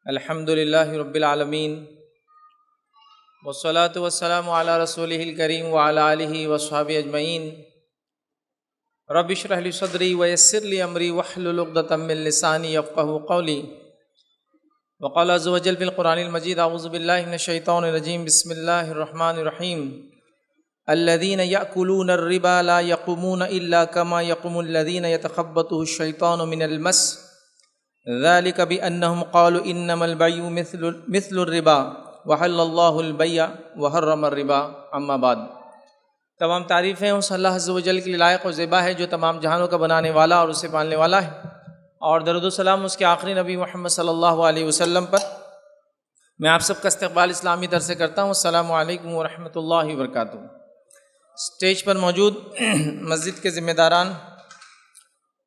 الحمد للہ رب العالمین والصلاة والسلام علی رسولہ الکریم وعلی آلہ وصحبہ اجمعین رب اشرح لی صدری ویسر لی امری واحلل عقدۃ من لسانی یفقہوا قولی وقال عز وجل فی القرآن المجید اعوذ باللہ من الشیطان الرجیم بسم اللہ الرحمن الرحیم الذین یأکلون الربا لا یقومون الا کما یقوم الذین یتخبطہ الشیطان من المس ذلك بأنهم قالوا إنما البيع مثل الربا وحل الله البيع وحرم الربا اما بعد۔ تمام تعریفیں اس اللہ عز و جل کے لیے لائق و زیبا ہے جو تمام جہانوں کا بنانے والا اور اسے پالنے والا ہے، اور درود و سلام اس کے آخری نبی محمد صلی اللہ علیہ وسلم پر۔ میں آپ سب کا استقبال اسلامی طرح سے کرتا ہوں۔ السلام علیکم ورحمۃ اللہ وبرکاتہ۔ اسٹیج پر موجود مسجد کے ذمہ داران،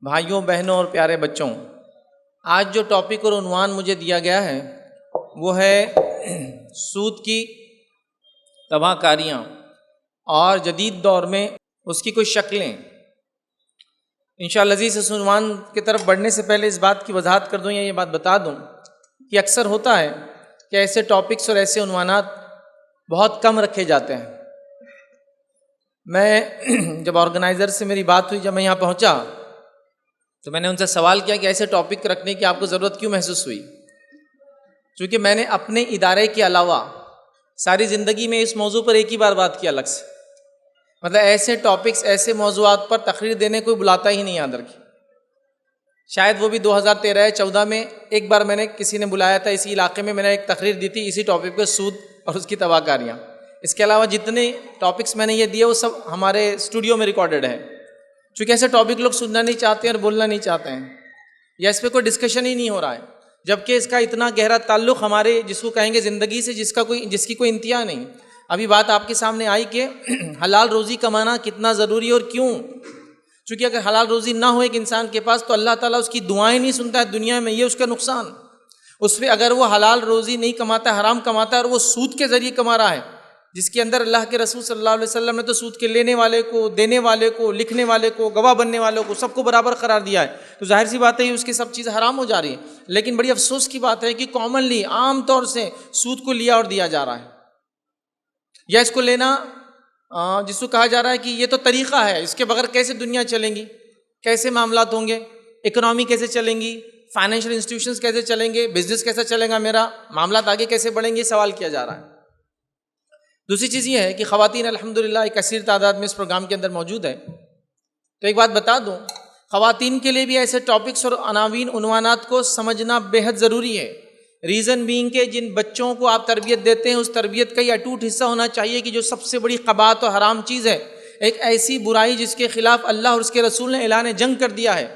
بھائیوں بہنوں اور پیارے بچوں، آج جو ٹاپک اور عنوان مجھے دیا گیا ہے وہ ہے سود کی تباہ کاریاں اور جدید دور میں اس کی کچھ شکلیں۔ انشاءاللہ عزیز اس عنوان کی طرف بڑھنے سے پہلے اس بات کی وضاحت کر دوں یا یہ بات بتا دوں کہ اکثر ہوتا ہے کہ ایسے ٹاپکس اور ایسے عنوانات بہت کم رکھے جاتے ہیں۔ میں جب آرگنائزر سے میری بات ہوئی، جب میں یہاں پہنچا تو میں نے ان سے سوال کیا کہ ایسے ٹاپک رکھنے کی آپ کو ضرورت کیوں محسوس ہوئی؟ چونکہ میں نے اپنے ادارے کے علاوہ ساری زندگی میں اس موضوع پر ایک ہی بار بات کی الگ سے، مطلب ایسے ٹاپکس ایسے موضوعات پر تقریر دینے کوئی بلاتا ہی نہیں یاد رکھی۔ شاید وہ بھی 2013-14 میں ایک بار میں نے کسی نے بلایا تھا، اسی علاقے میں نے ایک تقریر دی تھی اسی ٹاپک پہ، سود اور اس کی تباہ کاریاں۔ اس کے علاوہ جتنے ٹاپکس میں نے یہ دیے وہ سب ہمارے اسٹوڈیو میں ریکارڈڈ ہیں، چونکہ ایسے ٹاپک لوگ سننا نہیں چاہتے ہیں اور بولنا نہیں چاہتے ہیں، یا اس پہ کوئی ڈسکشن ہی نہیں ہو رہا ہے، جبکہ اس کا اتنا گہرا تعلق ہمارے جس کو کہیں گے زندگی سے جس کی کوئی انتہا نہیں۔ ابھی بات آپ کے سامنے آئی کہ حلال روزی کمانا کتنا ضروری ہے اور کیوں، چونکہ اگر حلال روزی نہ ہو ایک انسان کے پاس تو اللہ تعالیٰ اس کی دعائیں نہیں سنتا ہے دنیا میں، یہ اس کا نقصان۔ اس پہ اگر وہ حلال روزی نہیں کماتا، حرام کماتا ہے اور وہ سود کے ذریعے کما رہا ہے، جس کے اندر اللہ کے رسول صلی اللہ علیہ وسلم نے تو سود کے لینے والے کو، دینے والے کو، لکھنے والے کو، گواہ بننے والوں کو، سب کو برابر قرار دیا ہے، تو ظاہر سی بات ہے اس کی سب چیزیں حرام ہو جا رہی ہیں۔ لیکن بڑی افسوس کی بات ہے کہ کامنلی عام طور سے سود کو لیا اور دیا جا رہا ہے، یا اس کو لینا جس کو کہا جا رہا ہے کہ یہ تو طریقہ ہے، اس کے بغیر کیسے دنیا چلیں گی، کیسے معاملات ہوں گے، اکنامی کیسے چلیں گی، فائنینشیل انسٹیٹیوشنز کیسے چلیں گے، بزنس کیسے چلے گا میرا، معاملات آگے کیسے بڑھیں گے، سوال کیا جا رہا ہے۔ دوسری چیز یہ ہے کہ خواتین الحمدللہ ایک کثیر تعداد میں اس پروگرام کے اندر موجود ہے، تو ایک بات بتا دوں، خواتین کے لیے بھی ایسے ٹاپکس اور عنوانات کو سمجھنا بے حد ضروری ہے۔ ریزن بینگ کہ جن بچوں کو آپ تربیت دیتے ہیں اس تربیت کا یہ اٹوٹ حصہ ہونا چاہیے کہ جو سب سے بڑی قباحت اور حرام چیز ہے، ایک ایسی برائی جس کے خلاف اللہ اور اس کے رسول نے اعلان جنگ کر دیا ہے۔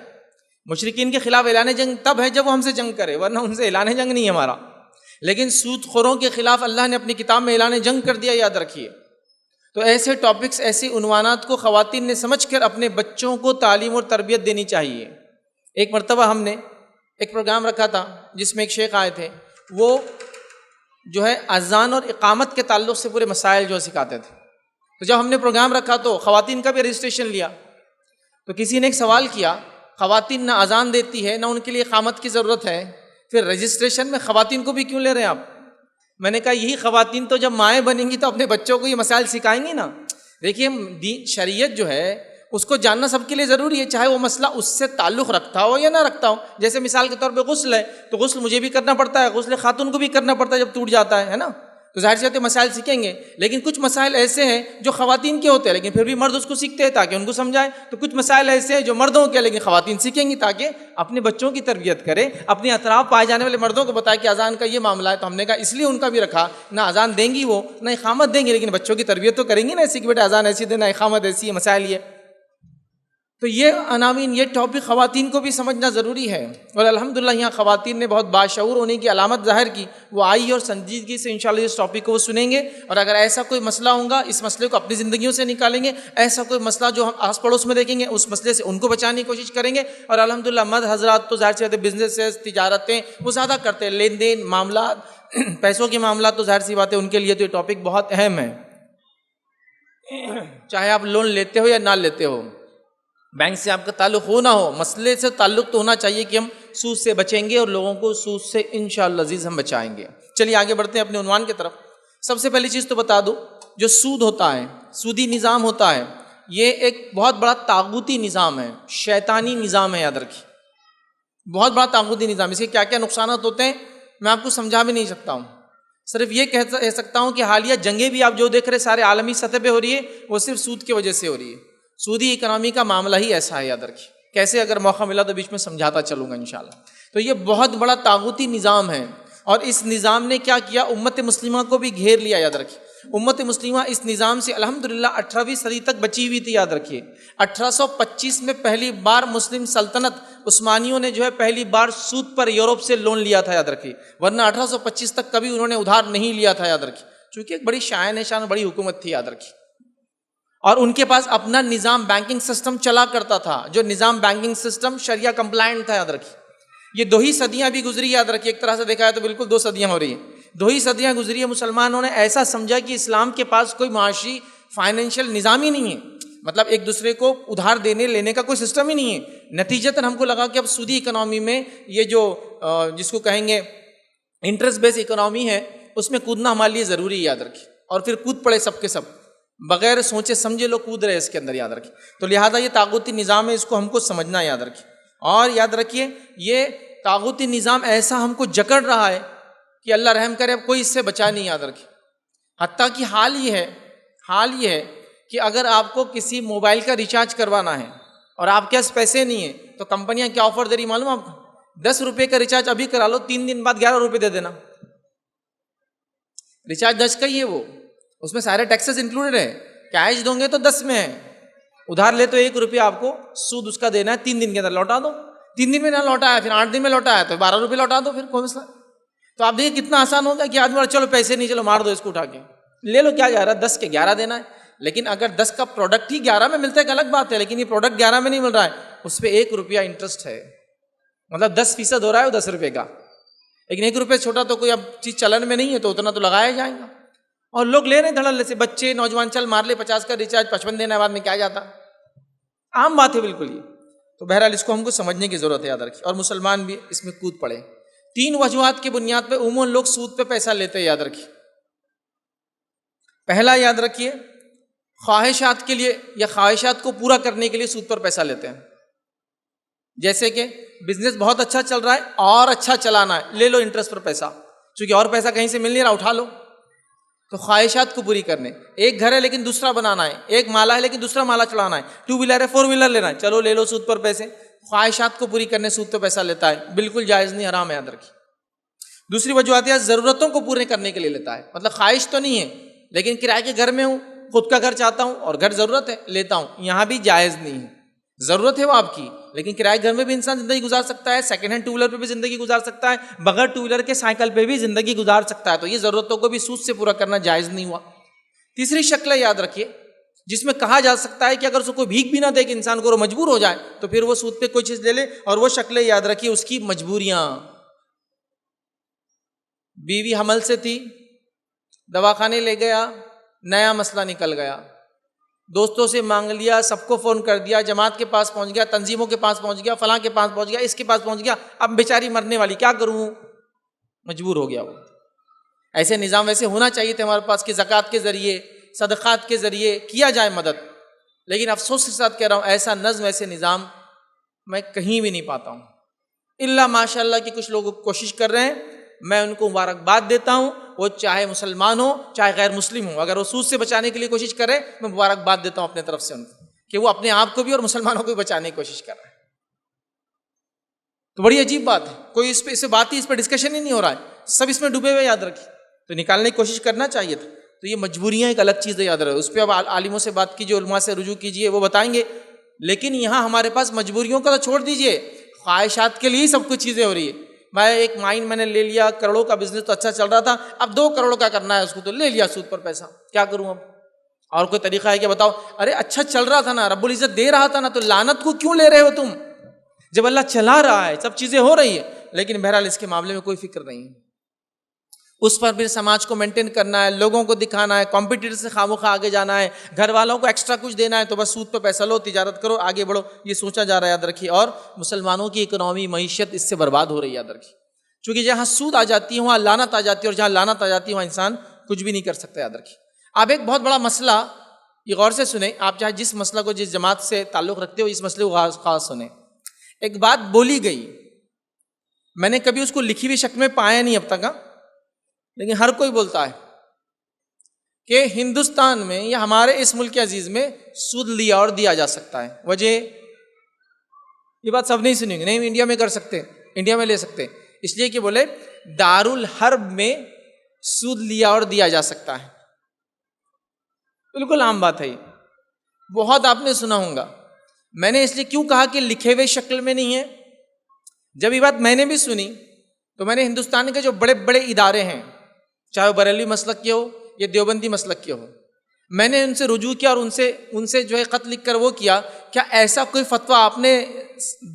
مشرکین کے خلاف اعلان جنگ تب ہے جب وہ ہم سے جنگ کرے، ورنہ ان سے اعلان جنگ نہیں ہے ہمارا، لیکن سود خوروں کے خلاف اللہ نے اپنی کتاب میں اعلان جنگ کر دیا، یاد رکھیے۔ تو ایسے ٹاپکس، ایسے عنوانات کو خواتین نے سمجھ کر اپنے بچوں کو تعلیم اور تربیت دینی چاہیے۔ ایک مرتبہ ہم نے ایک پروگرام رکھا تھا جس میں ایک شیخ آئے تھے، وہ جو ہے اذان اور اقامت کے تعلق سے پورے مسائل جو سکھاتے تھے۔ تو جب ہم نے پروگرام رکھا تو خواتین کا بھی رجسٹریشن لیا، تو کسی نے ایک سوال کیا، خواتین نہ اذان دیتی ہے نہ ان کے لیے اقامت کی ضرورت ہے، پھر رجسٹریشن میں خواتین کو بھی کیوں لے رہے ہیں آپ؟ میں نے کہا یہی خواتین تو جب مائیں بنیں گی تو اپنے بچوں کو یہ مسائل سکھائیں گی نا۔ دیکھیے شریعت جو ہے اس کو جاننا سب کے لیے ضروری ہے، چاہے وہ مسئلہ اس سے تعلق رکھتا ہو یا نہ رکھتا ہو۔ جیسے مثال کے طور پہ غسل ہے تو غسل مجھے بھی کرنا پڑتا ہے، غسل خاتون کو بھی کرنا پڑتا ہے جب ٹوٹ جاتا ہے نا، تو ظاہر سی بات ہے مسائل سیکھیں گے۔ لیکن کچھ مسائل ایسے ہیں جو خواتین کے ہوتے ہیں لیکن پھر بھی مرد اس کو سیکھتے ہیں تاکہ ان کو سمجھائے، تو کچھ مسائل ایسے ہیں جو مردوں کے لیکن خواتین سیکھیں گی تاکہ اپنے بچوں کی تربیت کرے، اپنے اطراف پائے جانے والے مردوں کو بتائے کہ اذان کا یہ معاملہ ہے۔ تو ہم نے کہا اس لیے ان کا بھی رکھا، نہ اذان دیں گی وہ نہ اقامت دیں گی، لیکن بچوں کی تربیت تو کریں گی نا ایسی کہ بیٹا اذان ایسی دینا، اقامت ایسی ہے، مسائل یہ۔ تو یہ عناوین، یہ ٹاپک خواتین کو بھی سمجھنا ضروری ہے، اور الحمدللہ یہاں خواتین نے بہت باشعور ہونے کی علامت ظاہر کی، وہ آئی اور سنجیدگی سے انشاءاللہ اس ٹاپک کو وہ سنیں گے، اور اگر ایسا کوئی مسئلہ ہوگا اس مسئلے کو اپنی زندگیوں سے نکالیں گے، ایسا کوئی مسئلہ جو ہم آس پڑوس میں دیکھیں گے اس مسئلے سے ان کو بچانے کی کوشش کریں گے۔ اور الحمدللہ مرد حضرات تو ظاہر سی بات ہے بزنس تجارتیں وہ زیادہ کرتے ہیں، لین دین معاملات پیسوں کے معاملات، تو ظاہر سی بات ہے ان کے لیے تو یہ ٹاپک بہت اہم ہے، چاہے آپ لون لیتے ہو یا نہ لیتے ہو۔ بینک سے آپ کا تعلق ہو نہ ہو، مسئلے سے تعلق تو ہونا چاہیے کہ ہم سود سے بچیں گے اور لوگوں کو سود سے انشاءاللہ عزیز ہم بچائیں گے۔ چلیے آگے بڑھتے ہیں اپنے عنوان کی طرف۔ سب سے پہلی چیز تو بتا دو، جو سود ہوتا ہے، سودی نظام ہوتا ہے، یہ ایک بہت بڑا طاغوتی نظام ہے، شیطانی نظام ہے، یاد رکھیے، بہت بڑا طاغوتی نظام۔ اس کے کیا کیا نقصانات ہوتے ہیں میں آپ کو سمجھا بھی نہیں سکتا ہوں، صرف یہ کہہ سکتا ہوں کہ حالیہ جنگیں بھی آپ جو دیکھ رہے سارے عالمی سطح پہ ہو رہی ہے، وہ صرف سود کی وجہ سے ہو رہی ہے۔ سودی اکنامی کا معاملہ ہی ایسا ہے، یاد رکھیے۔ کیسے؟ اگر موقع ملا تو بیچ میں سمجھاتا چلوں گا انشاءاللہ۔ تو یہ بہت بڑا طاغوتی نظام ہے، اور اس نظام نے کیا کیا، امت مسلمہ کو بھی گھیر لیا، یاد رکھیے۔ امت مسلمہ اس نظام سے الحمدللہ 18ویں صدی تک بچی ہوئی تھی، یاد رکھیے۔ 1825 میں پہلی بار مسلم سلطنت عثمانیوں نے جو ہے پہلی بار سود پر یورپ سے لون لیا تھا، یاد رکھیے، ورنہ 1825 تک کبھی انہوں نے ادھار نہیں لیا تھا، یاد رکھیے، چونکہ ایک بڑی شائن شان بڑی حکومت تھی، یاد رکھیے۔ اور ان کے پاس اپنا نظام بینکنگ سسٹم چلا کرتا تھا، جو نظام بینکنگ سسٹم شریعہ کمپلائنٹ تھا، یاد رکھیے۔ یہ 2 ہی صدیاں بھی گزری، یاد رکھیے، ایک طرح سے دیکھا ہے تو بالکل 2 صدیاں ہو رہی ہیں، 2 ہی صدیاں گزری ہیں۔ مسلمانوں نے ایسا سمجھا کہ اسلام کے پاس کوئی معاشی فائنینشیل نظام ہی نہیں ہے، مطلب ایک دوسرے کو ادھار دینے لینے کا کوئی سسٹم ہی نہیں ہے۔ نتیجتاً ہم کو لگا کہ اب سودی اکنامی میں یہ جو جس کو کہیں گے انٹرسٹ بیس اکنامی ہے، اس میں کودنا ہمارے لیے ضروری ہے، یاد رکھیے، اور پھر کود پڑے سب کے سب، بغیر سوچے سمجھے لوگ کود رہے اس کے اندر، یاد رکھیے۔ تو لہٰذا یہ طاغوتی نظام ہے، اس کو ہم کو سمجھنا ہے، یاد رکھیے۔ اور یاد رکھیے یہ طاغوتی نظام ایسا ہم کو جکڑ رہا ہے کہ اللہ رحم کرے، اب کوئی اس سے بچا نہیں، یاد رکھیے۔ حتیٰ کہ حال یہ ہے کہ اگر آپ کو کسی موبائل کا ریچارج کروانا ہے اور آپ کے پاس پیسے نہیں ہیں تو کمپنیاں کیا آفر دے رہی معلوم آپ کو؟ 10 روپے کا ریچارج ابھی کرا لو، 3 دن بعد 11 روپے دے دینا۔ ریچارج 10 کا ہی ہے، وہ اس میں سارے ٹیکسز انکلوڈڈ ہیں، کیش دوں گے تو 10 میں ہے، ادھار لے تو 1 روپیہ آپ کو سود اس کا دینا ہے، 3 دن کے اندر لوٹا دو، 3 دن میں نہ لوٹایا پھر 8 دن میں لوٹایا تو 12 روپے لوٹا دو، پھر کوئی مسئلہ۔ تو آپ دیکھیں کتنا آسان ہوگا کہ آدمی چلو پیسے نہیں، چلو مار دو اس کو اٹھا کے، لے لو، کیا جا رہا ہے، 10 کے 11 دینا ہے۔ لیکن اگر 10 کا پروڈکٹ ہی 11 میں ملتا ہے ایک الگ بات ہے، لیکن یہ پروڈکٹ 11 میں نہیں مل رہا ہے، اس پہ 1 روپیہ انٹرسٹ ہے، مطلب 10% ہو رہا ہے وہ 10 روپے کا، لیکن 1 روپے چھوٹا تو کوئی اب چیز چلن میں نہیں ہے تو اتنا تو لگایا جائے گا، اور لوگ لے رہے ہیں دھڑلے سے، بچے نوجوان، چل مار لے 50 کا ریچارج، 55 دینا بعد میں کیا جاتا، عام بات ہے بالکل یہ۔ تو بہرحال اس کو ہم کو سمجھنے کی ضرورت ہے، یاد رکھیے، اور مسلمان بھی اس میں کود پڑے۔ 3 وجوہات کی بنیاد پہ عموماً لوگ سود پہ پیسہ لیتے ہیں، یاد رکھیے۔ پہلا یاد رکھیے، خواہشات کے لیے یا خواہشات کو پورا کرنے کے لیے سود پر پیسہ لیتے ہیں، جیسے کہ بزنس بہت اچھا چل رہا ہے اور اچھا چلانا ہے، لے لو انٹرسٹ پر پیسہ، چونکہ اور پیسہ کہیں سے مل نہیں رہا، اٹھا لو۔ تو خواہشات کو پوری کرنے، ایک گھر ہے لیکن دوسرا بنانا ہے، ایک مالا ہے لیکن دوسرا مالا چڑھانا ہے، 2 ویلر ہے 4 ویلر لینا ہے، چلو لے لو سود پر پیسے۔ خواہشات کو پوری کرنے سود پر پیسہ لیتا ہے، بالکل جائز نہیں، حرام ہے، یاد رکھیے۔ دوسری وجوہات ہے ضرورتوں کو پورے کرنے کے لیے لیتا ہے، مطلب خواہش تو نہیں ہے لیکن کرائے کے گھر میں ہوں، خود کا گھر چاہتا ہوں اور گھر ضرورت ہے لیتا ہوں، یہاں بھی جائز نہیں ہے۔ ضرورت ہے وہ آپ کی، لیکن کرائے گھر میں بھی انسان زندگی گزار سکتا ہے، سیکنڈ ہینڈ 2 ویلر پہ بھی زندگی گزار سکتا ہے، بغیر 2 ویلر کے سائیکل پہ بھی زندگی گزار سکتا ہے، تو یہ ضرورتوں کو بھی سود سے پورا کرنا جائز نہیں ہوا۔ تیسری شکل ہے، یاد رکھیے، جس میں کہا جا سکتا ہے کہ اگر اس کو کوئی بھیک بھی نہ دے کہ انسان کو مجبور ہو جائے تو پھر وہ سود پہ کوئی چیز لے لے، اور وہ شکل ہے، یاد رکھیے، اس کی مجبوریاں۔ بیوی حمل سے تھی، دواخانے لے گیا، نیا مسئلہ نکل گیا، دوستوں سے مانگ لیا، سب کو فون کر دیا، جماعت کے پاس پہنچ گیا، تنظیموں کے پاس پہنچ گیا، فلاں کے پاس پہنچ گیا، اس کے پاس پہنچ گیا، اب بیچاری مرنے والی، کیا کروں، مجبور ہو گیا وہ۔ ایسے نظام ویسے ہونا چاہیے تھے ہمارے پاس کہ زکوٰۃ کے ذریعے، صدقات کے ذریعے کیا جائے مدد، لیکن افسوس کے ساتھ کہہ رہا ہوں ایسا نظم، ایسے نظام میں کہیں بھی نہیں پاتا ہوں، الا ماشاء اللہ کہ کچھ لوگ کوشش کر رہے ہیں، میں ان کو مبارکباد دیتا ہوں، وہ چاہے مسلمان ہو چاہے غیر مسلم ہو، اگر وہ سود سے بچانے کے لیے کوشش کرے میں مبارکباد دیتا ہوں اپنے طرف سے ان کو کہ وہ اپنے آپ کو بھی اور مسلمانوں کو بھی بچانے کی کوشش کر رہے ہیں۔ تو بڑی عجیب بات ہے، کوئی اس پہ بات ہی، اس پہ ڈسکشن ہی نہیں ہو رہا ہے، سب اس میں ڈوبے ہوئے، یاد رکھیے، تو نکالنے کی کوشش کرنا چاہیے تھا۔ تو یہ مجبوریاں ایک الگ چیز ہے، یاد رکھے، اس پہ اب عالموں سے بات کیجیے، علماء سے رجوع کیجیے، وہ بتائیں گے، لیکن یہاں ہمارے پاس مجبوریوں کا تو چھوڑ دیجیے، خواہشات کے لیے ہی سب کچھ چیزیں ہو رہی ہے۔ میں ایک مائن میں نے لے لیا، کروڑوں کا بزنس تو اچھا چل رہا تھا، اب 2 کروڑ کا کرنا ہے اس کو، تو لے لیا سود پر پیسہ، کیا کروں اب؟ اور کوئی طریقہ ہے کہ بتاؤ؟ ارے اچھا چل رہا تھا نا، رب العزت دے رہا تھا نا، تو لعنت کو کیوں لے رہے ہو تم؟ جب اللہ چلا رہا ہے، سب چیزیں ہو رہی ہے، لیکن بہرحال اس کے معاملے میں کوئی فکر نہیں ہے۔ اس پر بھی سماج کو مینٹین کرنا ہے، لوگوں کو دکھانا ہے، کمپیٹیٹر سے خامخواہ آگے جانا ہے، گھر والوں کو ایکسٹرا کچھ دینا ہے تو بس سود پہ پیسہ لو، تجارت کرو، آگے بڑھو، یہ سوچا جا رہا ہے، یاد رکھیے. اور مسلمانوں کی اکنامی، معیشت اس سے برباد ہو رہی ہے، یاد رکھیے. چونکہ جہاں سود آ جاتی ہے وہاں لعنت آ جاتی ہے، اور جہاں لعنت آ جاتی ہے وہاں انسان کچھ بھی نہیں کر سکتا، یاد رکھیے. آپ ایک بہت بڑا مسئلہ یہ غور سے سنیں، آپ چاہے جس مسئلہ کو، جس جماعت سے تعلق رکھتے ہو، اس مسئلے کو خاص سنیں. ایک بات بولی گئی، میں نے کبھی اس کو لکھی ہوئی شکل میں پایا نہیں اب تک، لیکن ہر کوئی بولتا ہے کہ ہندوستان میں یا ہمارے اس ملک عزیز میں سود لیا اور دیا جا سکتا ہے. وجہ یہ بات سب نہیں سنیں گے، نہیں انڈیا میں کر سکتے، انڈیا میں لے سکتے، اس لیے کہ بولے دارالحرب میں سود لیا اور دیا جا سکتا ہے. بالکل عام بات ہے، یہ بہت آپ نے سنا ہوگا. میں نے اس لیے کیوں کہا کہ لکھے ہوئے شکل میں نہیں ہے، جب یہ بات میں نے بھی سنی تو میں نے ہندوستان کے جو بڑے بڑے ادارے ہیں، چاہے وہ بریلوی مسلک کے ہو یا دیوبندی مسلک کے ہو، میں نے ان سے رجوع کیا اور ان سے جو ہے خط لکھ کر وہ کیا، کیا ایسا کوئی فتویٰ آپ نے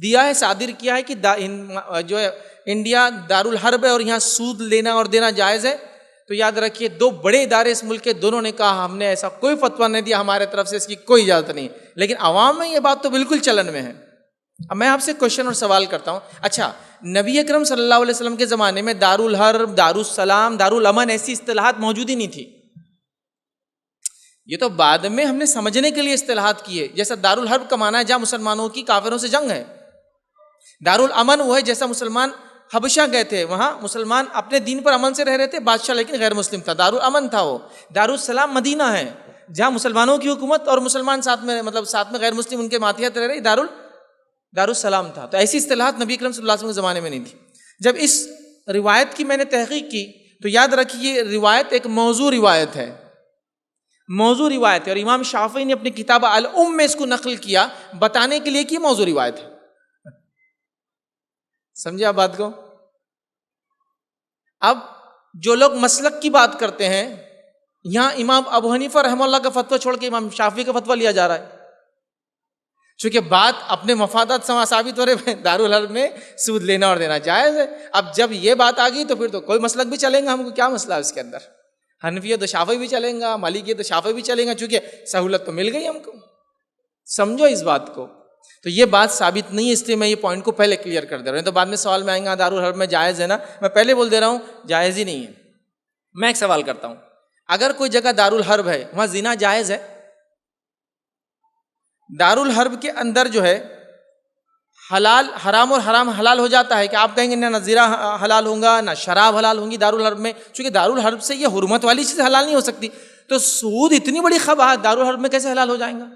دیا ہے، صادر کیا ہے کہ جو ہے انڈیا دارالحرب ہے اور یہاں سود لینا اور دینا جائز ہے؟ تو یاد رکھیے دو بڑے ادارے اس ملک کے، دونوں نے کہا ہم نے ایسا کوئی فتویٰ نہیں دیا، ہمارے طرف سے اس کی کوئی اجازت نہیں. لیکن عوام میں یہ بات تو بالکل چلن میں ہے. اب میں آپ سے کوشچن اور سوال کرتا ہوں، اچھا نبی اکرم صلی اللہ علیہ وسلم کے زمانے میں دارالحرب، دارالسلام، دارالامن ایسی اصطلاحات موجود ہی نہیں تھی. یہ تو بعد میں ہم نے سمجھنے کے لیے اصطلاحات کی ہے. جیسا دارالحرب کا معنی ہے جہاں مسلمانوں کی کافروں سے جنگ ہے. دارالامن وہ ہے جیسا مسلمان حبشہ گئے تھے، وہاں مسلمان اپنے دین پر امن سے رہ رہے تھے، بادشاہ لیکن غیر مسلم تھا، دارالامن تھا وہ. دارالسلام مدینہ ہے جہاں مسلمانوں کی حکومت اور مسلمان ساتھ میں غیر مسلم ان کے ماتحت رہ رہے، دارالسلام تھا. تو ایسی اصطلاحات نبی اکرم صلی اللہ علیہ وسلم کے زمانے میں نہیں تھی. جب اس روایت کی میں نے تحقیق کی تو یاد رکھیے یہ روایت ایک موضوع روایت ہے، موضوع روایت ہے، اور امام شافعی نے اپنی کتاب الام میں اس کو نقل کیا بتانے کے لیے کہ موضوع روایت ہے. سمجھے آپ بات کو؟ اب جو لوگ مسلک کی بات کرتے ہیں، یہاں امام ابو حنیفہ رحمہ اللہ کا فتویٰ چھوڑ کے امام شافعی کا فتویٰ لیا جا رہا ہے، چونکہ بات اپنے مفادات سے ثابت ہو رہے، دارالحرب میں سود لینا اور دینا جائز ہے. اب جب یہ بات آ گئی تو پھر تو کوئی مسلک بھی چلیں گا، ہم کو کیا مسئلہ ہے اس کے اندر. حنفی تو شافعی بھی چلیں گا، مالکی تو شافعی بھی چلیں گا، چونکہ سہولت تو مل گئی ہم کو. سمجھو اس بات کو. تو یہ بات ثابت نہیں ہے، اس لیے میں یہ پوائنٹ کو پہلے کلیئر کر دے رہا ہوں. تو بعد میں سوال میں آئیں گا دارالحرب میں جائز ہے نا، میں پہلے بول دے رہا ہوں جائز ہی نہیں ہے. میں ایک سوال کرتا ہوں، اگر کوئی جگہ دارالحرب ہے وہاں زنا جائز ہے؟ دارالحرب کے اندر جو ہے حلال حرام اور حرام حلال ہو جاتا ہے کہ آپ کہیں گے نہ زنا حلال ہوگا نہ شراب حلال ہوں گی دارالحرب میں، چونکہ دارالحرب سے یہ حرمت والی چیز حلال نہیں ہو سکتی. تو سود اتنی بڑی خبر دارالحرب میں کیسے حلال ہو جائیں گا؟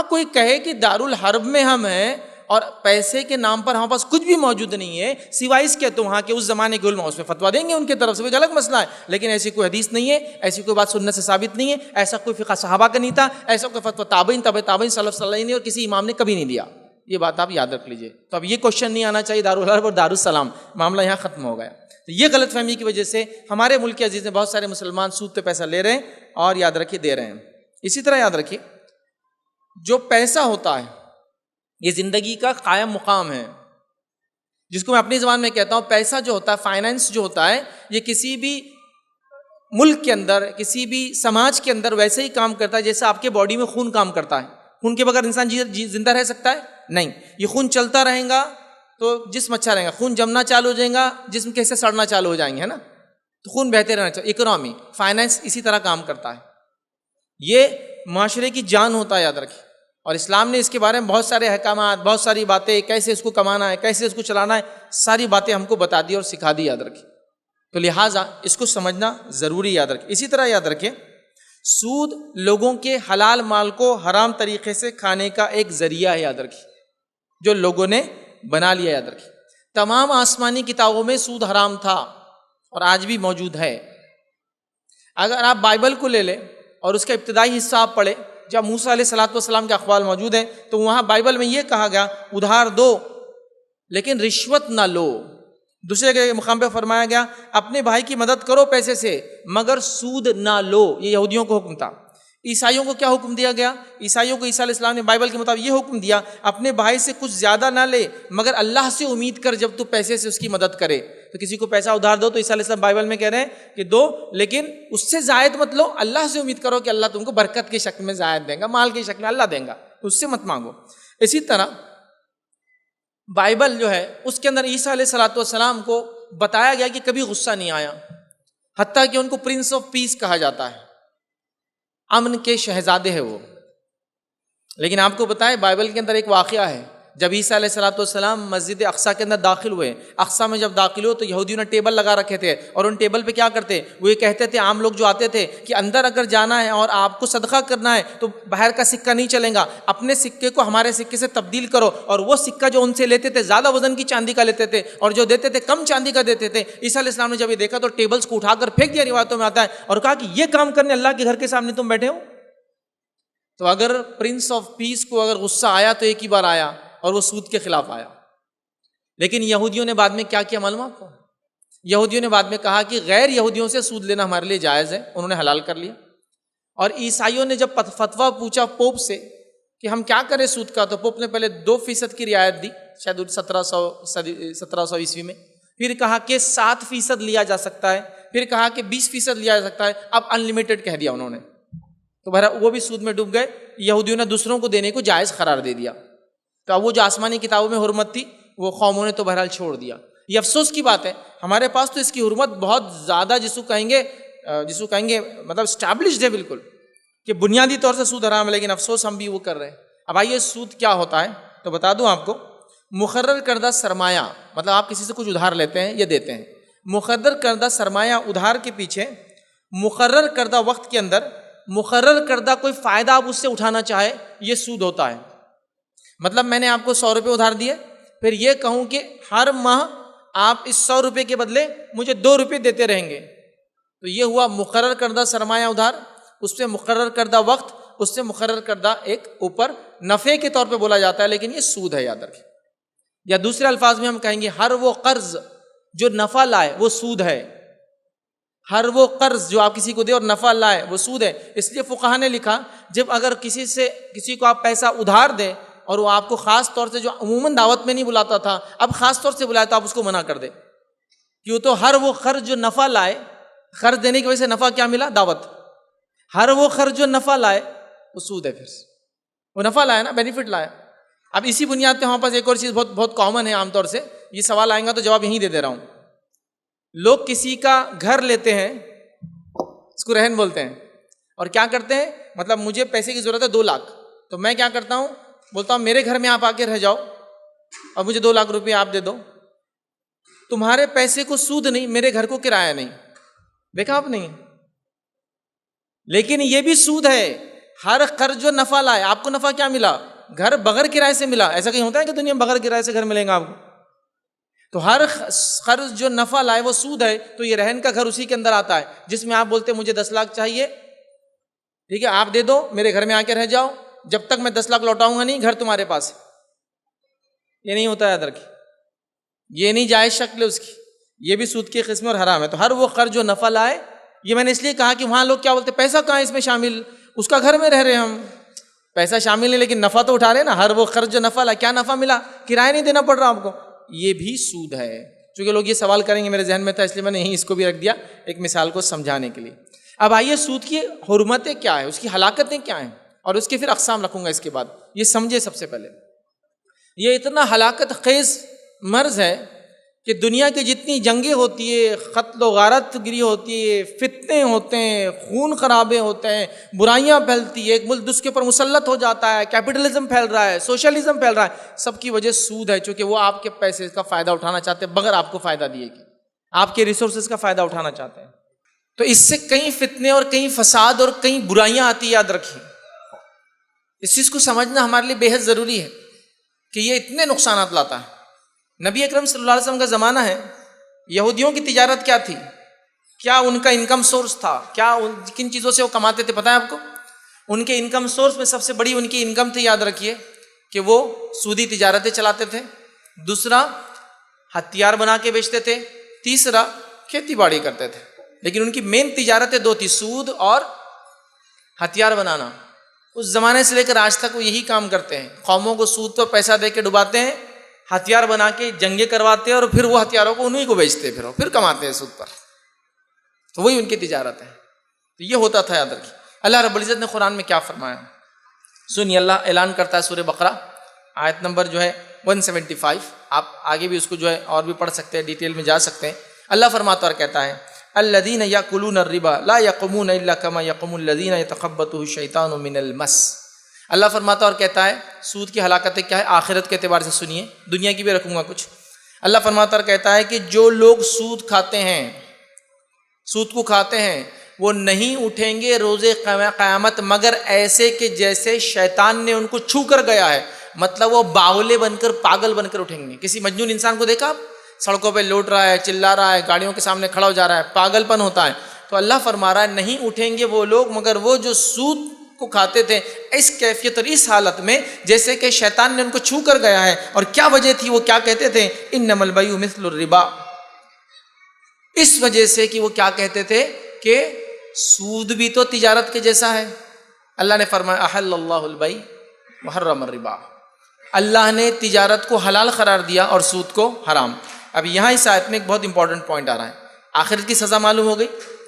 کوئی کہے کہ دارالحرب میں ہم ہیں اور پیسے کے نام پر ہمارے پاس کچھ بھی موجود نہیں ہے سوائے اس کے، تو وہاں کے اس زمانے کے علماء اس میں فتویٰ دیں گے ان کی طرف سے، وہ الگ مسئلہ ہے. لیکن ایسی کوئی حدیث نہیں ہے، ایسی کوئی بات سنت سے ثابت نہیں ہے، ایسا کوئی فقہ صحابہ کا نہیں تھا، ایسا کوئی فتویٰ تابعین تابعین سلف صلی اللہ علیہ وسلم نے اور کسی امام نے کبھی نہیں دیا. یہ بات آپ یاد رکھ لیجئے. تو اب یہ کوشچن نہیں آنا چاہیے دارالحرب اور دارالسلام، معاملہ یہاں ختم ہو گیا. تو یہ غلط فہمی کی وجہ سے ہمارے ملک کے عزیز میں بہت سارے مسلمان سود پہ پیسہ لے رہے ہیں اور یاد رکھیے دے رہے ہیں. اسی طرح یاد رکھیے جو پیسہ ہوتا ہے یہ زندگی کا قائم مقام ہے، جس کو میں اپنی زبان میں کہتا ہوں پیسہ جو ہوتا ہے، فائنانس جو ہوتا ہے، یہ کسی بھی ملک کے اندر، کسی بھی سماج کے اندر ویسے ہی کام کرتا ہے جیسے آپ کے باڈی میں خون کام کرتا ہے. خون کے بغیر انسان زندہ رہ سکتا ہے؟ نہیں. یہ خون چلتا رہے گا تو جسم اچھا رہے گا، خون جمنا چالو ہو جائے گا جسم کیسے سڑنا چالو ہو جائیں گے، ہے نا. تو خون بہتے رہنا چاہیے. اکنامی فائنانس اسی طرح کام کرتا ہے، یہ معاشرے کی جان ہوتا ہے، یاد رکھیے. اور اسلام نے اس کے بارے میں بہت سارے احکامات، بہت ساری باتیں، کیسے اس کو کمانا ہے، کیسے اس کو چلانا ہے، ساری باتیں ہم کو بتا دی اور سکھا دی، یاد رکھیے. تو لہٰذا اس کو سمجھنا ضروری، یاد رکھیے. اسی طرح یاد رکھیں سود لوگوں کے حلال مال کو حرام طریقے سے کھانے کا ایک ذریعہ ہے، یاد رکھیے، جو لوگوں نے بنا لیا. یاد رکھیے تمام آسمانی کتابوں میں سود حرام تھا اور آج بھی موجود ہے. اگر آپ بائبل کو لے لیں اور اس کا ابتدائی حصہ آپ پڑھیں جب موسیٰ علیہ السلام کے اقوال موجود ہیں، تو وہاں بائبل میں یہ کہا گیا ادھار دو لیکن رشوت نہ لو. دوسرے کے مقام پہ فرمایا گیا اپنے بھائی کی مدد کرو پیسے سے مگر سود نہ لو. یہ یہودیوں کو حکم تھا. عیسائیوں کو کیا حکم دیا گیا؟ عیسائیوں کو عیسیٰ علیہ السلام نے بائبل کے مطابق یہ حکم دیا اپنے بھائی سے کچھ زیادہ نہ لے مگر اللہ سے امید کر جب تو پیسے سے اس کی مدد کرے. تو کسی کو پیسہ ادھار دو تو عیسیٰ علیہ السلام بائبل میں کہہ رہے ہیں کہ دو، لیکن اس سے زائد مت لو، اللہ سے امید کرو کہ اللہ تم کو برکت کی شکل میں زائد دے گا، مال کی شکل میں اللہ دے گا، اس سے مت مانگو۔ اسی طرح بائبل جو ہے اس کے اندر عیسیٰ علیہ السلام کو بتایا گیا کہ کبھی غصہ نہیں آیا، حتیٰ کہ ان کو پرنس آف پیس کہا جاتا ہے، امن کے شہزادے ہیں وہ۔ لیکن آپ کو بتائیں بائبل کے اندر ایک واقعہ ہے، جب عیسیٰ علیہ السلام مسجد اقصیٰ کے اندر داخل ہوئے، اقصیٰ میں جب داخل ہوئے تو یہودیوں نے ٹیبل لگا رکھے تھے، اور ان ٹیبل پہ کیا کرتے، وہ یہ کہتے تھے، عام لوگ جو آتے تھے کہ اندر اگر جانا ہے اور آپ کو صدقہ کرنا ہے تو باہر کا سکہ نہیں چلے گا، اپنے سکے کو ہمارے سکے سے تبدیل کرو، اور وہ سکہ جو ان سے لیتے تھے زیادہ وزن کی چاندی کا لیتے تھے اور جو دیتے تھے کم چاندی کا دیتے تھے۔ عیسیٰ علیہ السلام نے جب یہ دیکھا تو ٹیبلز کو اٹھا کر پھینک دیا، روایتوں میں آتا ہے، اور کہا کہ یہ کام کرنے اللہ کے گھر کے سامنے تم بیٹھے ہو۔ تو اگر پرنس آف پیس کو اگر غصہ آیا تو ایک ہی بار آیا، اور وہ سود کے خلاف آیا۔ لیکن یہودیوں نے بعد میں کیا کیا معلوم آپ کو؟ یہودیوں نے بعد میں کہا کہ غیر یہودیوں سے سود لینا ہمارے لیے جائز ہے، انہوں نے حلال کر لیا۔ اور عیسائیوں نے جب فتویٰ پوچھا پوپ سے کہ ہم کیا کریں سود کا، تو پوپ نے پہلے 2% کی رعایت دی، شاید 1700 عیسوی میں، پھر کہا کہ 7% لیا جا سکتا ہے، پھر کہا کہ 20% لیا جا سکتا ہے، اب انلمیٹڈ کہہ دیا انہوں نے۔ تو بہرحال وہ بھی سود میں ڈوب گئے، یہودیوں نے دوسروں کو دینے کو جائز قرار دے دیا۔ تو اب وہ جو آسمانی کتابوں میں حرمت تھی وہ قوموں نے تو بہرحال چھوڑ دیا۔ یہ افسوس کی بات ہے، ہمارے پاس تو اس کی حرمت بہت زیادہ جس کو کہیں گے مطلب اسٹیبلشڈ ہے بالکل، کہ بنیادی طور سے سود حرام ہے، لیکن افسوس ہم بھی وہ کر رہے ہیں۔ اب آئیے سود کیا ہوتا ہے تو بتا دوں آپ کو۔ مقرر کردہ سرمایہ، مطلب آپ کسی سے کچھ ادھار لیتے ہیں یا دیتے ہیں، مقرر کردہ سرمایہ ادھار کے پیچھے مقرر کردہ وقت کے اندر مقرر کردہ کوئی فائدہ آپ اس سے اٹھانا چاہے، یہ سود ہوتا ہے۔ مطلب میں نے آپ کو 100 روپے ادھار دیے، پھر یہ کہوں کہ ہر ماہ آپ اس 100 روپے کے بدلے مجھے 2 روپے دیتے رہیں گے، تو یہ ہوا مقرر کردہ سرمایہ ادھار، اس سے مقرر کردہ وقت، اس سے مقرر کردہ ایک اوپر نفع کے طور پہ بولا جاتا ہے، لیکن یہ سود ہے، یاد رکھیں۔ یا دوسرے الفاظ میں ہم کہیں گے ہر وہ قرض جو نفع لائے وہ سود ہے، ہر وہ قرض جو آپ کسی کو دے اور نفع لائے وہ سود ہے۔ اس لیے فقہا نے لکھا جب اگر کسی کو آپ پیسہ ادھار دیں اور وہ آپ کو خاص طور سے جو عموماً دعوت میں نہیں بلاتا تھا اب خاص طور سے بلایا تو آپ اس کو منع کر دیں، کیوں تو ہر وہ قرض جو نفع لائے، قرض دینے کی وجہ سے نفع کیا ملا؟ دعوت۔ ہر وہ قرض جو نفع لائے وہ سود ہے، پھر وہ نفع لایا نا، بینیفٹ لایا۔ اب اسی بنیاد پہ ہمارے پاس ایک اور چیز بہت بہت کامن ہے، عام طور سے یہ سوال آئیں گا تو جواب یہیں دے دے رہا ہوں۔ لوگ کسی کا گھر لیتے ہیں، اس کو رہن بولتے ہیں، اور کیا کرتے ہیں، مطلب مجھے پیسے کی ضرورت ہے 2 لاکھ، تو میں کیا کرتا ہوں، بولتا ہوں میرے گھر میں آپ آ کے رہ جاؤ اور مجھے 2 لاکھ روپے آپ دے دو، تمہارے پیسے کو سود نہیں، میرے گھر کو کرایہ نہیں۔ دیکھا آپ نہیں؟ لیکن یہ بھی سود ہے۔ ہر قرض جو نفع لائے، آپ کو نفع کیا ملا؟ گھر بغیر کرائے سے ملا۔ ایسا کہیں ہوتا ہے کہ دنیا میں بغیر کرائے سے گھر ملیں گا آپ کو؟ تو ہر قرض جو نفع لائے وہ سود ہے۔ تو یہ رہن کا گھر اسی کے اندر آتا ہے، جس میں آپ بولتے مجھے 10 لاکھ چاہیے، ٹھیک ہے آپ دے دو، میرے گھر میں آ کے رہ جاؤ، جب تک میں 10 لاکھ لوٹاؤں گا نہیں، گھر تمہارے پاس ہے۔ یہ نہیں ہوتا ہے، یاد رکھیں، یہ نہیں جائز شکل ہے اس کی، یہ بھی سود کی قسم اور حرام ہے۔ تو ہر وہ قرض جو نفع لائے، یہ میں نے اس لیے کہا کہ وہاں لوگ کیا بولتے پیسہ کہاں ہے اس میں شامل، اس کا گھر میں رہ رہے ہم، پیسہ شامل نہیں لیکن نفع تو اٹھا رہے نا۔ ہر وہ قرض جو نفع لائے، کیا نفع ملا؟ کرایہ نہیں دینا پڑ رہا آپ کو، یہ بھی سود ہے۔ چونکہ لوگ یہ سوال کریں گے، میرے ذہن میں تھا اس لیے میں نے یہیں اس کو بھی رکھ دیا ایک مثال کو سمجھانے کے لیے۔ اب آئیے سود کی حرمتیں کیا ہیں، اس کی ہلاکتیں کیا ہیں، اور اس کے پھر اقسام رکھوں گا اس کے بعد۔ یہ سمجھے سب سے پہلے، یہ اتنا ہلاکت خیز مرض ہے کہ دنیا کی جتنی جنگیں ہوتی ہے، قتل و غارت گری ہوتی ہے، فتنے ہوتے ہیں، خون خرابے ہوتے ہیں، برائیاں پھیلتی ہے، ایک ملک دوسرے کے اوپر مسلط ہو جاتا ہے، کیپٹلزم پھیل رہا ہے، سوشلزم پھیل رہا ہے، سب کی وجہ سود ہے، چونکہ وہ آپ کے پیسے کا فائدہ اٹھانا چاہتے ہیں بغیر آپ کو فائدہ دیے کہ آپ کے ریسورسز کا فائدہ اٹھانا چاہتے ہیں۔ تو اس سے کئی فتنے اور کئی فساد اور کئی برائیاں آتی ہیں، یاد رکھیں۔ اس چیز کو سمجھنا ہمارے لیے بے حد ضروری ہے کہ یہ اتنے نقصانات لاتا ہے۔ نبی اکرم صلی اللہ علیہ وسلم کا زمانہ ہے، یہودیوں کی تجارت کیا تھی، کیا ان کا انکم سورس تھا، کیا کن چیزوں سے وہ کماتے تھے، پتہ ہے آپ کو؟ ان کے انکم سورس میں سب سے بڑی ان کی انکم تھی، یاد رکھیے، کہ وہ سودی تجارتیں چلاتے تھے، دوسرا ہتھیار بنا کے بیچتے تھے، تیسرا کھیتی باڑی کرتے تھے۔ لیکن ان کی مین تجارتیں 2 تھی، سود اور ہتھیار بنانا۔ اس زمانے سے لے کر آج تک وہ یہی کام کرتے ہیں، قوموں کو سود پر پیسہ دے کے ڈباتے ہیں، ہتھیار بنا کے جنگیں کرواتے ہیں اور پھر وہ ہتھیاروں کو انہیں کو بیچتے پھر کماتے ہیں سود پر. تو وہی ان کی تجارت ہے. تو یہ ہوتا تھا, یاد رکھیے. اللہ رب العزت نے قرآن میں کیا فرمایا سنیے. اللہ اعلان کرتا ہے سورہ بقرہ آیت نمبر جو ہے 175. آپ آگے بھی اس کو جو ہے اور بھی پڑھ سکتے ہیں, ڈیٹیل میں جا سکتے ہیں. اللہ فرماتا اور کہتا ہے الذین یاکلون الربا لا یقومون الا کما یقوم الذین یتخبطہ الشیطان من المس. اللہ فرماتا اور کہتا ہے سود کی ہلاکتیں کیا ہے آخرت کے اعتبار سے سنیے, دنیا کی بھی رکھوں گا کچھ. اللہ فرماتا اور کہتا ہے کہ جو لوگ سود کھاتے ہیں, سود کو کھاتے ہیں, وہ نہیں اٹھیں گے روز قیامت مگر ایسے کہ جیسے شیطان نے ان کو چھو کر گیا ہے. مطلب وہ باولے بن کر, پاگل بن کر اٹھیں گے. کسی مجنون انسان کو دیکھا آپ, سڑکوں پہ لوٹ رہا ہے, چلا رہا ہے, گاڑیوں کے سامنے کھڑا ہو جا رہا ہے, پاگل پن ہوتا ہے. تو اللہ فرما رہا ہے نہیں اٹھیں گے وہ لوگ مگر وہ جو سود کو کھاتے تھے اس کیفیت اور اس حالت میں جیسے کہ شیطان نے ان کو چھو کر گیا ہے. اور کیا وجہ تھی, وہ کیا کہتے تھے انما البیع مثل الربا, اس وجہ سے کہ وہ کیا کہتے تھے کہ سود بھی تو تجارت کے جیسا ہے. اللہ نے فرمایا احل اللہ البیع وحرم الربا, اللہ نے تجارت کو حلال قرار دیا اور سود کو حرام. اب یہاں اس آیت میں ایک بہت امپورٹنٹ پوائنٹ آ رہا ہے. آخرت کی سزا معلوم ہو گئی,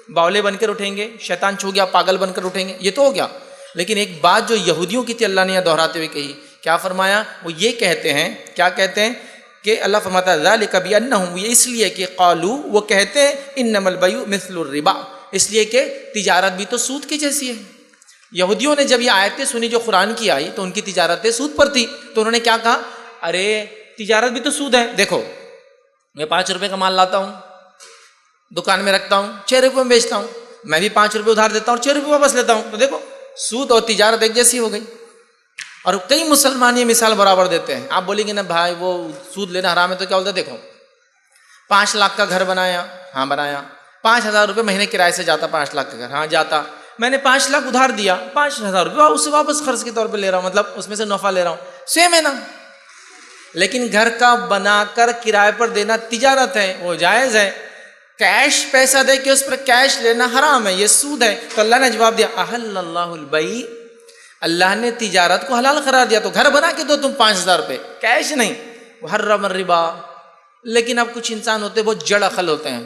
باولے بن کر اٹھیں گے, شیطان چھو گیا, پاگل بن کر اٹھیں گے, یہ تو ہو گیا. لیکن ایک بات جو یہودیوں کی تھی اللہ نے یہاں دہراتے ہوئے کہی, کیا فرمایا, وہ یہ کہتے ہیں, کیا کہتے ہیں کہ اللہ فرماتا ہے ذالک بانہم, یہ اس لیے کہ قالوا, وہ کہتے ہیں انما البیع مثل الربا, اس لیے کہ تجارت بھی تو سود کی جیسی ہے. یہودیوں نے جب یہ آیتیں سنی جو قرآن کی آئی تو ان کی تجارتیں سود پر تھی, تو انہوں نے کیا کہا, ارے تجارت بھی تو سود ہے. دیکھو میں 5 روپے کا مال لاتا ہوں, دکان میں رکھتا ہوں, 6 روپے میں بیچتا ہوں, میں بھی 5 روپے ادھار دیتا ہوں, 6 روپے واپس لیتا ہوں. تو دیکھو سود اور تجارت ایک جیسی ہو گئی. اور کئی مسلمان یہ مثال برابر دیتے ہیں. آپ بولیں گے نا بھائی وہ سود لینا حرام ہے, تو کیا بولتے ہیں, دیکھو 5 لاکھ کا گھر بنایا, ہاں بنایا, 5,000 روپے مہینے کرائے سے جاتا 5 لاکھ کا گھر, ہاں جاتا, میں نے 5 لاکھ ادھار دیا, 5,000 روپے اس سے واپس قرض کے طور پہ لے رہا ہوں, مطلب اس میں سے نفع لے رہا ہوں, سیم ہے نا. لیکن گھر کا بنا کر کرائے پر دینا تجارت ہے, وہ جائز ہے. کیش پیسہ دے کے اس پر کیش لینا حرام ہے, یہ سود ہے. تو اللہ نے جواب دیا احل اللہ البیع, اللہ نے تجارت کو حلال قرار دیا, تو گھر بنا کے دو تم 5,000 روپے, کیش نہیں. وحرم الربا, لیکن اب کچھ انسان ہوتے ہیں بہت جڑ عقل ہوتے ہیں,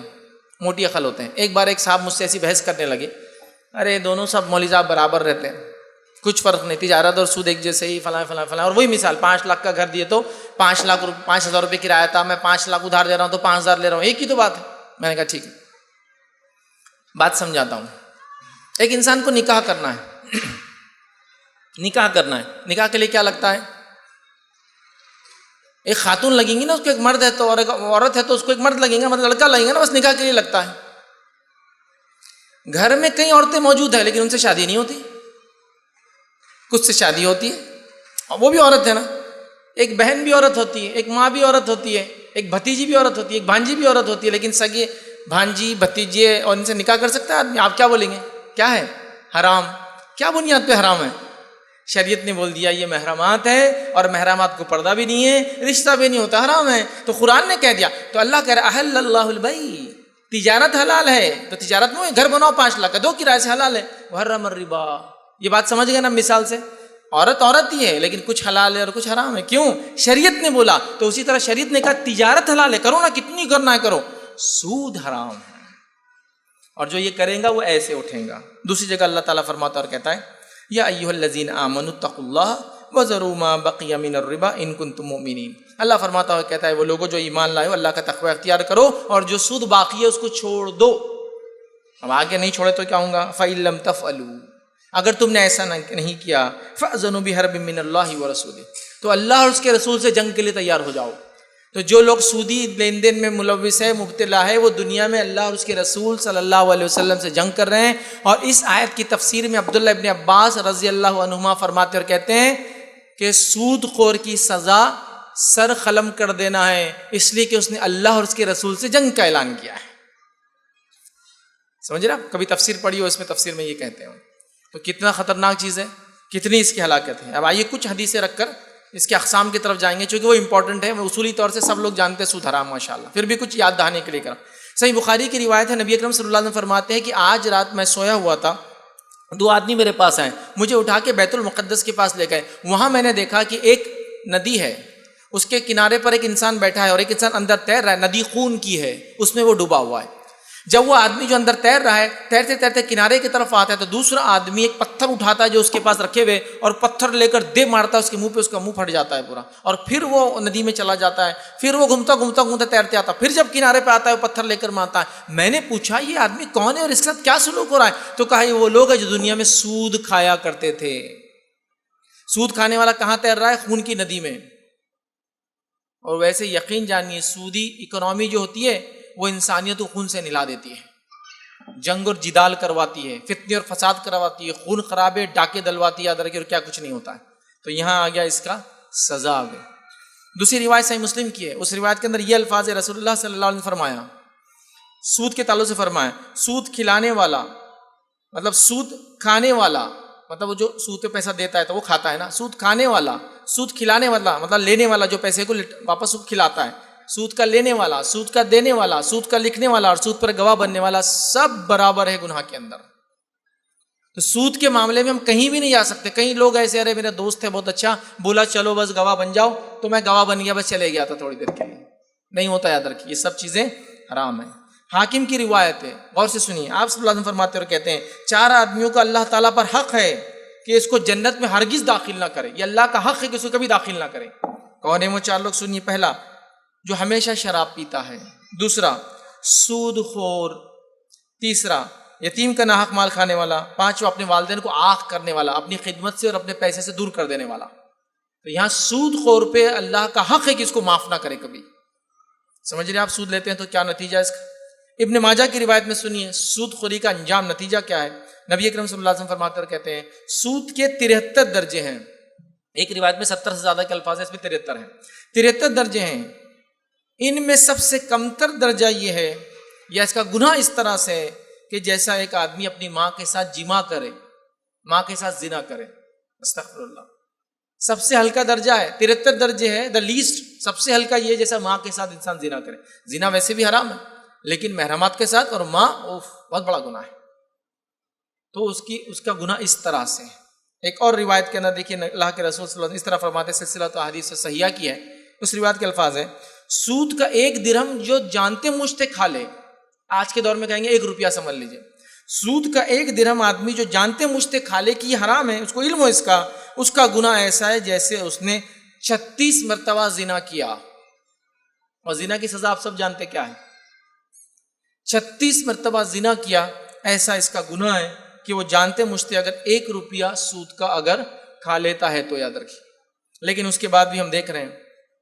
موٹی عقل ہوتے ہیں. ایک بار ایک صاحب مجھ سے ایسی بحث کرنے لگے, ارے دونوں سب مولوی صاحب برابر رہتے ہیں, کچھ فرق نہیں, تجارت اور سود ایک جیسے ہی, فلاں فلاں فلاں. اور وہی مثال 5 لاکھ کا گھر دیے تو 5,000 روپے کرایہ تھا, میں 5 لاکھ ادھار دے رہا ہوں تو 5,000 لے رہا ہوں, ایک ہی تو بات ہے. میں نے کہا ٹھیک ہے, بات سمجھاتا ہوں. ایک انسان کو نکاح کرنا ہے, نکاح کرنا ہے, نکاح کے لیے کیا لگتا ہے, ایک خاتون لگیں گی نا, اس کو ایک مرد ہے تو, اور ایک عورت ہے تو اس کو ایک مرد لگیں گا, مطلب لڑکا لگیں گا نا, بس نکاح کے لیے لگتا ہے. گھر میں کئی عورتیں موجود ہیں لیکن ان سے شادی نہیں ہوتی, کچھ سے شادی ہوتی ہے, اور وہ بھی عورت ہے نا, ایک بہن بھی عورت ہوتی ہے, ایک ماں بھی عورت ہوتی ہے, ایک بھتیجی بھی عورت ہوتی ہے, ایک بھانجی بھی عورت ہوتی ہے. لیکن سگے بھانجی بھتیجے اور ان سے نکاح کر سکتا ہے آدمی؟ آپ کیا بولیں گے, کیا ہے حرام. کیا بنیاد پہ حرام ہے؟ شریعت نے بول دیا یہ محرمات ہے, اور محرمات کو پردہ بھی نہیں ہے, رشتہ بھی نہیں ہوتا, حرام ہے. تو قرآن نے کہہ دیا, تو اللہ کہہ رہا احل اللہ البیع, تجارت حلال ہے. تو تجارت میں گھر بناؤ 5 لاکھ کا, 2 کرائے سے حلال ہے. وحرم الربا, یہ بات سمجھ گئے نا مثال سے. عورت عورت ہی ہے لیکن کچھ حلال ہے اور کچھ حرام ہے. کیوں؟ شریعت نے بولا. تو اسی طرح شریعت نے کہا تجارت حلال ہے, کرو نا, کتنی کرنا ہے کرو, سود حرام ہے, اور جو یہ کرے گا وہ ایسے اٹھیں گا. دوسری جگہ اللہ تعالیٰ فرماتا اور کہتا ہے یا ایھا الذین آمنوا اتقوا اللہ وذروا ما بقی من الربا ان کنتم مؤمنین. اللہ فرماتا ہے کہتا ہے وہ لوگوں جو ایمان لائے ہو اللہ کا تقوی اختیار کرو, اور جو سود باقی ہے اس کو چھوڑ دو. اب آگے نہیں چھوڑے تو کیا ہوں گا, فَإِن لَمْ تَفْعَلُوا, اگر تم نے ایسا نہیں کیا, فَأْذَنُوا بِحَرْبٍ مِّنَ اللَّهِ وَرَسُولِهِ, تو اللہ اور اس کے رسول سے جنگ کے لیے تیار ہو جاؤ. تو جو لوگ سودی لین دین میں ملوث ہے, مبتلا ہے, وہ دنیا میں اللہ اور اس کے رسول صلی اللہ علیہ وسلم سے جنگ کر رہے ہیں. اور اس آیت کی تفسیر میں عبداللہ ابن عباس رضی اللہ عنہما فرماتے اور کہتے ہیں کہ سود خور کی سزا سر قلم کر دینا ہے, اس لیے کہ اس نے اللہ اور اس کے رسول سے جنگ کا اعلان کیا ہے. سمجھ رہا, کبھی تفسیر پڑھی ہو, اس میں تفسیر میں یہ کہتے ہیں. تو کتنا خطرناک چیز ہے, کتنی اس کی ہلاکت ہے. اب آئیے کچھ حدیثیں رکھ کر اس کے اقسام کی طرف جائیں گے, چونکہ وہ امپورٹنٹ ہے. اصولی طور سے سب لوگ جانتے ہیں سود حرام ماشاءاللہ, پھر بھی کچھ یاد دہانے کے لیے کرا. صحیح بخاری کی روایت ہے, نبی اکرم صلی اللہ علیہ وسلم فرماتے ہیں کہ آج رات میں سویا ہوا تھا, 2 آدمی میرے پاس آئے, مجھے اٹھا کے بیت المقدس کے پاس لے گئے. وہاں میں نے دیکھا کہ ایک ندی ہے, اس کے کنارے پر ایک انسان بیٹھا ہے اور ایک انسان اندر تیر رہا ہے، ندی خون کی ہے، اس میں وہ ڈوبا ہوا ہے۔ جب وہ آدمی جو اندر تیر رہا ہے تیرتے تیرتے کنارے کی طرف آتا ہے تو دوسرا آدمی ایک پتھر اٹھاتا ہے جو اس کے پاس رکھے ہوئے اور پتھر لے کر دے مارتا ہے اس کے منہ پہ، اس کا منہ پھٹ جاتا ہے پورا، اور پھر وہ ندی میں چلا جاتا ہے، پھر وہ گھومتا گھومتا گھومتا تیرتے آتا ہے، پھر جب کنارے پہ آتا ہے وہ پتھر لے کر مارتا ہے۔ میں نے پوچھا یہ آدمی کون ہے اور اس کے ساتھ کیا سلوک ہو رہا ہے؟ تو کہا یہ وہ لوگ ہیں جو دنیا میں سود کھایا کرتے تھے۔ سود کھانے والا کہاں تیر رہا ہے؟ خون کی ندی میں۔ اور ویسے یقین جانیے سودی اکنامی جو ہوتی ہے وہ انسانیت کو خون سے نلا دیتی ہے، جنگ اور جدال کرواتی ہے، فتنے اور فساد کرواتی ہے، خون خرابے ڈاکے دلواتی ہے، یاد رکھیے، اور کیا کچھ نہیں ہوتا ہے۔ تو یہاں آ گیا اس کا سزا آ گئی۔ دوسری روایت صحیح مسلم کی ہے، اس روایت کے اندر یہ الفاظ ہے، رسول اللہ صلی اللہ علیہ وسلم نے فرمایا، سود کے تعلق سے فرمایا، سود کھلانے والا مطلب سود کھانے والا، مطلب وہ جو سود پہ پیسہ دیتا ہے تو وہ کھاتا ہے نا، سود کھانے والا، سود کھلانے والا مطلب لینے والا جو پیسے کو واپس کھلاتا ہے، سود کا لینے والا، سود کا دینے والا، سود کا لکھنے والا اور سود پر گواہ بننے والا سب برابر ہے گناہ کے اندر۔ تو سود کے معاملے میں ہم کہیں بھی نہیں جا سکتے۔ کئی لوگ ایسے، ارے میرا دوست ہے بہت اچھا، بولا چلو بس گواہ بن جاؤ، تو میں گواہ بن گیا، بس چلے گیا تھا تھوڑی دیر کے لیے، نہیں ہوتا، یاد رکھیے یہ سب چیزیں حرام ہیں۔ حاکم کی روایت ہے، غور سے سنیے، آپ صلی اللہ علیہ وسلم فرماتے اور کہتے ہیں 4 آدمیوں کا اللہ تعالیٰ پر حق ہے کہ اس کو جنت میں ہرگز داخل نہ کرے، یہ اللہ کا حق ہے کہ اس کو کبھی داخل نہ کرے۔ کون ہے وہ 4 لوگ؟ سنیے، پہلا جو ہمیشہ شراب پیتا ہے، دوسرا سود خور، تیسرا یتیم کا ناحق مال کھانے والا، پانچواں اپنے والدین کو آنکھ کرنے والا، اپنی خدمت سے اور اپنے پیسے سے دور کر دینے والا۔ تو یہاں سود خور پہ اللہ کا حق ہے کہ اس کو معاف نہ کرے کبھی۔ سمجھ رہے آپ سود لیتے ہیں تو کیا نتیجہ اس کا؟ ابن ماجہ کی روایت میں سنیے سود خوری کا انجام نتیجہ کیا ہے۔ نبی اکرم صلی اللہ علیہ وسلم فرماتے اور کہتے ہیں سود کے 73 درجے ہیں، ایک روایت میں 70 سے زیادہ کے الفاظ ہیں، اس میں 73 ہیں، 73 درجے ہیں۔ ان میں سب سے کمتر درجہ یہ ہے یا اس کا گناہ اس طرح سے ہے کہ جیسا ایک آدمی اپنی ماں کے ساتھ جمع کرے، ماں کے ساتھ زنا کرے، استغفر اللہ۔ سب سے ہلکا درجہ ہے، 73 درجے ہے، دا لیسٹ، سب سے ہلکا یہ جیسا ماں کے ساتھ انسان زنا کرے۔ زنا ویسے بھی حرام ہے لیکن محرمات کے ساتھ، اور ماں بہت بڑا گناہ ہے۔ تو اس کا گناہ اس طرح سے ہے۔ ایک اور روایت کے اندر دیکھیے اللہ کے رسول صلی اللہ علیہ وسلم اس طرح فرماتے، سلسلہ تو احادیث صحیحہ کی ہے، اس روایت کے الفاظ ہیں سود کا 1 درہم جو جانتے مجھتے کھا لے، آج کے دور میں کہیں گے 1 روپیہ سمجھ لیجئے، سود کا 1 درہم آدمی جو جانتے مجھتے کھا لے کہ یہ حرام ہے، اس کو علم ہو اس کا گناہ ایسا ہے جیسے اس نے 36 مرتبہ زنا کیا۔ اور زنا کی سزا آپ سب جانتے کیا ہے، 36 مرتبہ زنا کیا، ایسا اس کا گناہ ہے کہ وہ جانتے مجھتے اگر 1 روپیہ سود کا اگر کھا لیتا ہے تو، یاد رکھیے۔ لیکن اس کے بعد بھی ہم دیکھ رہے ہیں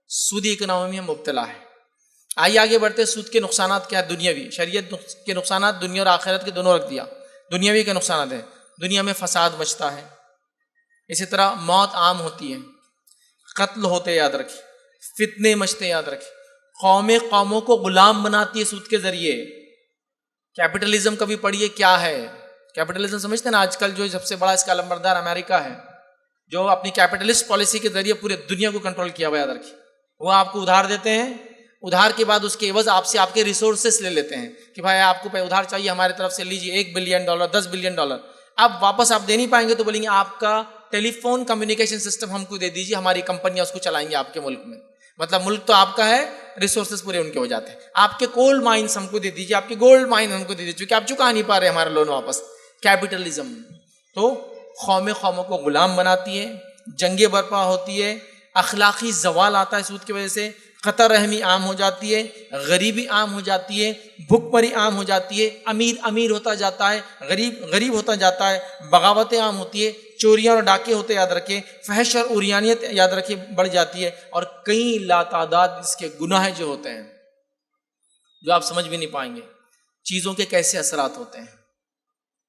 سودی اکنامی میں مبتلا ہے۔ آئیے آگے بڑھتے ہیں، سود کے نقصانات کیا ہے؟ دنیاوی، شریعت کے نقصانات دنیا اور آخرت کے دونوں رکھ دیا۔ دنیاوی کے نقصانات ہیں، دنیا میں فساد مچتا ہے، اسی طرح موت عام ہوتی ہے، قتل ہوتے یاد رکھیں، فتنے مچتے یاد رکھیں، قوموں کو غلام بناتی ہے سود کے ذریعے۔ کیپٹلزم کبھی پڑھیے کیا ہے، کیپٹلزم سمجھتے ہیں نا؟ آج کل جو سب سے بڑا اس کا لمبردار امریکہ ہے، جو اپنی کیپٹلسٹ پالیسی کے ذریعے پورے دنیا کو کنٹرول کیا ہوا، یاد رکھیں۔ وہ آپ کو ادھار دیتے ہیں، ادھار کے بعد اس کے عوض آپ سے آپ کے ریسورسز لے لیتے ہیں کہ بھائی آپ کو ادھار چاہیے ہماری طرف سے، لیجیے $1 بلین، $10 بلین، اب واپس آپ دے نہیں پائیں گے تو بولیں گے آپ کا ٹیلی فون کمیونیکیشن سسٹم ہم کو دے دیجیے، ہماری کمپنیاں اس کو چلائیں گے آپ کے ملک میں۔ مطلب ملک تو آپ کا ہے، ریسورسز پورے ان کے ہو جاتے ہیں۔ آپ کے کول مائنز ہم کو دے دیجیے، آپ کے گولڈ مائن ہم کو دے دیجیے، چونکہ آپ چکا نہیں پا رہے ہمارا لون واپس۔ کیپٹلزم تو قوموں کو غلام بناتی ہے، جنگیں برپا ہوتی ہے، اخلاقی زوال آتا ہے سود کی وجہ سے، قطع رحمی عام ہو جاتی ہے، غریبی عام ہو جاتی ہے، بھوک مری عام ہو جاتی ہے، امیر ہوتا جاتا ہے، غریب ہوتا جاتا ہے، بغاوتیں عام ہوتی ہے، چوریاں اور ڈاکے ہوتے یاد رکھیں، فحش اور عریانیت یاد رکھیں بڑھ جاتی ہے، اور کئی لاتعداد اس کے گناہ جو ہوتے ہیں جو آپ سمجھ بھی نہیں پائیں گے، چیزوں کے کیسے اثرات ہوتے ہیں۔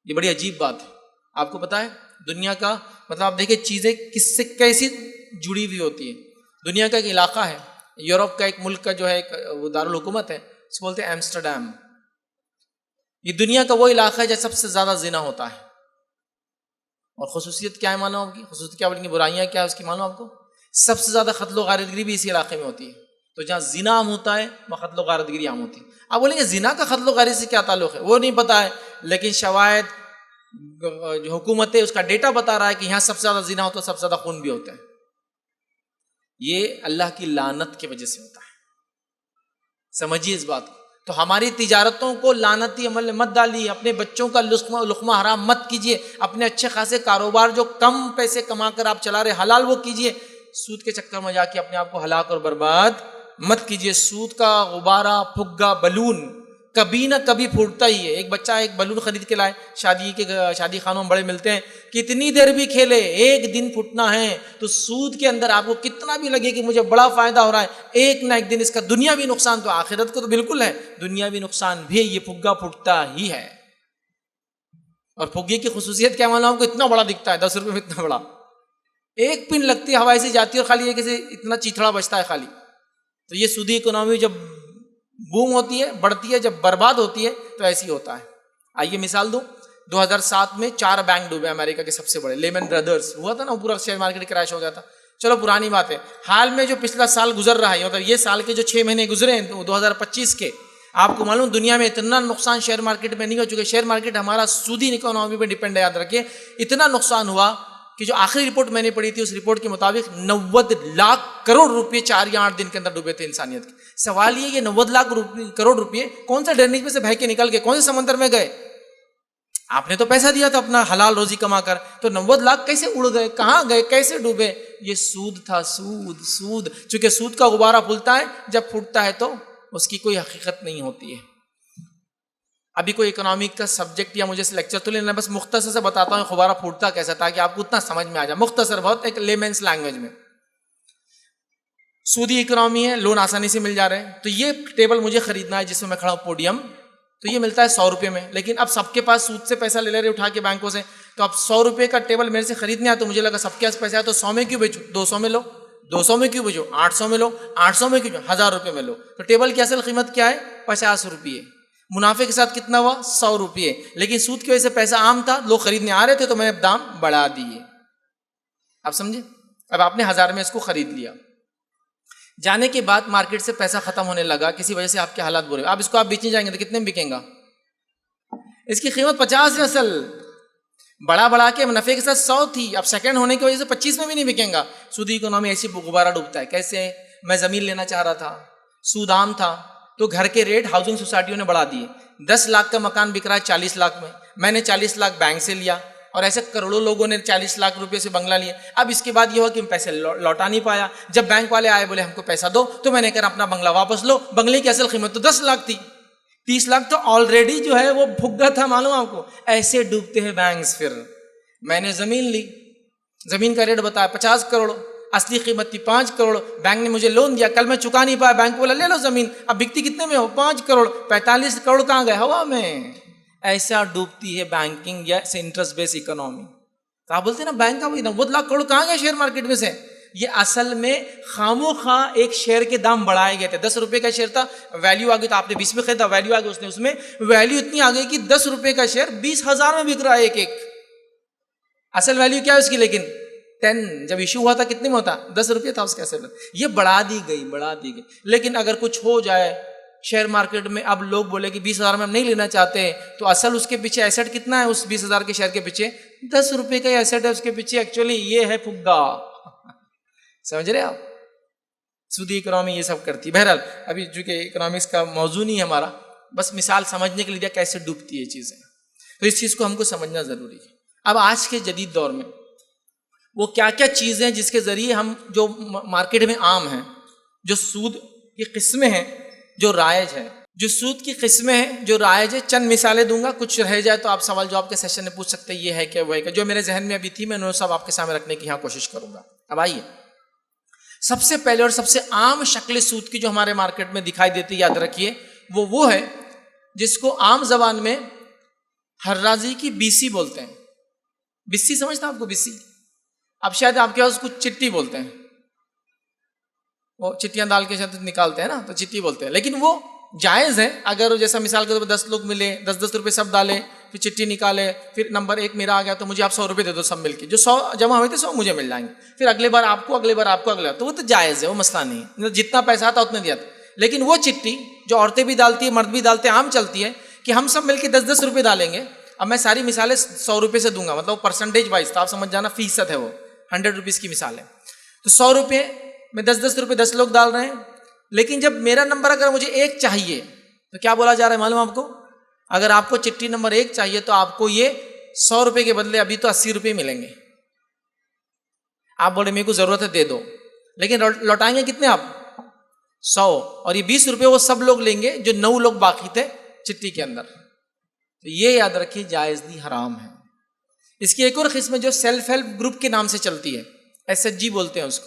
یہ بڑی عجیب بات ہے۔ آپ کو پتا ہے دنیا کا مطلب آپ دیکھیں چیزیں کس سے کیسی جڑی ہوئی ہوتی ہے۔ دنیا کا ایک علاقہ ہے، یورپ کا ایک ملک کا جو ہے وہ دارالحکومت ہے، اس کو بولتے ہیں ایمسٹرڈیم۔ یہ دنیا کا وہ علاقہ ہے جہاں سب سے زیادہ زنا ہوتا ہے، اور خصوصیت کیا ہے معلوم آپ کی؟ خصوصیت کیا بولیں گے، برائیاں کیا ہے اس کی معلوم آپ کو؟ سب سے زیادہ قتل و غارت گری بھی اسی علاقے میں ہوتی ہے۔ تو جہاں زنا عام ہوتا ہے وہاں قتل و غارت گری عام ہوتی ہے۔ آپ بولیں گے زنا کا قتل و غارت سے کیا تعلق ہے؟ وہ نہیں پتا ہے، لیکن شواہد جو حکومت ہے اس کا ڈیٹا بتا رہا ہے کہ یہاں سب سے زیادہ زنا ہوتا ہے، سب سے زیادہ خون بھی ہوتا ہے۔ یہ اللہ کی لعنت کی وجہ سے ہوتا ہے. سمجھیے اس بات کو. تو ہماری تجارتوں کو لعنتی عمل میں مت ڈالیے، اپنے بچوں کا لقمہ حرام مت کیجیے، اپنے اچھے خاصے کاروبار جو کم پیسے کما کر آپ چلا رہے حلال وہ کیجیے. سود کے چکر میں جا کے اپنے آپ کو ہلاک اور برباد مت کیجیے. سود کا غبارہ، پھگا، بلون کبھی نہ کبھی پھوٹتا ہی ہے. ایک بچہ ایک بلون خرید کے لائے، شادی خانوں میں بڑے ملتے ہیں، کتنی دیر بھی کھیلے ایک دن پھوٹنا ہے. تو سود کے اندر آپ کو کتنا بھی لگے کہ مجھے بڑا فائدہ ہو رہا ہے، ایک نہ ایک دن اس کا دنیاوی نقصان تو آخرت کو تو بالکل ہے، دنیاوی نقصان بھی یہ پھگا پھوٹتا ہی ہے. اور پھگے کی خصوصیت کیا معلوم آپ کو؟ اتنا بڑا دکھتا ہے، 10 روپے میں اتنا بڑا، ایک پن لگتی ہے ہوائی سے جاتی ہے اور خالی ایک سے اتنا چیتھڑا بچتا ہے خالی. تو یہ سودی اکنامی جب بوم ہوتی ہے، بڑھتی ہے، جب برباد ہوتی ہے تو ایسی ہوتا ہے. آئیے مثال دوں. 2007 میں 4 بینک ڈوبے امریکہ کے سب سے بڑے. لیمن برادرز ہوا تھا نا، پورا شیئر مارکیٹ کریش ہو گیا تھا. چلو پرانی بات ہے. حال میں جو پچھلا سال گزر رہا ہے، مطلب یہ سال کے جو 6 مہینے گزرے ہیں 2025 کے، آپ کو معلوم دنیا میں اتنا نقصان شیئر مارکیٹ میں نہیں ہو چکے. شیئر مارکیٹ ہمارا سودی اکنامی پہ ڈیپینڈ ہے، یاد رکھیے. اتنا نقصان ہوا کہ جو آخری رپورٹ میں نے پڑھی تھی اس رپورٹ کے مطابق 90 لاکھ کروڑ روپے 4 یا 8 دن کے اندر ڈوبے تھے انسانیت کے. سوال یہ 90 لاکھ کروڑ روپے کون سے ڈرینیج میں سے بہہ کے نکل گئے، کون سے سمندر میں گئے؟ آپ نے تو پیسہ دیا تھا اپنا حلال روزی کما کر، تو 90 لاکھ کیسے اڑ گئے، کہاں گئے، کیسے ڈوبے؟ یہ سود تھا، سود. چونکہ سود کا غبارہ پھولتا ہے، جب پھوٹتا ہے تو اس کی کوئی حقیقت نہیں ہوتی ہے. ابھی کوئی اکنامک کا سبجیکٹ یا مجھے لیکچر تو لینا، بس مختصر سے بتاتا ہوں غبارہ پھوٹتا کیسا، تاکہ آپ کو اتنا سمجھ میں آ جائے، مختصر بہت ایک لیمنس لینگویج میں. سودی اکنامی ہے، لون آسانی سے مل جا رہے ہیں. تو یہ ٹیبل مجھے خریدنا ہے جس میں میں کھڑا ہوں، پوڈیم. تو یہ ملتا ہے 100 روپے میں، لیکن اب سب کے پاس سود سے پیسہ لے رہے اٹھا کے بینکوں سے. تو اب 100 روپے کا ٹیبل میرے سے خریدنے آیا تو مجھے لگا سب کے پاس پیسہ ہے تو 100 میں کیوں بیچو، 200 میں لو، 200 میں کیوں بیچو، 800 میں لو، 800 میں کیوں، 1000 روپے میں لو. تو ٹیبل کی اصل قیمت کیا ہے؟ 50 روپے. منافع کے ساتھ کتنا ہوا؟ 100 روپے. لیکن سود کی وجہ سے پیسہ عام تھا، لوگ خریدنے آ رہے تھے تو میں نے دام بڑھا دیے. اب سمجھے؟ اب آپ نے 1000 میں اس کو خرید لیا. جانے کے بعد مارکیٹ سے پیسہ ختم ہونے لگا، کسی وجہ سے آپ کے حالات برے، اب اس کو آپ بیچنے جائیں گے تو کتنے میں بکیں گا؟ اس کی قیمت 50 ہے، اصل بڑا کے منافع کے ساتھ 100 تھی، اب سیکنڈ ہونے کی وجہ سے 25 میں بھی نہیں بکیں گا. سودی اکنامی ایسی غبارہ ڈوبتا ہے. کیسے؟ میں زمین لینا چاہ رہا تھا، سود عام تھا، تو گھر کے ریٹ ہاؤسنگ سوسائٹیوں نے بڑھا دیے. 10 لاکھ کا مکان بک رہا ہے 40 لاکھ میں نے 40 لاکھ بینک سے لیا، اور ایسے کروڑوں لوگوں نے 40 لاکھ روپے سے بنگلہ لیا. اب اس کے بعد یہ ہوا کہ میں پیسے لوٹا نہیں پایا. جب بینک والے آئے بولے ہم کو پیسہ دو، تو میں نے کہا اپنا بنگلہ واپس لو. بنگلے کی اصل قیمت تو 10 لاکھ تھی، 30 لاکھ تو آلریڈی جو ہے وہ بھگا تھا، معلوم آپ کو. ایسے ڈوبتے ہیں بینکس. پھر میں نے زمین لی، زمین کا ریٹ بتایا 50 کروڑ، اصلی قیمت تھی 5 کروڑ. بینک نے مجھے لون دیا، کل میں چکا نہیں پایا، بینک بولا لے لو زمین. اب بکتی کتنے میں ہو؟ 5 کروڑ. 45 کروڑ کہاں گئے؟ ہوا میں. ایسا ڈوبتی ہے بینکنگ یا انٹرسٹ بیس اکنامی. تو آپ بولتے ہیں نا بینک کا 90 لاکھ کروڑ کہاں گئے شیئر مارکیٹ میں سے؟ یہ اصل میں خامو خواہ ایک شیئر کے دام بڑھائے گئے تھے. 10 روپے کا شیئر تھا، ویلیو آ گئی تو آپ نے 20 میں خریدا، ویلیو آ گئی اس میں ویلیو اتنی آ گئی کہ 10 روپے کا شیئر 20,000 میں بک رہا ہے ایک. اصل ویلیو کیا ہے اس کی؟ لیکن 10 جب ایشو ہوا تھا کتنے میں ہوتا؟ 10 روپے تھا اس کا اصل. یہ بڑھا دی گئی. لیکن اگر کچھ ہو جائے شیئر مارکیٹ میں، اب لوگ بولے کہ 20,000 میں ہم نہیں لینا چاہتے، تو اصل اس کے پیچھے ایسٹ کتنا ہے؟ اس 20,000 کے شیئر کے پیچھے 10 روپے کا ایسٹ ہے اس کے پیچھے. ایکچولی یہ ہے پھگا. سمجھ رہے آپ؟ سودی اکنامی یہ سب کرتی. بہرحال ابھی چونکہ اکنامکس کا موضوع نہیں ہے ہمارا، بس مثال سمجھنے کے لیے کیسے ڈوبتی ہے چیزیں، تو اس چیز کو ہم کو سمجھنا ضروری ہے. اب آج کے جدید دور میں وہ کیا کیا چیزیں جس کے ذریعے ہم جو مارکیٹ میں عام ہیں، جو سود کی قسمیں ہیں جو رائج ہے، جو رائج ہے، چند مثالیں دوں گا، کچھ رہ جائے تو آپ سوال جواب کے سیشن میں پوچھ سکتے ہیں یہ ہے کہ وہ ہے کہ. جو میرے ذہن میں ابھی تھی میں نے سب آپ کے سامنے رکھنے کی یہاں کوشش کروں گا. اب آئیے، سب سے پہلے اور سب سے عام شکل سود کی جو ہمارے مارکیٹ میں دکھائی دیتی، یاد رکھیے، وہ ہے جس کو عام زبان میں ہرازی کی بیسی بولتے ہیں. بیسی سمجھتا آپ کو؟ بیسی اب شاید آپ کے پاس کچھ چٹی بولتے ہیں، وہ چٹیاں ڈال کے شاید نکالتے ہیں نا، تو چٹی بولتے ہیں. لیکن وہ جائز ہے. اگر جیسا مثال کے طور پر 10 لوگ ملے، 10 روپے سب ڈالے، پھر چٹی نکالے، پھر نمبر 1 میرا آ گیا تو مجھے آپ 100 روپے دے دو سب مل کے، جو 100 جمع ہوئے تھے 100 مجھے مل جائیں گے، پھر اگلے بار آپ کو، اگلے بار آپ کو، اگلے بار. تو وہ تو جائز ہے، وہ مسئلہ نہیں ہے، جتنا پیسہ آتا اتنے دیا تھا. لیکن وہ چٹی جو عورتیں بھی ڈالتی ہیں، مرد بھی ڈالتے ہیں، عام چلتی ہے کہ ہم سب مل کے 10 روپے ڈالیں گے. اب میں ساری مثالیں 100 روپے سے دوں گا، مطلب پرسنٹیج وائز، تو آپ سمجھ جانا فیصد ہے، وہ 100 روپیز کی مثال ہے. تو 100 روپے میں 10 روپے 10 لوگ ڈال رہے ہیں، لیکن جب میرا نمبر اگر مجھے 1 چاہیے تو کیا بولا جا رہا ہے معلوم آپ کو؟ اگر آپ کو چٹھی نمبر 1 چاہیے تو آپ کو یہ 100 روپے کے بدلے ابھی تو 80 روپے ملیں گے. آپ بولے میرے کو ضرورت ہے دے دو، لیکن لوٹائیں گے کتنے آپ؟ 100. اور یہ 20 روپے وہ سب لوگ لیں گے جو 9 لوگ باقی تھے چٹھی کے اندر. تو یہ یاد رکھیے جائز نہیں، حرام ہے. اس کی ایک اور قسم ہے جو سیلف ہیلپ گروپ کے نام سے چلتی ہے، SHG بولتے ہیں اس کو،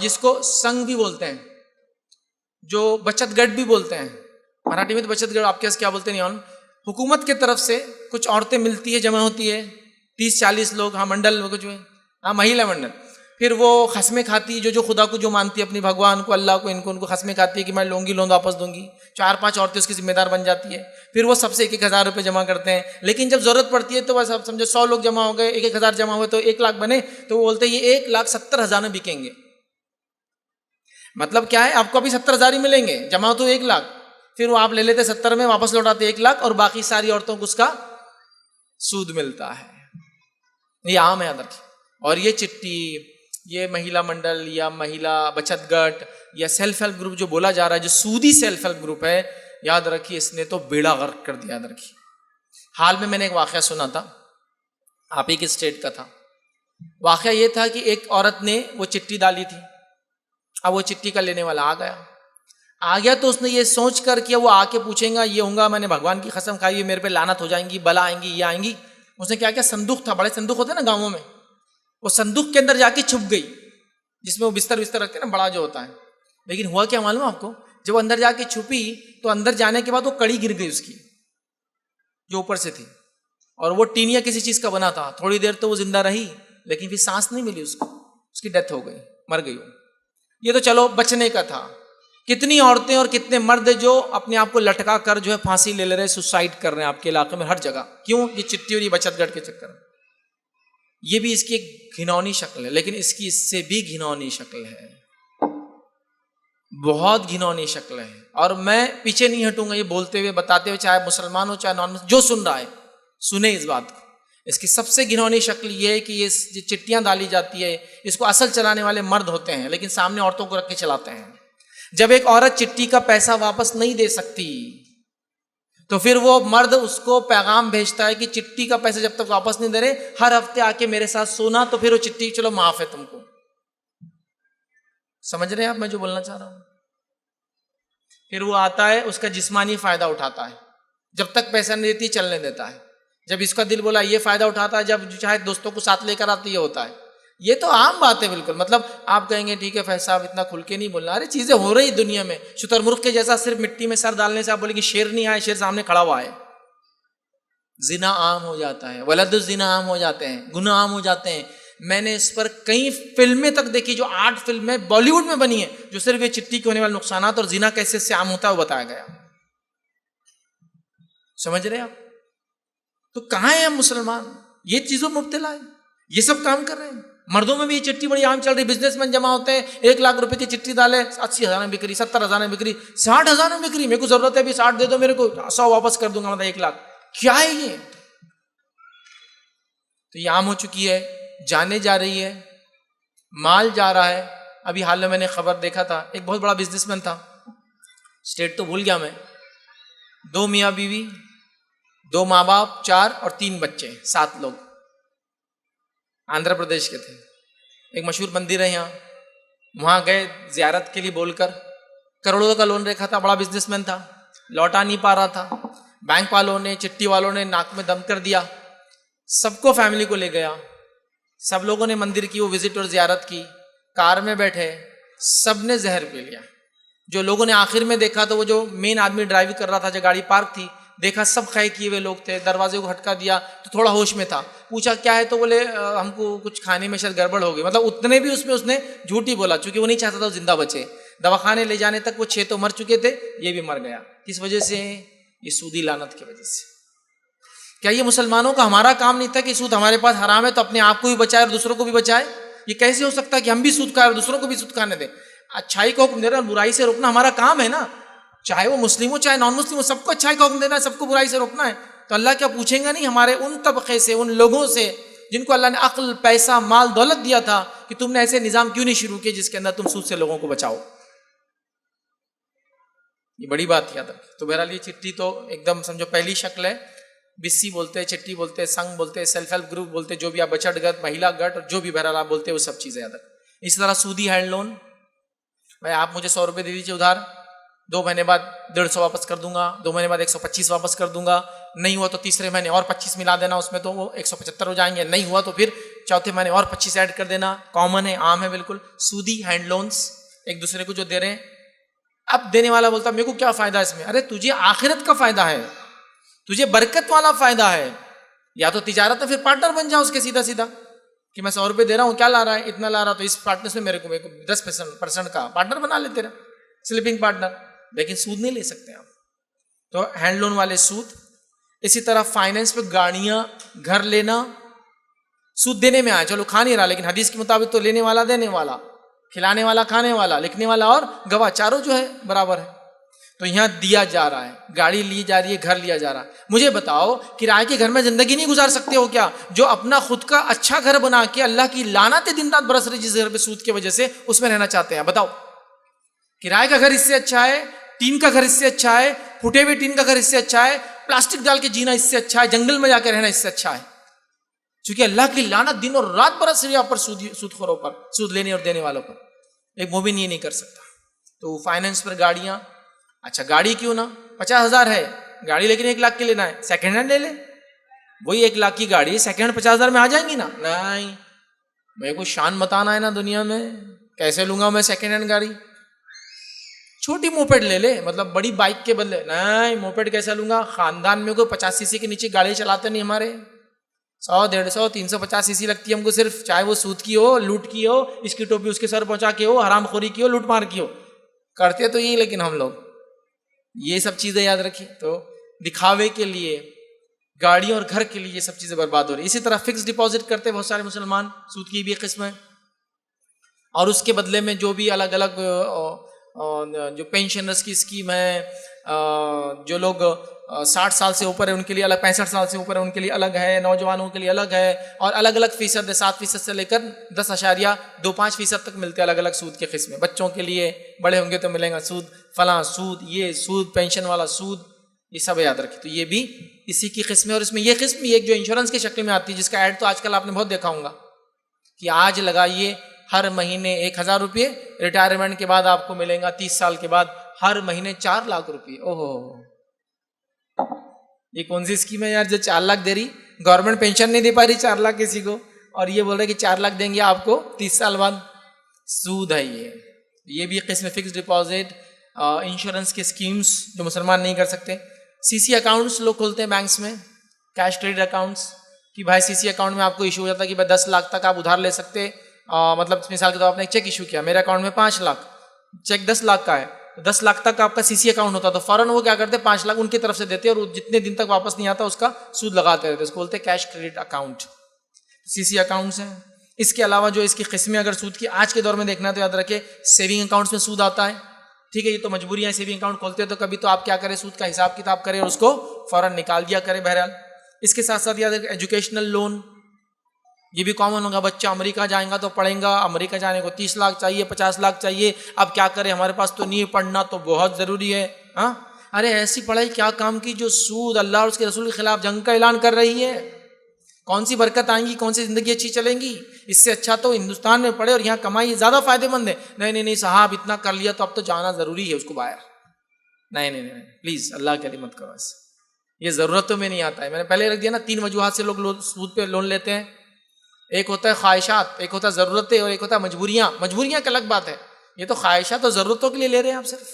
جس کو سنگھ بھی بولتے ہیں، جو بچت گڑھ بھی بولتے ہیں. مراٹھی میں تو بچت گڑھ، آپ کے کیا بولتے ہیں؟ حکومت کے طرف سے کچھ عورتیں ملتی ہے، جمع ہوتی ہے 30-40 لوگ، منڈل کچھ مہیلا منڈل. پھر وہ خسمیں کھاتی ہے، جو خدا کو جو مانتی ہے، اپنی بھگوان کو، اللہ کو، ان کو خسمیں کھاتی ہے کہ میں لوں گی لون واپس دوں گی. 4-5 عورتیں اس کی ذمہ دار بن جاتی ہے. پھر وہ سب سے 1,000 روپے جمع کرتے ہیں. لیکن جب ضرورت پڑتی ہے تو بس اب سمجھو 100 لوگ جمع ہو گئے، 1,000 جمع ہوئے تو 1 لاکھ بنے، تو وہ بولتے ہیں یہ 1,70,000 میں بکیں گے. مطلب کیا ہے؟ آپ کو ابھی 70,000 ہی ملیں گے، جمع تو 1 لاکھ. پھر وہ آپ لے لیتے 70 میں، واپس لوٹاتے 1 لاکھ، اور باقی ساری عورتوں کو اس کا سود ملتا ہے. یہ عام ہے یاد رکھیے. اور یہ چٹھی، یہ مہیلا منڈل یا مہیلا بچت گٹھ یا سیلف ہیلپ گروپ جو بولا جا رہا ہے، جو سودی سیلف ہیلپ گروپ ہے، یاد رکھیے اس نے تو بیڑا غرق کر دیا. یاد رکھیے حال میں نے ایک واقعہ سنا تھا، آپ ہی کے اسٹیٹ کا تھا. واقعہ یہ تھا کہ ایک عورت نے وہ چٹھی ڈالی تھی. اب وہ چٹھی کا لینے والا آ گیا تو اس نے یہ سوچ کر کیا وہ آ کے پوچھیں گا یہ ہوں گا، میں نے بھگوان کی قسم کھائی ہے میرے پہ لعنت ہو جائیں گی، بلا آئیں گی، یہ آئیں گی. اس نے کیا کیا، صندوق تھا، بڑے صندوق ہوتے ہیں نا گاؤں میں، وہ صندوق کے اندر جا کے چھپ گئی، جس میں وہ بستر رکھتے ہیں نا، بڑا جو ہوتا ہے. لیکن ہوا کیا معلوم آپ کو؟ جب وہ اندر جا کے چھپی تو اندر جانے کے بعد وہ کڑی گر گئی اس کی جو اوپر سے تھی، اور وہ ٹین یا کسی چیز کا بنا تھا. تھوڑی دیر تو وہ زندہ رہی، لیکن پھر سانس نہیں ملی اس کو، اس کی ڈیتھ ہو گئی، مر گئی وہ. یہ تو چلو بچنے کا تھا. کتنی عورتیں اور کتنے مرد جو اپنے آپ کو لٹکا کر جو ہے پھانسی لے رہے، سوسائڈ کر رہے ہیں آپ کے علاقے میں ہر جگہ. کیوں؟ یہ چٹھی اور یہ بچت گٹھ کے چکر میں. یہ بھی اس کی ایک گھنونی شکل ہے، لیکن اس کی اس سے بھی گھنونی شکل ہے، بہت گھنونی شکل ہے. اور میں پیچھے نہیں ہٹوں گا یہ بولتے ہوئے، بتاتے ہوئے، چاہے مسلمان ہو چاہے نان مسلمان، جو سن رہا ہے سنیں اس بات کو. اس کی سب سے گھنونی شکل یہ ہے کہ یہ چٹیاں ڈالی جاتی ہے، اس کو اصل چلانے والے مرد ہوتے ہیں، لیکن سامنے عورتوں کو رکھ کے چلاتے ہیں. جب ایک عورت چٹھی کا پیسہ واپس نہیں دے سکتی تو پھر وہ مرد اس کو پیغام بھیجتا ہے کہ چٹھی کا پیسہ جب تک واپس نہیں دے رہے، ہر ہفتے آ کے میرے ساتھ سونا، تو پھر وہ چٹھی چلو معاف ہے تم کو. سمجھ رہے ہیں آپ میں جو بولنا چاہ رہا ہوں؟ پھر وہ آتا ہے، اس کا جسمانی فائدہ اٹھاتا ہے، جب تک پیسہ نہیں دیتی چلنے دیتا ہے. جب اس کا دل بولا یہ فائدہ اٹھاتا ہے، جب چاہے دوستوں کو ساتھ لے کر آتی یہ ہوتا ہے. یہ تو عام بات ہے بالکل. مطلب آپ کہیں گے ٹھیک ہے فیض صاحب اتنا کھل کے نہیں بولنا، ارے چیزیں ہو رہی دنیا میں. شتر مرغ کے جیسا صرف مٹی میں سر ڈالنے سے آپ بولیں کہ شیر نہیں آئے، شیر سامنے کھڑا ہوا ہے. زنا عام ہو جاتا ہے، ولد الزنا عام ہو جاتے ہیں، گناہ عام ہو جاتے ہیں. میں نے اس پر کئی فلمیں تک دیکھی، جو 8 فلمیں بالی ووڈ میں بنی ہیں، جو صرف یہ چٹھی کے ہونے والے نقصانات اور زنا کیسے سے عام ہوتا ہے وہ بتایا گیا. سمجھ رہے ہیں آپ؟ تو کہاں ہیں ہم مسلمان؟ یہ چیزوں میں مبتلا ہے، یہ سب کام کر رہے ہیں. مردوں میں بھی یہ چٹھی بڑی عام چل رہی. بزنس مین جمع ہوتے ہیں، 1 لاکھ روپے کی چٹھی ڈالے، 80,000 میں بکری، 70,000 میں بکری، 60,000 میں بکری. میرے کو ضرورت ہے ابھی 60 دے دو میرے کو، 100 واپس کر دوں گا، مطلب 1 لاکھ. کیا ہے یہ؟ تو یہ عام ہو چکی ہے. جانے جا رہی ہے، مال جا رہا ہے. ابھی حال میں نے خبر دیکھا تھا، ایک بہت بڑا بزنس مین تھا، اسٹیٹ تو بھول گیا میں، 2 میاں بیوی، 2 ماں باپ، 4 اور 3 بچے، 7 لوگ، آندھرا پردیش کے تھے. ایک مشہور مندر ہے یہاں، وہاں گئے زیارت کے لیے بول کر. کروڑوں کا لون رکھا تھا، بڑا بزنس مین تھا، لوٹا نہیں پا رہا تھا. بینک والوں نے، چٹھی والوں نے ناک میں دم کر دیا. سب کو، فیملی کو لے گیا. سب لوگوں نے مندر کی وہ وزٹ اور زیارت کی. کار میں بیٹھے سب نے زہر پی لیا. جو لوگوں نے آخر میں دیکھا تو وہ جو مین آدمی ڈرائیو کر رہا تھا، جو گاڑی پارک تھی، دیکھا سب کھائے کیے ہوئے لوگ تھے. دروازے کو ہٹکا دیا تو تھوڑا ہوش میں تھا. پوچھا کیا ہے تو بولے ہم کو کچھ کھانے میں شاید گڑبڑ ہو گئی. مطلب اتنے بھی اس نے جھوٹ ہی بولا، چونکہ وہ نہیں چاہتا تھا وہ زندہ بچے. دواخانے لے جانے تک وہ 6 تو مر چکے تھے، یہ بھی مر گیا. کس وجہ سے؟ یہ سودی لعنت کی وجہ سے. کیا یہ مسلمانوں کا ہمارا کام نہیں تھا کہ سود ہمارے پاس حرام ہے تو اپنے آپ کو بھی بچائے اور دوسروں کو بھی بچائے؟ یہ کیسے ہو سکتا ہے کہ ہم بھی سود کھائیں اور دوسروں کو بھی سود کھانے دیں؟ اچھائی کو حکم دینا اور برائی سے روکنا ہمارا کام ہے نا. چاہے وہ مسلم ہو چاہے نان مسلم ہو، سب کو اچھائی کا حکم دینا ہے، سب کو برائی سے روکنا ہے. تو اللہ کیا پوچھیں گا نہیں ہمارے ان طبقے سے، ان لوگوں سے جن کو اللہ نے عقل، پیسہ، مال، دولت دیا تھا کہ تم نے ایسے نظام کیوں نہیں شروع کیے جس کے اندر تم سود سے لوگوں کو بچاؤ. یہ بڑی بات یاد رکھیں. تو بہرحال یہ چٹھی تو ایک دم سمجھو پہلی شکل ہے. بسی بولتے ہیں، چٹھی بولتے ہیں، سنگ بولتے ہیں، سیلف ہیلپ گروپ بولتے ہیں، جو بھی آپ بچت گٹ، مہیلا گٹ، اور جو بھی بہرحال آپ بولتے ہیں وہ سب چیزیں یاد رکھیں. اسی طرح سودی ہینڈ لون، بھائی آپ مجھے 100 روپے دے دیجیے ادھار، 2 مہینے بعد 150 واپس کر دوں گا، 2 مہینے بعد 125 واپس کر دوں گا، نہیں ہوا تو تیسرے مہینے اور 25 ملا دینا اس میں، تو وہ 175 ہو جائیں گے، نہیں ہوا تو پھر چوتھے مہینے اور 25 ایڈ کر دینا. کامن ہے، عام ہے بالکل. سودی ہینڈ لونز ایک دوسرے کو جو دے رہے ہیں. اب دینے والا بولتا میرے کو کیا فائدہ ہے اس میں؟ ارے تجھے آخرت کا فائدہ ہے، تجھے برکت والا فائدہ ہے. یا تو تجارت میں پھر پارٹنر بن جاؤ اس کے سیدھا سیدھا کہ میں 100 روپے دے رہا ہوں، کیا لا رہا ہے؟ اتنا لا رہا، تو اس پارٹنر سے میرے کو 10% کا پارٹنر بنا لیتے رہے، سلیپنگ پارٹنر. لیکن سود نہیں لے سکتے آپ. تو ہینڈ لون والے سود. اسی طرح فائنینس پہ گاڑیاں، گھر لینا، سود دینے میں آئے. چلو کھا نہیں رہا لیکن حدیث کے مطابق تو لینے والا دینے والا، کھلانے والا کھانے والا، لکھنے والا اور گواہ، چاروں جو ہے برابر ہے. تو یہاں دیا جا رہا ہے، گاڑی لی جا رہی ہے، گھر لیا جا رہا ہے. مجھے بتاؤ کرائے کے گھر میں زندگی نہیں گزار سکتے ہو کیا؟ جو اپنا خود کا اچھا گھر بنا کے اللہ کی لعنت دن رات برس رہی جس گھر پہ سود کی وجہ سے، اس میں رہنا چاہتے ہیں؟ بتاؤ کرائے کا گھر اس سے اچھا ہے، ٹین کا گھر اس سے اچھا ہے، پھٹے ہوئے ٹین کا گھر اس سے اچھا ہے، پلاسٹک ڈال کے جینا اس سے اچھا ہے، جنگل میں جا کے رہنا اس سے اچھا ہے. چونکہ اللہ کی لعنت دن اور رات برس رہی ہے آپ پر، سود خوروں پر، سود لینے اور دینے والوں پر. ایک مومن یہ نہیں کر سکتا. تو فائنینس پر گاڑیاں. اچھا گاڑی کیوں نہ، 50,000 ہے گاڑی لیکن 1 لاکھ کی لینا ہے، سیکنڈ ہینڈ لے لے. وہی 1 لاکھ کی گاڑی سیکنڈ ہینڈ 50,000 میں آ جائیں گی نا؟ نہیں، میرے کو شان بتانا ہے نا دنیا میں، کیسے لوں گا میں سیکنڈ ہینڈ گاڑی؟ چھوٹی موپیڈ لے لے، مطلب بڑی بائک کے بدلے. نہیں، موپیڈ کیسے لوں گا؟ خاندان میں کوئی 50 cc کے نیچے گاڑی چلاتے نہیں ہمارے. 100، 150، 350 cc لگتی ہے ہم کو صرف، چاہے وہ سود کی ہو، لوٹ کی ہو، اس کی ٹوپی اس کے سر پہنچا کے ہو، حرام خوری کی ہو، لوٹ مار کی ہو. کرتے تو یہی لیکن ہم لوگ یہ سب چیزیں یاد رکھیں. تو دکھاوے کے لیے گاڑیوں اور گھر کے لیے یہ سب چیزیں برباد ہو رہی. اسی طرح فکس ڈپازٹ کرتے بہت سارے مسلمان، سود کی بھی ایک قسم ہے. اور اس کے بدلے میں جو بھی الگ الگ جو پینشنرز کی اسکیم ہے، جو لوگ 60 سال سے اوپر ہے ان کے لیے الگ، 65 سال سے اوپر ہے ان کے لیے الگ ہے، نوجوانوں کے لیے الگ ہے، اور الگ الگ فیصد ہے، 7% سے لے کر 10.25% تک ملتے ہیں الگ الگ سود کے قسمیں. بچوں کے لیے، بڑے ہوں گے تو ملیں گا سود، فلاں سود، یہ سود، پینشن والا سود، یہ سب یاد رکھیں. تو یہ بھی اسی کی قسم ہے. اور اس میں یہ قسم بھی ایک جو انشورنس کی شکل میں آتی ہے، جس کا ایڈ تو آج کل آپ نے بہت دیکھا ہوگا کہ آج لگائیے ہر مہینے 1,000 روپئے، ریٹائرمنٹ کے بعد آپ کو ملیں گا 30 سال کے بعد ہر مہینے 4 لاکھ روپئے. اوہو، یہ کون سی اسکیم ہے یار جو 4 لاکھ دے رہی؟ گورنمنٹ پینشن نہیں دے پا رہی 4 لاکھ کسی کو، اور یہ بول رہے کہ 4 لاکھ دیں گے آپ کو 30 سال بعد. سود ہے یہ بھی قسم فکس ڈپازٹ. انشورنس کے اسکیمز جو مسلمان نہیں کر سکتے. سی سی اکاؤنٹس لوگ کھولتے ہیں بینکس میں، کیش کریڈٹ اکاؤنٹس، کہ بھائی سی سی اکاؤنٹ میں آپ کو ایشو ہو جاتا ہے کہ بھائی 10 لاکھ تک آپ ادھار لے سکتے. مطلب مثال کے طور پر آپ نے ایک چیک ایشو کیا، میرے اکاؤنٹ میں 5 لاکھ، چیک 10 لاکھ کا ہے، 10 لاکھ تک آپ کا سی سی اکاؤنٹ ہوتا تو فوراً وہ کیا کرتے، 5 لاکھ ان کی طرف سے دیتے اور جتنے دن تک واپس نہیں آتا اس کا سود لگاتے رہتے. اس کو بولتے ہیں کیش کریڈٹ اکاؤنٹ، سی سی اکاؤنٹس ہیں. اس کے علاوہ جو اس کی قسمیں اگر سود کی آج کے دور میں دیکھنا ہے تو یاد رکھے سیونگ اکاؤنٹس میں سود آتا ہے. ٹھیک ہے، یہ تو مجبوریاں، سیونگ اکاؤنٹ کھولتے ہیں تو کبھی تو آپ کیا کریں، سود کا حساب کتاب کریں اور اس کو فوراً نکال دیا کریں. بہرحال اس کے ساتھ ساتھ یاد رکھیں ایجوکیشنل لون، یہ بھی کامن ہوگا. بچہ امریکہ جائیں گا تو پڑھیں گا، امریکہ جانے کو 30 لاکھ چاہیے، 50 لاکھ چاہیے. اب کیا کریں، ہمارے پاس تو نہیں، پڑھنا تو بہت ضروری ہے. ہاں، ارے ایسی پڑھائی کیا کام کی جو سود، اللہ اور اس کے رسول کے خلاف جنگ کا اعلان کر رہی ہے. کون سی برکت آئیں گی، کون سی زندگی اچھی چلیں گی؟ اس سے اچھا تو ہندوستان میں پڑھے اور یہاں کمائی زیادہ فائدے مند ہے. نہیں صاحب، اتنا کر لیا تو اب تو جانا ضروری ہے اس کو باہر. نہیں پلیز، اللہ کے لیے مت کرو ایسے. یہ ضرورتوں میں نہیں آتا ہے. میں نے پہلے رکھ دیا نا، 3 وجوہات سے لوگ سود پہ لون لیتے ہیں. ایک ہوتا ہے خواہشات، ایک ہوتا ہے ضرورتیں، اور ایک ہوتا ہے مجبوریاں. مجبوریاں کی الگ بات ہے، یہ تو خواہشات اور ضرورتوں کے لیے لے رہے ہیں آپ صرف.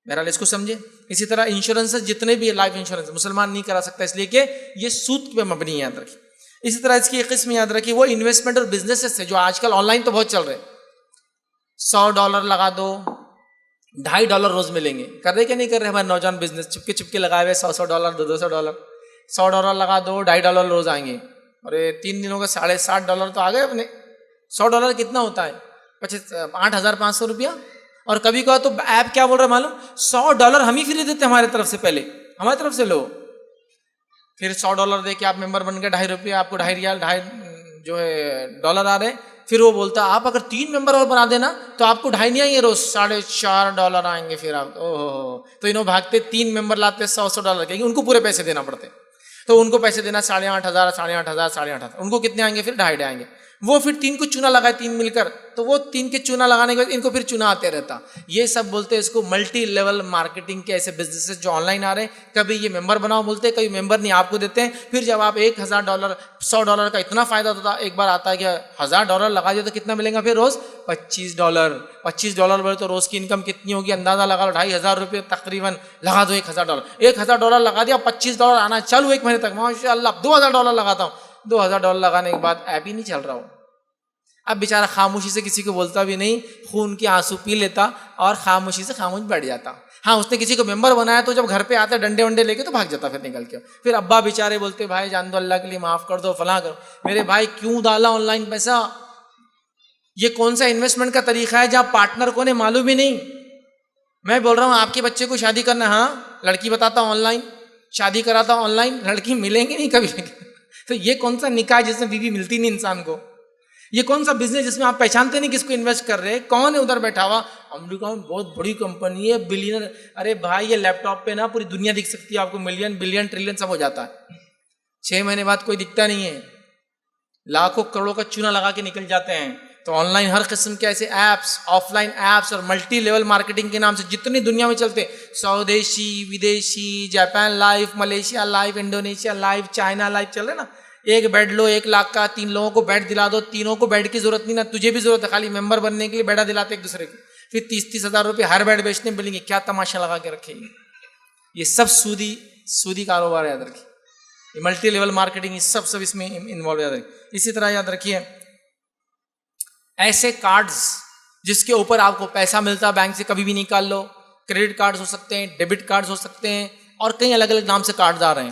بہرحال اس کو سمجھے. اسی طرح انشورنس جتنے بھی لائف انشورنس مسلمان نہیں کرا سکتا، اس لیے کہ یہ سود پہ مبنی ہے، یاد رکھیے. اسی طرح اس کی ایک قسم یاد رکھیے، وہ انویسٹمنٹ اور بزنس ہے جو آج کل آن لائن تو بہت چل رہے. $100 لگا دو، $2.50 روز ملیں گے. کر رہے کہ نہیں کر رہے ہمارے نوجوان بزنس؟ چپکے لگائے ہوئے $100 $200. $100 لگا دو، $2.50 روز آئیں گے. اور 3 دنوں کا $60 تو آ گئے اپنے. $100 کتنا ہوتا ہے؟ 8,500 روپیہ. اور کبھی کہا تو ایپ کیا بول رہا ہے معلوم، $100 ہم ہی فری دیتے ہمارے طرف سے، پہلے ہماری طرف سے لو، پھر $100 دے کے آپ ممبر بن گئے، 2.5 روپیہ آپ کو 2.5 ریال جو ہے ڈالر آ رہے ہیں. پھر وہ بولتا آپ اگر 3 ممبر اور بنا دینا تو آپ کو 2.5 نہیں آئیں گے روز, $4.5 آئیں گے. پھر آپ تو انہوں بھاگتے 3 ممبر لاتے $100 کے, ان کو پورے پیسے دینا پڑتے, تو ان کو پیسے دینا 8,500 ان کو کتنے آئیں گے؟ پھر 2.5 آئیں گے. وہ پھر 3 کو چونا لگائے 3 مل کر, تو وہ 3 کے چونا لگانے کے بعد ان کو پھر چونا آتے رہتا. یہ سب بولتے ہیں اس کو ملٹی لیول مارکیٹنگ کے ایسے بزنسز جو آن لائن آ رہے ہیں. کبھی یہ ممبر بناؤ بولتے ہیں, کبھی ممبر نہیں آپ کو دیتے ہیں. پھر جب آپ $1,000 $100 کا اتنا فائدہ ہوتا ہے, ایک بار آتا ہے کہ $1,000 لگا دیا تو کتنا ملیں گا پھر روز؟ $25 بولے تو روز کی انکم کتنی ہوگی اندازہ لگا لو, $2,500 تقریباً. لگا دو $1,000 لگا دیا, $25 آنا چالو 1 مہینے تک, ماشاء اللہ. $2,000 لگاتا ہوں, $2,000 لگانے کے بعد ایپ ہی نہیں چل رہا ہو. اب بیچارہ خاموشی سے کسی کو بولتا بھی نہیں, خون کے آنسو پی لیتا اور خاموشی سے خاموش بیٹھ جاتا. ہاں اس نے کسی کو ممبر بنایا تو جب گھر پہ آتا ڈنڈے ونڈے لے کے تو بھاگ جاتا پھر نکل کے. پھر ابا بیچارے بولتے بھائی جان دو, اللہ کے لیے معاف کر دو, فلاں کرو. میرے بھائی کیوں ڈالا آن لائن پیسہ؟ یہ کون سا انویسٹمنٹ کا طریقہ ہے جہاں پارٹنر کو نے معلوم ہی نہیں؟ میں بول رہا ہوں آپ کے بچے کو شادی کرنا, ہاں لڑکی بتاتا ہوں آن لائن, شادی کراتا ہوں آن لائن, لڑکی ملیں گی نہیں کبھی. تو یہ کون سا نکاح جس میں بیوی ملتی نہیں انسان کو؟ یہ کون سا بزنس جس میں آپ پہچانتے نہیں کس کو انویسٹ کر رہے ہیں, کون ہے ادھر بیٹھا ہوا؟ امریکہ میں بہت بڑی کمپنی ہے, بلینر. ارے بھائی یہ لیپ ٹاپ پہ نا پوری دنیا دکھ سکتی ہے آپ کو, ملین بلین ٹریلین سب ہو جاتا ہے. 6 مہینے بعد کوئی دکھتا نہیں ہے, لاکھوں کروڑوں کا چونا لگا کے نکل جاتے ہیں. تو آن لائن ہر قسم کے ایسے ایپس, آف لائن ایپس اور ملٹی لیول مارکیٹنگ کے نام سے جتنی دنیا میں چلتے, سودیشی ودیشی, Japan life, Malaysia life, Indonesia life, China life چل رہے نا. ایک بیڈ لو 1 لاکھ کا, 3 لوگوں کو بیڈ دلا دو, تینوں کو بیڈ کی ضرورت نہیں, نہ تجھے بھی ضرورت ہے, خالی ممبر بننے کے لیے بیڈا دلاتے ایک دوسرے کو. پھر 30 ہزار روپے ہر بیڈ بیچنے ملیں گے. کیا تماشا لگا کے رکھے یہ سب سودی کاروبار ہے. یاد رکھیے یہ ملٹی لیول مارکیٹنگ یہ سب اس میں انوالو. یاد رکھیے. اسی طرح یاد رکھیے ایسے کارڈز جس کے اوپر آپ کو پیسہ ملتا بینک سے کبھی بھی نکال لو, کریڈٹ کارڈز ہو سکتے ہیں, ڈیبٹ کارڈز ہو سکتے ہیں, اور کئی الگ الگ نام سے کارڈز آ رہے ہیں.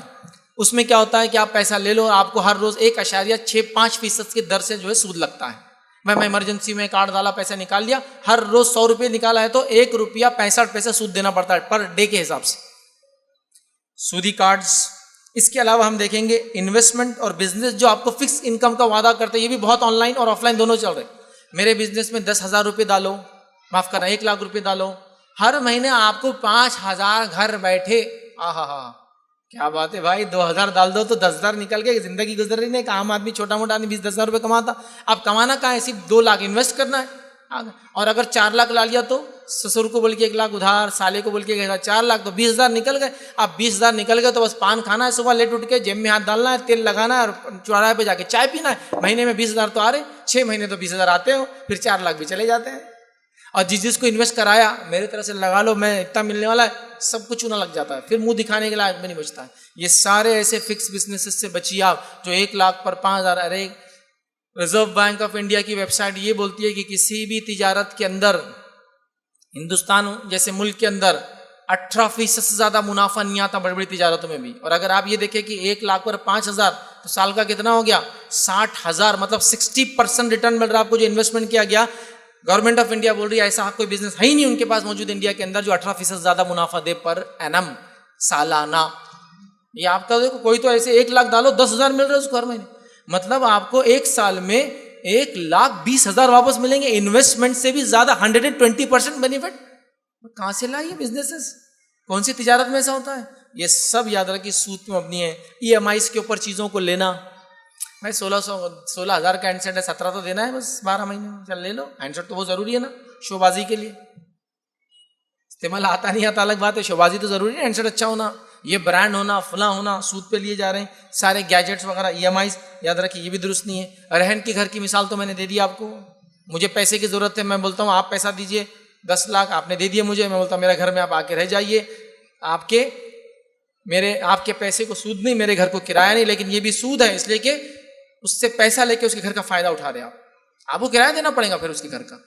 اس میں کیا ہوتا ہے کہ آپ پیسہ لے لو اور آپ کو ہر روز 1.65% کی در سے جو ہے سود لگتا ہے. میں ایمرجنسی میں کارڈ ڈالا, پیسہ نکال لیا, ہر روز $100 نکالا ہے تو $1.65 سود دینا پڑتا ہے پر ڈے کے حساب سے. سودی کارڈز. اس کے علاوہ ہم دیکھیں گے انویسٹمنٹ اور بزنس جو آپ کو فکس انکم کا وعدہ کرتے ہیں, یہ بھی بہت آن لائن اور آف لائن دونوں چل رہے ہیں. میرے بزنس میں 10,000 روپے ڈالو, معاف کرنا 1 لاکھ روپے ڈالو, ہر مہینے آپ کو 5,000 گھر بیٹھے. کیا بات ہے بھائی, 2,000 ڈال دو تو 10,000 نکل کے زندگی گزر رہی. نہیں کہ عام آدمی چھوٹا موٹا آدمی 20-10,000 روپے کماتا, اب کمانا کہاں ہے, صرف 2 لاکھ انویسٹ کرنا ہے. اور اگر 4 لاکھ لا لیا تو سسر کو بول کے 1 لاکھ ادھار, سالے کو بول کے 4 لاکھ, تو 20,000 نکل گئے. اب 20,000 نکل گئے تو بس پان کھانا ہے, صبح لیٹ اٹھ کے جیب میں ہاتھ ڈالنا ہے, تیل لگانا ہے اور چوراہے پہ جا کے چائے پینا ہے. مہینے میں 20,000 تو آ رہے, 6 مہینے تو 20,000 آتے ہو, پھر 4 لاکھ بھی چلے جاتے ہیں. اور جس کو انویسٹ کرایا میری طرف سے لگا لو, میں اتنا ملنے والا ہے, سب کچھ چونا لگ جاتا ہے, پھر منہ دکھانے کے لائق بھی نہیں بچتا ہے. یہ سارے ایسے فکس بزنس سے بچیے آپ جو 1 لاکھ پر 5,000. ارے ریزرو بینک آف انڈیا کی ویب سائٹ یہ بولتی ہے کہ کسی بھی تجارت کے اندر ہندوستان جیسے ملک کے اندر 18% سے زیادہ منافع نہیں آتا بڑی بڑی تجارتوں میں بھی. اور اگر آپ یہ دیکھیں کہ 1 لاکھ پر 5,000 تو سال کا کتنا ہو گیا, 60,000, مطلب 60% ریٹرن مل رہا آپ کو جو انویسٹمنٹ کیا گیا. گورنمنٹ آف انڈیا بول رہی ہے ایسا کوئی بزنس ہے ہی نہیں ان کے پاس موجود انڈیا کے اندر جو 18% زیادہ منافع دے پر اینم, سالانہ. یہ آپ کا دیکھو کوئی تو ایسے 1 لاکھ ڈالو 10,000 مل رہے اس کو ہر مہینے, مطلب آپ کو 1 سال میں 1,20,000 واپس ملیں گے. انویسٹمنٹ سے بھی زیادہ 120% بینیفٹ. کہاں سے لائیے بزنسز, کون سی تجارت میں ایسا ہوتا ہے؟ یہ سب یاد رکھیے سود پہ مبنی ہے. EMIs کے اوپر چیزوں کو لینا. بھائی 16,000 کا ہینڈ سیٹ ہے, 17 تو دینا ہے بس 12 مہینے میں, چل لے لو. ہینڈ سیٹ تو بہت ضروری ہے نا شو بازی کے لیے, استعمال آتا نہیں آتا الگ بات ہے, شو بازی تو ضروری ہے. ہینڈ سیٹ اچھا ہونا, یہ برانڈ ہونا, فلاں ہونا, سود پہ لیے جا رہے ہیں سارے گیجٹس وغیرہ. EMIs یاد رکھیے یہ بھی درست نہیں ہے. رہن کی گھر کی مثال تو میں نے دے دی آپ کو. مجھے پیسے کی ضرورت ہے, میں بولتا ہوں آپ پیسہ دیجئے 10 لاکھ, آپ نے دے دیے مجھے, میں بولتا ہوں میرے گھر میں آپ آ کے رہ جائیے. آپ کے پیسے کو سود نہیں, میرے گھر کو کرایہ نہیں, لیکن یہ بھی سود ہے اس لیے کہ اس سے پیسہ لے کے اس کے گھر کا فائدہ اٹھا رہے آپ کو کرایہ دینا پڑے گا. پھر اس کے گھر کا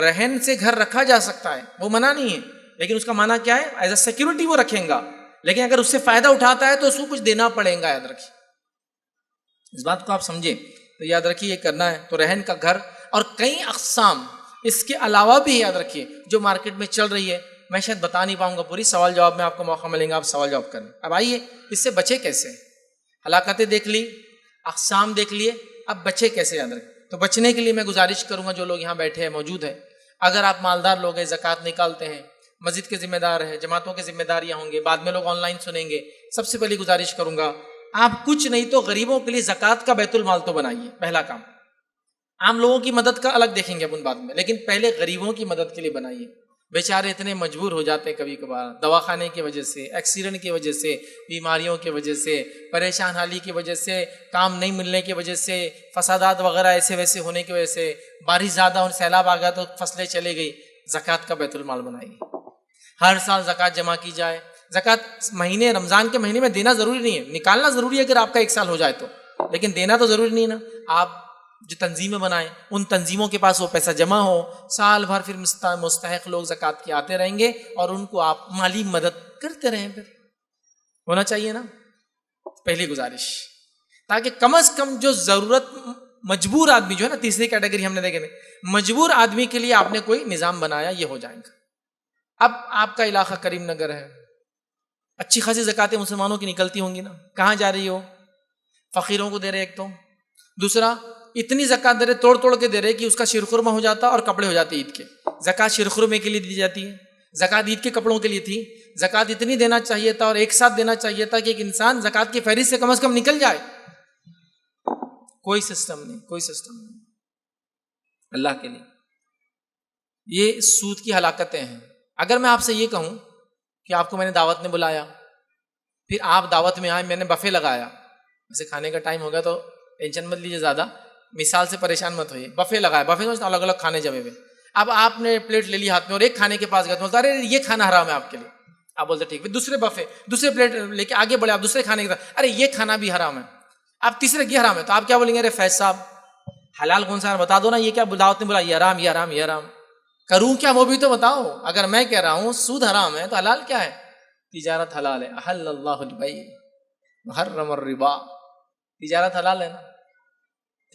رہن سے گھر رکھا جا سکتا ہے, وہ منع نہیں ہے, لیکن اس کا معنی کیا ہے, ایز اے سیکورٹی وہ رکھیں گا, لیکن اگر اس سے فائدہ اٹھاتا ہے تو اس کو کچھ دینا پڑے گا. یاد رکھیے اس بات کو آپ سمجھیں. تو یاد رکھیے یہ کرنا ہے. تو رہن کا گھر اور کئی اقسام اس کے علاوہ بھی یاد رکھیے جو مارکیٹ میں چل رہی ہے. میں شاید بتا نہیں پاؤں گا پوری, سوال جواب میں آپ کو موقع ملیں گا, آپ سوال جواب کریں. اب آئیے اس سے بچے کیسے. ہلاکتیں دیکھ لی, اقسام دیکھ لیے, اب بچے کیسے یاد رکھیں؟ تو بچنے کے لیے میں گزارش کروں گا جو لوگ یہاں بیٹھے ہیں موجود ہیں، اگر آپ مالدار لوگ ہیں، زکوٰۃ نکالتے ہیں، مسجد کے ذمہ دار ہیں، جماعتوں کے ذمہ داریاں ہوں گے، بعد میں لوگ آن لائن سنیں گے، سب سے پہلی گزارش کروں گا آپ کچھ نہیں تو غریبوں کے لیے زکوٰۃ کا بیت المال تو بنائیے، پہلا کام۔ عام لوگوں کی مدد کا الگ دیکھیں گے اپن بعد میں، لیکن پہلے غریبوں کی مدد کے لیے بنائیے۔ بیچارے اتنے مجبور ہو جاتے ہیں کبھی کبھار، دواخانے کی وجہ سے، ایکسیڈنٹ کی وجہ سے، بیماریوں کی وجہ سے، پریشان حالی کی وجہ سے، کام نہیں ملنے کی وجہ سے، فسادات وغیرہ ایسے ویسے ہونے کی وجہ سے، بارش زیادہ اور سیلاب آ گیا تو فصلیں چلے گئی، زکوٰۃ کا بیت المال بنائیے۔ ہر سال زکوٰۃ جمع کی جائے۔ زکوٰۃ مہینے رمضان کے مہینے میں دینا ضروری نہیں ہے، نکالنا ضروری ہے اگر آپ کا 1 سال ہو جائے تو، لیکن دینا تو ضروری نہیں نا۔ آپ جو تنظیمیں بنائیں ان تنظیموں کے پاس وہ پیسہ جمع ہو، سال بھر پھر مستحق لوگ زکوٰۃ کے آتے رہیں گے اور ان کو آپ مالی مدد کرتے رہیں، پھر ہونا چاہیے نا، پہلی گزارش، تاکہ کم از کم جو ضرورت مجبور آدمی جو ہے نا، تیسری کیٹیگری ہم نے دیکھے، مجبور آدمی کے لیے آپ نے کوئی نظام بنایا، یہ ہو جائے گا۔ اب آپ کا علاقہ کریم نگر ہے، اچھی خاصی زکوٰۃیں مسلمانوں کی نکلتی ہوں گی نا، کہاں جا رہی ہو؟ فقیروں کو دے رہے ایک تو، دوسرا اتنی زکوٰۃ دے رہے توڑ توڑ کے دے رہے کہ اس کا شیرخرما ہو جاتا اور کپڑے ہو جاتے عید کے۔ زکوٰۃ شیرخرمے کے لیے دی جاتی ہے، زکوٰۃ عید کے کپڑوں کے لیے تھی، زکوٰۃ اتنی دینا چاہیے تھا اور ایک ساتھ دینا چاہیے تھا کہ ایک انسان زکوٰۃ کی فہرست سے کم از کم نکل جائے۔ کوئی سسٹم نہیں، کوئی سسٹم نہیں اللہ کے لیے۔ یہ سود کی ہلاکتیں ہیں۔ اگر میں آپ سے یہ کہوں کہ آپ کو میں نے دعوت میں بلایا، پھر آپ دعوت میں آئے، میں نے بفے لگایا، ویسے کھانے کا ٹائم ہو گیا تو ٹینشن مت لیجیے زیادہ، مثال سے پریشان مت ہوئیے، بفے لگایا، بفے میں الگ الگ کھانے جمے ہوئے، اب آپ نے پلیٹ لے لی ہاتھ میں اور ایک کھانے کے پاس گیا تو بولتا ارے یہ کھانا حرام ہے آپ کے لیے، آپ بولتے ٹھیک، پھر دوسرے بفے، دوسرے پلیٹ لے کے آگے بڑھے، آپ دوسرے کھانے کے ارے یہ کھانا بھی حرام ہے، آپ تیسرے یہ حرام ہے، تو آپ کیا بولیں گے؟ ارے فیض صاحب حلال کون سا ہے بتا دو نا، یہ کیا دعوت نے بولا یہ حرام یہ حرام یہ حرام، کروں کیا وہ بھی تو بتاؤ۔ اگر میں کہہ رہا ہوں سود حرام ہے تو حلال کیا ہے؟ تجارت حلال ہے، احل اللہ البیع وحرم الربا، تجارت حلال ہے نا،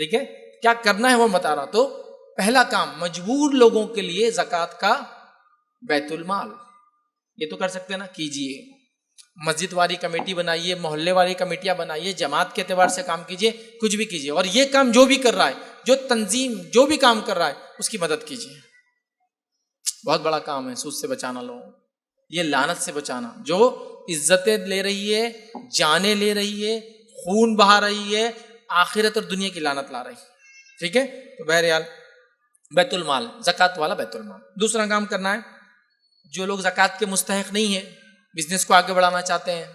ٹھیک ہے، کیا کرنا ہے وہ بتا رہا۔ تو پہلا کام مجبور لوگوں کے لیے زکوٰۃ کا بیت المال، یہ تو کر سکتے ہیں نا، کیجئے۔ مسجد والی کمیٹی بنائیے، محلے والی کمیٹیاں بنائیے، جماعت کے اعتبار سے کام کیجئے، کچھ بھی کیجئے، اور یہ کام جو بھی کر رہا ہے، جو تنظیم جو بھی کام کر رہا ہے اس کی مدد کیجئے۔ بہت بڑا کام ہے سود سے بچانا لوگوں، یہ لعنت سے بچانا، جو عزتیں لے رہی ہے، جانیں لے رہی ہے، خون بہا رہی ہے، آخرت اور دنیا کی لعنت لا رہی ہے، ٹھیک ہے۔ تو بہرحال بیت المال، زکوٰۃ والا بیت المال۔ دوسرا کام کرنا ہے، جو لوگ زکوٰۃ کے مستحق نہیں ہیں، بزنس کو آگے بڑھانا چاہتے ہیں،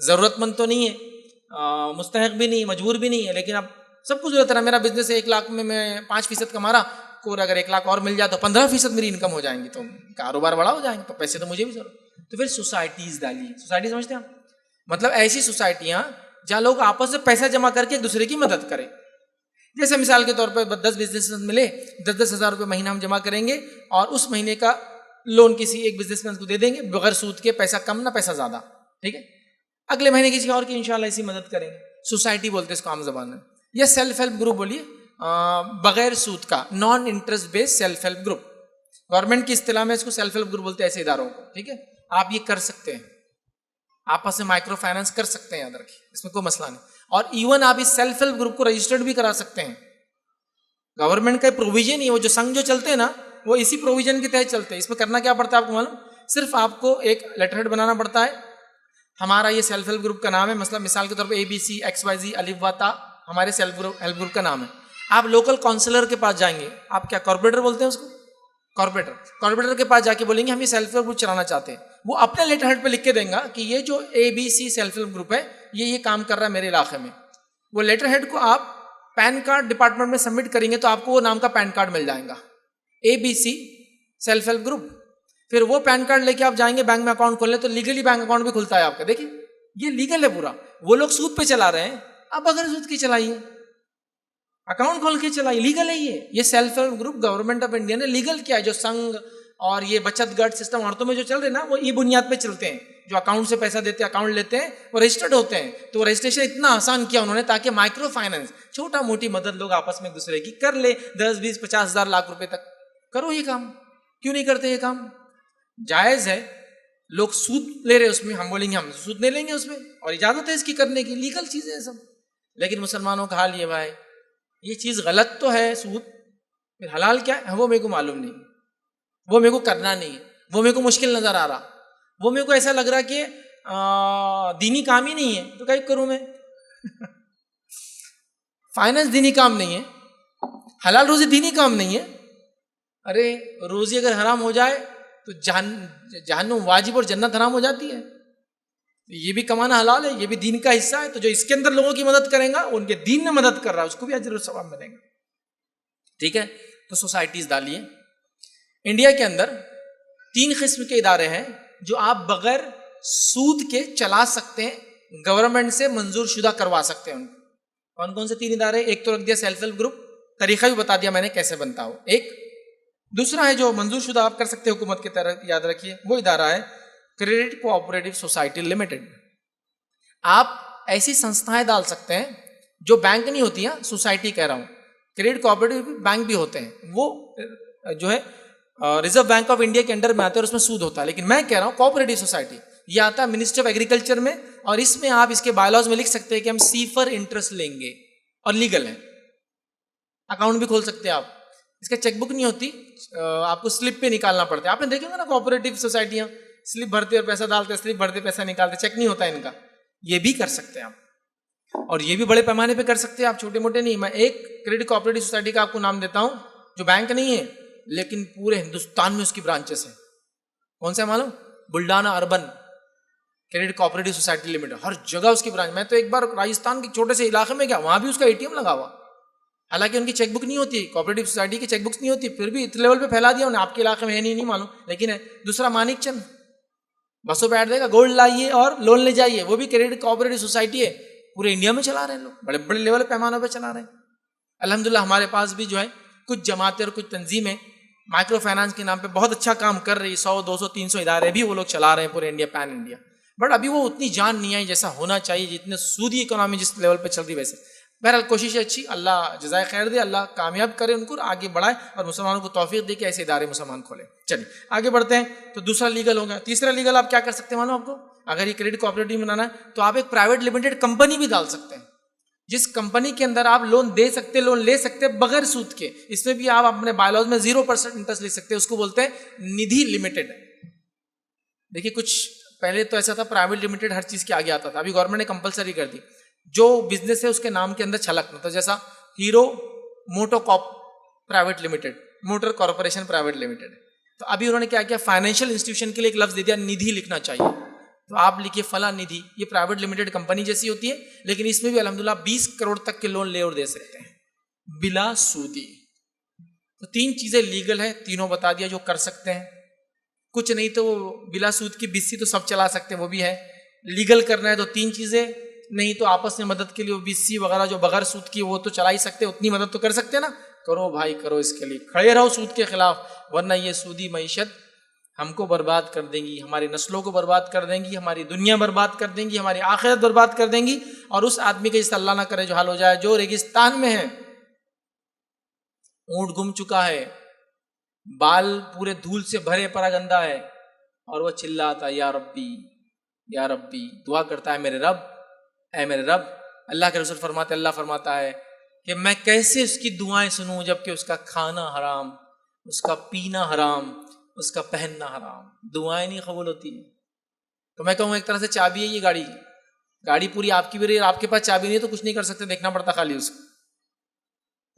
ضرورت مند تو نہیں ہے، مستحق بھی نہیں، مجبور بھی نہیں ہے، لیکن اب سب کو ضرورت ہے، میرا بزنس ہے 1 لاکھ میں 5% کما رہا، اور اگر 1 لاکھ اور مل جائے تو 15% میری انکم ہو جائیں گی، تو کاروبار بڑا ہو جائیں گے، تو پیسے تو مجھے بھی ضرورت، تو پھر سوسائٹیز ڈالیے۔ سوسائٹی سمجھتے ہیں آپ؟ مطلب ایسی سوسائٹیاں جہاں لوگ آپس میں پیسہ جمع کر کے ایک دوسرے کی مدد کریں۔ جیسے مثال کے طور پہ 10 بزنس ملے، 10 ہزار روپے مہینہ ہم جمع کریں گے اور اس مہینے کا لون کسی ایک بزنس مین کو دے دیں گے بغیر سود کے، پیسہ کم نہ پیسہ زیادہ، ٹھیک ہے، اگلے مہینے کسی اور کی انشاءاللہ اسی مدد کریں گے۔ سوسائٹی بولتے ہیں اس کو عام زبان میں، یا سیلف ہیلپ گروپ بولیے، بغیر سود کا، نان انٹرسٹ بیس سیلف ہیلپ گروپ، گورنمنٹ کی اصطلاح میں اس کو سیلف ہیلپ گروپ بولتے ہیں ایسے اداروں کو، ٹھیک ہے۔ آپ یہ کر سکتے ہیں، آپس میں مائکرو فائنانس کر سکتے ہیں، یاد رکھیں اس میں کوئی مسئلہ نہیں، اور ایون آپ اس سیلف ہیلپ گروپ کو رجسٹرڈ بھی کرا سکتے ہیں، گورنمنٹ کا پروویژن ہی ہے، وہ جو سنگھ جو چلتے ہیں نا وہ اسی پروویژن کے تحت چلتے ہیں۔ اس میں کرنا کیا پڑتا ہے آپ کو معلوم؟ صرف آپ کو ایک لیٹر ہیڈ بنانا پڑتا ہے، ہمارا یہ سیلف ہیلپ گروپ کا نام ہے، مثال کے طور پہ ABC XYZ الف با تا ہمارے سیلف ہیلپ گروپ کا نام ہے۔ آپ لوکل کاؤنسلر کے پاس جائیں گے، آپ کیا کارپوریٹر بولتے ہیں اس کو، کارپوریٹر کے پاس جا کے بولیں گے ہم یہ سیلف ہیلپ گروپ چلانا چاہتے ہیں، وہ اپنے لیٹر ہیڈ پہ لکھ کے دیں گا کہ یہ جو ABC سیلف ہیلپ گروپ ہے یہ کام کر رہا ہے میرے علاقے میں۔ وہ لیٹر ہیڈ کو آپ پین کارڈ ڈپارٹمنٹ میں سبمٹ کریں گے تو آپ کو وہ نام کا پین کارڈ مل جائے گا، ABC سیلف ہیلپ گروپ۔ پھر وہ پین کارڈ لے کے آپ جائیں گے بینک میں اکاؤنٹ کھولنے، تو لیگلی بینک اکاؤنٹ بھی کھلتا ہے آپ کا، دیکھیں یہ لیگل ہے پورا۔ وہ لوگ سود پہ چلا رہے ہیں، آپ بغیر سود کی چلائیے، اکاؤنٹ کھول کے چلائیے، لیگل ہے یہ self help group government of India نے لیگل کیا ہے۔ جو سنگھ اور یہ بچت گٹ سسٹم عورتوں میں جو چل رہے ہیں نا، وہ بنیاد پہ چلتے ہیں، جو اکاؤنٹ سے پیسہ دیتے ہیں، اکاؤنٹ لیتے ہیں، وہ رجسٹرڈ ہوتے ہیں۔ تو وہ رجسٹریشن اتنا آسان کیا انہوں نے تاکہ مائکرو فائنانس، چھوٹا موٹی مدد لوگ آپس میں ایک دوسرے کی کر لے، 10 20 50 ہزار لاکھ روپے تک کرو یہ کام۔ کیوں نہیں کرتے یہ کام؟ جائز ہے، لوگ سود لے رہے اس میں، ہم بولیں گے ہم سود نہیں لیں گے اس میں، اور اجازت ہے اس کی کرنے کی، لیگل چیزیں ہیں سب، لیکن مسلمانوں کا حال یہ بھائی یہ چیز غلط تو ہے سود، پھر حلال کیا ہے وہ میرے کو معلوم نہیں، وہ میرے کو کرنا نہیں ہے، وہ میرے کو مشکل نظر آ رہا، وہ میرے کو ایسا لگ رہا کہ دینی کام ہی نہیں ہے، تو کیا کروں میں؟ فائنانس دینی کام نہیں ہے، حلال روزی دینی کام نہیں ہے. ارے روزی اگر حرام ہو جائے تو جہنم واجب اور جنت حرام ہو جاتی ہے. یہ بھی کمانا حلال ہے، یہ بھی دین کا حصہ ہے. تو جو اس کے اندر لوگوں کی مدد کرے گا، ان کے دین میں مدد کر رہا ہے، اس کو بھی اجر و ثواب ملے گا. ٹھیک ہے. تو سوسائٹیز ڈالیے. انڈیا کے اندر 3 قسم کے ادارے ہیں جو آپ بغیر سود کے چلا سکتے ہیں، گورنمنٹ سے منظور شدہ کروا سکتے ہیں. ان کو کون کون سے 3 ادارے؟ ایک تو رکھ دیا سیلف ہیلپ گروپ، طریقہ بھی بتا دیا میں نے کیسے بنتا ہو. ایک دوسرا ہے جو منظور شدہ آپ کر سکتے ہیں حکومت کے تحت، یاد رکھیے وہ ادارہ ہے کریڈٹ کوآپریٹو سوسائٹی لمیٹڈ. آپ ایسی سنستھائیں ڈال سکتے ہیں جو بینک نہیں ہوتی ہیں، سوسائٹی کہہ رہا ہوں، کریڈٹ کوآپریٹو بینک بھی ہوتے ہیں، وہ جو ہے ریزرو بینک آف انڈیا کے انڈر میں آتے ہیں اور اس میں سود ہوتا ہے. لیکن میں کہہ رہا ہوں کوآپریٹو سوسائٹی، یہ آتا ہے منسٹری آف ایگریکلچر میں، اور اس میں آپ اس کے بائی لاز میں لکھ سکتے ہیں کہ ہم صفر انٹرسٹ لیں گے، اور لیگل ہے. اکاؤنٹ بھی کھول سکتے ہیں آپ. اس کا چیک بک نہیں ہوتی، آپ کو سلپ پہ نکالنا پڑتا ہے. آپ نے دیکھے گا نا کوآپریٹو سوسائٹیاں سلپ بھرتے اور پیسہ ڈالتے، سلپ بھرتے پیسہ نکالتے، چیک نہیں ہوتا ان کا. یہ بھی کر سکتے ہیں آپ، اور یہ بھی بڑے پیمانے پہ کر سکتے ہیں آپ، چھوٹے موٹے نہیں. میں ایک کریڈٹ کوآپریٹو سوسائٹی کا آپ کو نام دیتا ہوں جو بینک نہیں ہے لیکن پورے ہندوستان میں اس کی برانچز ہیں. کون سا معلوم؟ Buldhana urban credit cooperative society limited, ہر جگہ اس کی برانچ. میں تو ایک بار راجستھان کے چھوٹے سے علاقے میں گیا، وہاں بھی اس کا ATM لگا ہوا. حالانکہ ان کی چیک بک نہیں ہوتی، کوآپریٹو سوسائٹی کی چیک بکس نہیں ہوتی، پھر بھی اتنے لیول پہ پھیلا دیا انہیں. آپ کے علاقے میں ہے نہیں معلوم، لیکن ہے. دوسرا مانک چند بسوں پہ ایڈ دے گا، گولڈ لائیے اور لون لے جائیے، وہ بھی کریڈٹ کوآپریٹو سوسائٹی ہے. پورے انڈیا میں چلا رہے ہیں لوگ، بڑے بڑے لیول پیمانوں پہ چلا رہے ہیں. الحمدللہ ہمارے پاس بھی جو ہے کچھ جماعتیں اور کچھ تنظیمیں مائکرو فائنانس کے نام پہ بہت اچھا کام کر رہی. 100 200 300 ادارے بھی وہ لوگ چلا رہے ہیں پورے انڈیا، پین انڈیا. بٹ ابھی وہ اتنی جان نہیں آئی جیسا ہونا چاہیے، جتنے سودی اکنامی جس لیول پہ چل رہی ویسے. بہرحال کوشش اچھی، اللہ جزائے خیر دے، اللہ کامیاب کرے ان کو، آگے بڑھائے اور مسلمانوں کو توفیق دے کہ ایسے ادارے مسلمان کھولے. چلیے آگے بڑھتے ہیں. تو دوسرا لیگل ہوگا. تیسرا لیگل آپ کیا کر سکتے ہیں معلوم آپ کو؟ اگر یہ کریڈٹ کوآپریٹو بنانا ہے تو آپ ایک پرائیویٹ لمیٹڈ کمپنی بھی ڈال سکتے ہیں، جس کمپنی کے اندر آپ لون دے سکتے، لون لے سکتے بغیر سود کے. اس میں بھی آپ اپنے بائی لاز میں 0% انٹرسٹ لے سکتے ہیں. اس کو بولتے ہیں ندھی لمیٹڈ. دیکھیے کچھ پہلے تو ایسا تھا پرائیویٹ لمیٹڈ ہر چیز کے آگے آتا تھا، ابھی گورنمنٹ نے کمپلسری کر دی. جو بزنس ہے اس کے نام کے اندر چھلکنا تھا، جیسا Hero MotoCorp private limited, motor corporation private limited. تو ابھی انہوں نے کیا کیا، فائنینشیل انسٹیٹیوشن کے لیے ایک لفظ دے دیا، ندھی لکھنا چاہیے. تو آپ لکھیے فلاں ندھی، یہ پرائیویٹ لمیٹڈ کمپنی جیسی ہوتی ہے، لیکن اس میں بھی الحمدللہ 20 کروڑ تک کے لون لے اور دے سکتے ہیں بلا سودی. تو 3 چیزیں لیگل ہے، تینوں بتا دیا جو کر سکتے ہیں. کچھ نہیں تو بلا سود کی BC تو سب چلا سکتے ہیں، وہ بھی ہے. لیگل کرنا ہے تو 3 چیزیں، نہیں تو آپس میں مدد کے لیے BC وغیرہ جو بغیر سود کی وہ تو چلا ہی سکتے، اتنی مدد تو کر سکتے نا. کرو بھائی کرو، اس کے لیے کھڑے رہو سود کے خلاف، ورنہ یہ سودی معیشت ہم کو برباد کر دیں گی، ہماری نسلوں کو برباد کر دیں گی، ہماری دنیا برباد کر دیں گی، ہماری آخرت برباد کر دیں گی. اور اس آدمی کا جس اللہ نہ کرے جو حال ہو جائے، جو ریگستان میں ہے، اونٹ گم چکا ہے، بال پورے دھول سے بھرے پڑا گندا ہے، اور وہ چلاتا یا ربی یا ربی، دعا کرتا ہے میرے رب، اے میرے رب. اللہ کے رسول فرماتے، اللہ فرماتا ہے کہ میں کیسے اس کی دعائیں سنوں جبکہ اس کا کھانا حرام، اس کا پینا حرام، اس کا پہننا حرام، دعائیں نہیں قبول ہوتی. تو میں کہوں ایک طرح سے چابی ہے یہ گاڑی پوری آپ کی بھی رہی، آپ کے پاس چابی نہیں ہے تو کچھ نہیں کر سکتے، دیکھنا پڑتا خالی اس کو.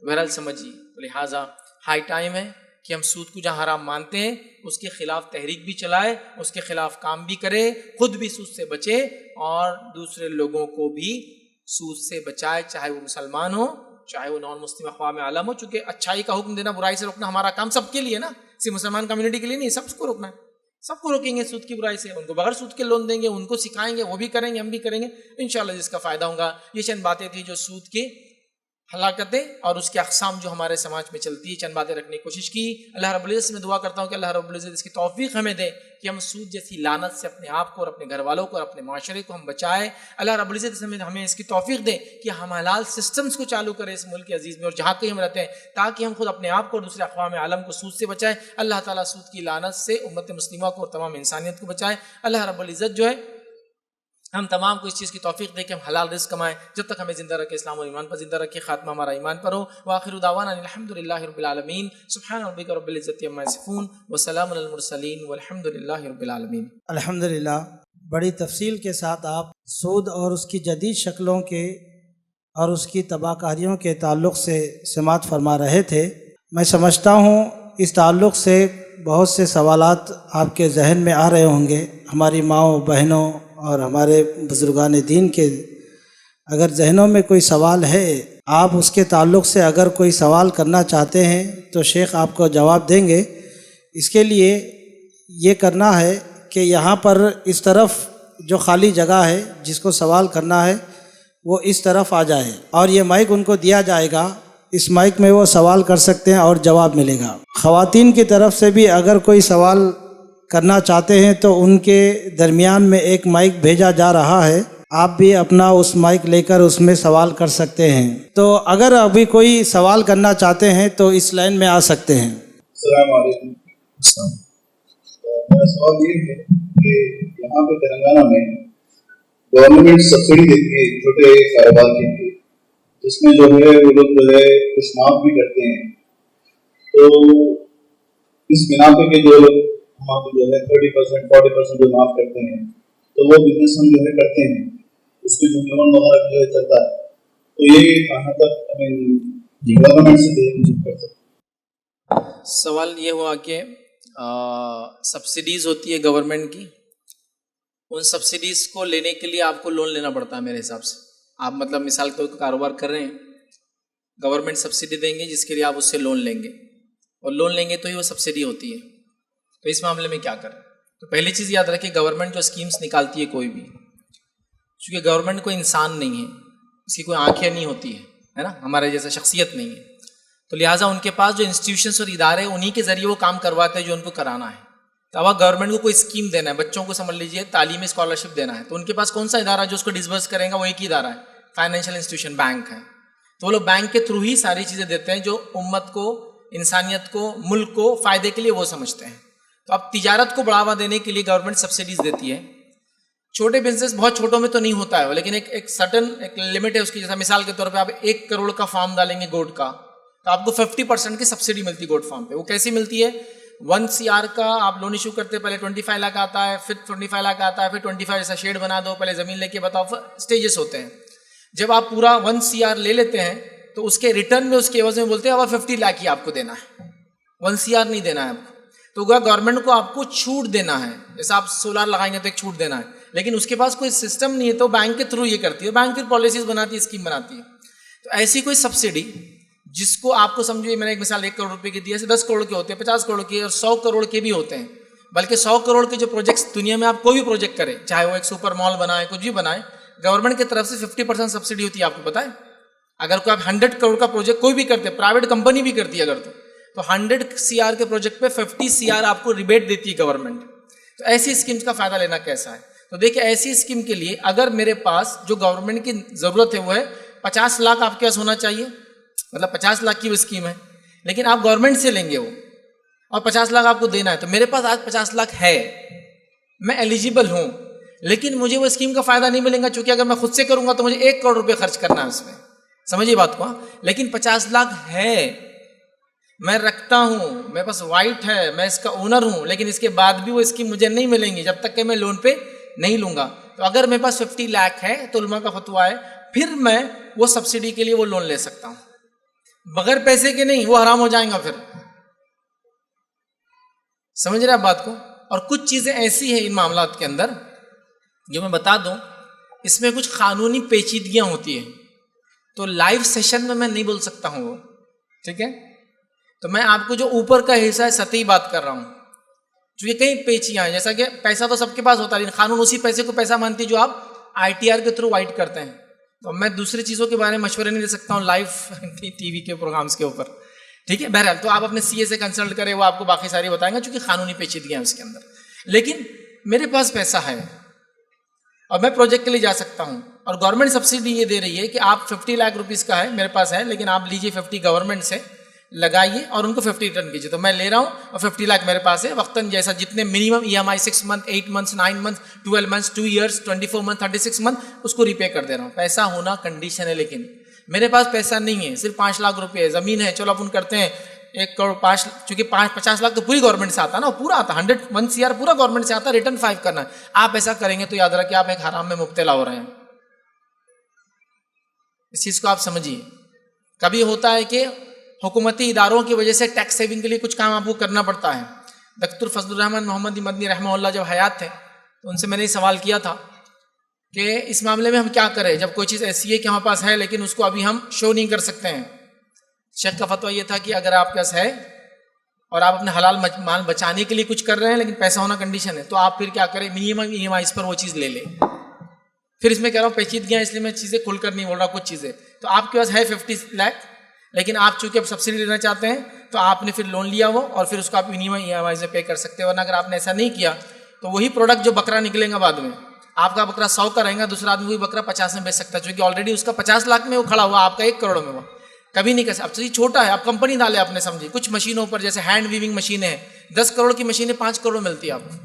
بہرحال سمجھیے. تو لہٰذا ہائی ٹائم ہے کہ ہم سود کو جہاں حرام مانتے ہیں اس کے خلاف تحریک بھی چلائے، اس کے خلاف کام بھی کرے، خود بھی سود سے بچے اور دوسرے لوگوں کو بھی سود سے بچائے، چاہے وہ مسلمان ہو چاہے وہ نان مسلم اقوام عالم ہو. چونکہ اچھائی کا حکم دینا، برائی سے روکنا ہمارا کام سب کے لیے نا، صرف مسلمان کمیونٹی کے لیے نہیں، سب کو روکنا ہے. سب کو روکیں گے سود کی برائی سے، ان کو بغیر سود کے لون دیں گے، ان کو سکھائیں گے، وہ بھی کریں گے، ہم بھی کریں گے انشاءاللہ، جس کا فائدہ ہوگا. یہ چند باتیں تھیں جو سود کی ہلاکتیں اور اس کے اقسام جو ہمارے سماج میں چلتی ہے، چند باتیں رکھنے کی کوشش کی. اللہ رب العزت سے میں دعا کرتا ہوں کہ اللہ رب العزت اس کی توفیق ہمیں دے کہ ہم سود جیسی لعنت سے اپنے آپ کو اور اپنے گھر والوں کو اور اپنے معاشرے کو ہم بچائے. اللہ رب العزت سے ہمیں اس کی توفیق دے کہ ہم حلال سسٹمز کو چالو کریں اس ملک عزیز میں اور جہاں کہیں ہم رہتے ہیں، تاکہ ہم خود اپنے آپ کو اور دوسرے اقوام عالم کو سود سے بچائیں. اللہ تعالیٰ سود کی لعنت سے امت مسلمہ کو اور تمام انسانیت کو بچائے. اللہ رب العزت جو ہے ہم تمام کو اس چیز کی توفیق دے کہ ہم حلال رزق کمائیں، جب تک ہمیں زندہ رکھے اسلام و ایمان پر زندہ رکھے، خاتمہ ہمارا ایمان پر ہو۔ وآخر دعوانا الحمد للہ رب العالمین، سبحان ربک رب العزۃ عما یصفون وسلام علی المرسلین والحمد للہ رب العالمین۔ الحمدللہ، بڑی تفصیل کے ساتھ آپ سود اور اس کی جدید شکلوں کے اور اس کی تباہ کاریوں کے تعلق سے سماعت فرما رہے تھے۔ میں سمجھتا ہوں اس تعلق سے بہت سے سوالات آپ کے ذہن میں آ رہے ہوں گے۔ ہماری ماؤں بہنوں اور ہمارے بزرگان دین کے اگر ذہنوں میں کوئی سوال ہے، آپ اس کے تعلق سے اگر کوئی سوال کرنا چاہتے ہیں تو شیخ آپ کو جواب دیں گے۔ اس کے لیے یہ کرنا ہے کہ یہاں پر اس طرف جو خالی جگہ ہے، جس کو سوال کرنا ہے وہ اس طرف آ جائے اور یہ مائک ان کو دیا جائے گا۔ اس مائک میں وہ سوال کر سکتے ہیں اور جواب ملے گا۔ خواتین کی طرف سے بھی اگر کوئی سوال کرنا چاہتے ہیں تو ان کے درمیان میں ایک مائک بھیجا جا رہا ہے، آپ بھی اپنا اس مائک لے کر اس میں سوال کر سکتے ہیں۔ تو اگر ابھی کوئی سوال کرنا چاہتے ہیں تو اس لائن میں آ سکتے ہیں۔ السلام علیکم۔ میرا سوال یہ ہے کہ یہاں پہ تلنگانہ میں گورنمنٹ سبسڈی دیتی ہے چھوٹے کاروبار کے لیے، جس میں جو ہے وہ لوگ جو ہے کچھ معاف بھی کرتے ہیں۔ تو اس بنا پہ کہ جو ہم جو ہے 30% 40% جو معاف کرتے ہیں تو وہ بزنس ہم جو ہے کرتے ہیں، اس کے جو لون وغیرہ جو ہے چلتا ہے، تو یہ کہاں تک گورنمنٹ سے کر سکتے؟ سوال یہ ہوا کہ سبسڈیز ہوتی ہے گورنمنٹ کی، ان سبسڈیز کو لینے کے لیے آپ کو لون لینا پڑتا ہے میرے حساب سے۔ آپ مطلب مثال کوئی کاروبار کر رہے ہیں، گورنمنٹ سبسڈی دیں گے جس کے لیے آپ اس سے لون لیں گے، اور لون لیں گے تو ہی وہ سبسڈی ہوتی ہے۔ تو اس معاملے میں کیا کریں؟ تو پہلی چیز یاد رکھیں، گورنمنٹ جو اسکیمز نکالتی ہے کوئی بھی، چونکہ گورنمنٹ کوئی انسان نہیں ہے، اس کی کوئی آنکھیں نہیں ہوتی ہے نا، ہمارے جیسا شخصیت نہیں ہے، تو لہٰذا ان کے پاس جو انسٹیٹیوشنس اور ادارے ہیں انہی کے ذریعے وہ کام کرواتے ہیں جو ان کو کرانا ہے۔ تو اب گورنمنٹ کو کوئی اسکیم دینا ہے، بچوں کو سمجھ لیجیے تعلیمی اسکالرشپ دینا ہے، تو ان کے پاس کون سا ادارہ جو اس کو ڈسبرس کرے گا؟ وہ ایک ہی ادارہ ہے، فائنینشیل انسٹیٹیوشن، بینک ہے۔ تو وہ لوگ بینک کے تھرو ہی ساری چیزیں دیتے ہیں جو امت کو، انسانیت کو، ملک کو فائدے کے لیے وہ سمجھتے ہیں۔ تو اب تجارت کو بڑھاوا دینے کے لیے گورنمنٹ سبسڈیز دیتی ہے۔ چھوٹے بزنس بہت چھوٹوں میں تو نہیں ہوتا ہے، لیکن ایک سرٹن ایک لمٹ ہے اس کی، جیسا مثال کے طور پہ آپ 1 کروڑ کا فارم ڈالیں گے گوٹ کا، تو آپ کو 50% کی سبسڈی ملتی ہے گوٹ فارم پہ۔ وہ کیسی ملتی ہے؟ 1 CR کا آپ لون ایشو کرتے، پہلے 25 لاکھ آتا ہے، پھر 25 لاکھ آتا ہے، پھر 25 جیسا شیڈ بنا دو، پہلے زمین لے کے بتاؤ، پھر اسٹیجز ہوتے ہیں۔ جب آپ پورا 1 CR لے لیتے ہیں تو اس کے ریٹرن میں، اس کے عوض میں بولتے ہیں اب 50 لاکھ ہی آپ کو دینا ہے، 1 CR نہیں دینا ہے آپ کو۔ تو گورنمنٹ کو آپ کو چھوٹ دینا ہے، جیسے آپ سولار لگائیں گے تو ایک چھوٹ دینا ہے، لیکن اس کے پاس کوئی سسٹم نہیں ہے، تو بینک کے تھرو یہ کرتی ہے، بینک پھر پالیسیز بناتی ہے، اسکیم بناتی ہے۔ تو ایسی کوئی سبسڈی جس کو آپ کو سمجھو، میں نے ایک مثال 1 کروڑ روپے کی دی ہے، 10 کروڑ کے ہوتے ہیں، 50 کروڑ کے اور 100 کروڑ کے بھی ہوتے ہیں، بلکہ 100 کروڑ کے جو پروجیکٹس دنیا میں آپ کوئی بھی پروجیکٹ کریں، چاہے وہ ایک سپر مال بنائیں، کچھ بھی بنائیں، گورنمنٹ کی طرف سے 50% سبسڈی ہوتی ہے، آپ کو پتہ ہے؟ اگر کوئی آپ 100 کروڑ کا پروجیکٹ کوئی بھی کرتے، پرائیویٹ کمپنی بھی کرتی ہے اگر تو 100 CR کے پروجیکٹ پہ 50 CR آپ کو ریبیٹ دیتی ہے گورنمنٹ۔ تو ایسی اسکیمز کا فائدہ لینا کیسا ہے؟ تو دیکھیں، ایسی اسکیم کے لیے اگر میرے پاس جو گورنمنٹ کی ضرورت ہے وہ ہے 50 لاکھ آپ کے پاس ہونا چاہیے، مطلب 50 لاکھ کی وہ اسکیم ہے، لیکن آپ گورنمنٹ سے لیں گے وہ، اور 50 لاکھ آپ کو دینا ہے۔ تو میرے پاس آج 50 لاکھ ہے، میں ایلیجیبل ہوں، لیکن مجھے وہ اسکیم کا فائدہ نہیں ملے گا، چونکہ اگر میں خود سے کروں گا تو مجھے 1 کروڑ روپے خرچ کرنا ہے اس میں، سمجھیے بات کو۔ لیکن 50 لاکھ ہے، میں رکھتا ہوں، میرے پاس وائٹ ہے، میں اس کا اونر ہوں، لیکن اس کے بعد بھی وہ اسکیم مجھے نہیں ملیں گی جب تک کہ میں لون پہ نہیں لوں گا۔ تو اگر میرے پاس 50 لاکھ ہے تو علماء کا فتویٰ ہے، پھر میں وہ سبسڈی کے لیے وہ لون لے سکتا ہوں، بغیر پیسے کے نہیں، وہ حرام ہو جائیں گا پھر، سمجھ رہے آپ بات کو۔ اور کچھ چیزیں ایسی ہیں ان معاملات کے اندر جو میں بتا دوں، اس میں کچھ قانونی پیچیدگیاں ہوتی ہیں، تو لائیو سیشن میں نہیں بول سکتا ہوں وہ، ٹھیک ہے؟ تو میں آپ کو جو اوپر کا حصہ ہے سطحی بات کر رہا ہوں، چونکہ کئی پیچیاں ہیں، جیسا کہ پیسہ تو سب کے پاس ہوتا ہے، لیکن قانون اسی پیسے کو پیسہ مانتی ہے جو آپ ITR کے تھرو وائٹ کرتے ہیں۔ تو میں دوسری چیزوں کے بارے میں مشورے نہیں دے سکتا ہوں لائیو ٹی وی کے پروگرامز کے اوپر، ٹھیک ہے؟ بہرحال تو آپ اپنے CA سے کنسلٹ کریں، وہ آپ کو باقی ساری بتائیں گا، چونکہ قانونی پیچیدگیاں ہیں اس کے اندر۔ لیکن میرے پاس پیسہ ہے اور میں پروجیکٹ کے لیے جا سکتا ہوں، اور گورنمنٹ سبسڈی یہ دے رہی ہے کہ آپ 50 لاکھ روپیز کا ہے میرے پاس ہے، لیکن آپ لیجیے 50 گورنمنٹ سے، لگائیے اور ان کو 50 ریٹرن کیجیے. تو میں لے رہا ہوں اور 50 لاکھ میرے پاس ہے وقتاً جیسا جتنے minimum EMI 6 month 8 months 9 month 12 months 2 years 24 month 36 month اس کو ریپے کر دے رہا ہوں. پیسہ ہونا کنڈیشن ہے. لیکن میرے پاس پیسہ نہیں ہے, صرف 5 لاکھ روپے ہے, زمین ہے, چلو اپن کرتے ہیں 1 کروڑ 5, چونکہ 50 لاکھ تو پوری گورنمنٹ سے آتا ہے نا, پورا آتا 101 CR پورا گورنمنٹ سے آتا ہے, ریٹرن 5 کرنا ہے. آپ ایسا کریں گے تو یاد رکھیں آپ ایک حرام میں مبتلا ہو رہے ہیں. اس چیز کو آپ سمجھیے. کبھی ہوتا ہے کہ حکومتی اداروں کی وجہ سے ٹیکس سیونگ کے لیے کچھ کام آپ کو کرنا پڑتا ہے. دکتور فضل الرحمان محمد مدنی رحمہ اللہ جب حیات تھے تو ان سے میں نے سوال کیا تھا کہ اس معاملے میں ہم کیا کریں جب کوئی چیز ایسی ہے کہ ہمارے پاس ہے لیکن اس کو ابھی ہم شو نہیں کر سکتے ہیں. شیخ کا فتویٰ یہ تھا کہ اگر آپ کے پاس ہے اور آپ اپنے حلال مال بچانے کے لیے کچھ کر رہے ہیں لیکن پیسہ ہونا کنڈیشن ہے, تو آپ پھر کیا کریں, منیمم EMI پر وہ چیز لے لیں. پھر اس میں کہہ رہا ہوں پیچیدگیاں, اس لیے میں چیزیں کھل کر نہیں بول رہا کچھ چیزیں. تو آپ کے پاس ہے 50 لاکھ لیکن آپ چونکہ اب سبسڈی لینا چاہتے ہیں تو آپ نے پھر لون لیا وہ اور پھر اس کو آپ منیمم EMI سے پے کر سکتے ہیں. ورنہ اگر آپ نے ایسا نہیں کیا تو وہی پروڈکٹ جو بکرا نکلے گا بعد میں, آپ کا بکرا 100 کا رہے گا, دوسرا آدمی وہی بکرا 50 میں بیچ سکتا ہے, چونکہ آلریڈی اس کا 50 لاکھ میں وہ کھڑا ہوا, آپ کا 1 کروڑ میں وہ کبھی نہیں کر سکتا. اب تو یہ چھوٹا ہے, آپ کمپنی ڈالے آپ نے سمجھی. کچھ مشینوں پر جیسے ہینڈ ویونگ مشینیں ہیں, 10 کروڑ کی مشینیں 5 کروڑ ملتی ہے آپ کو.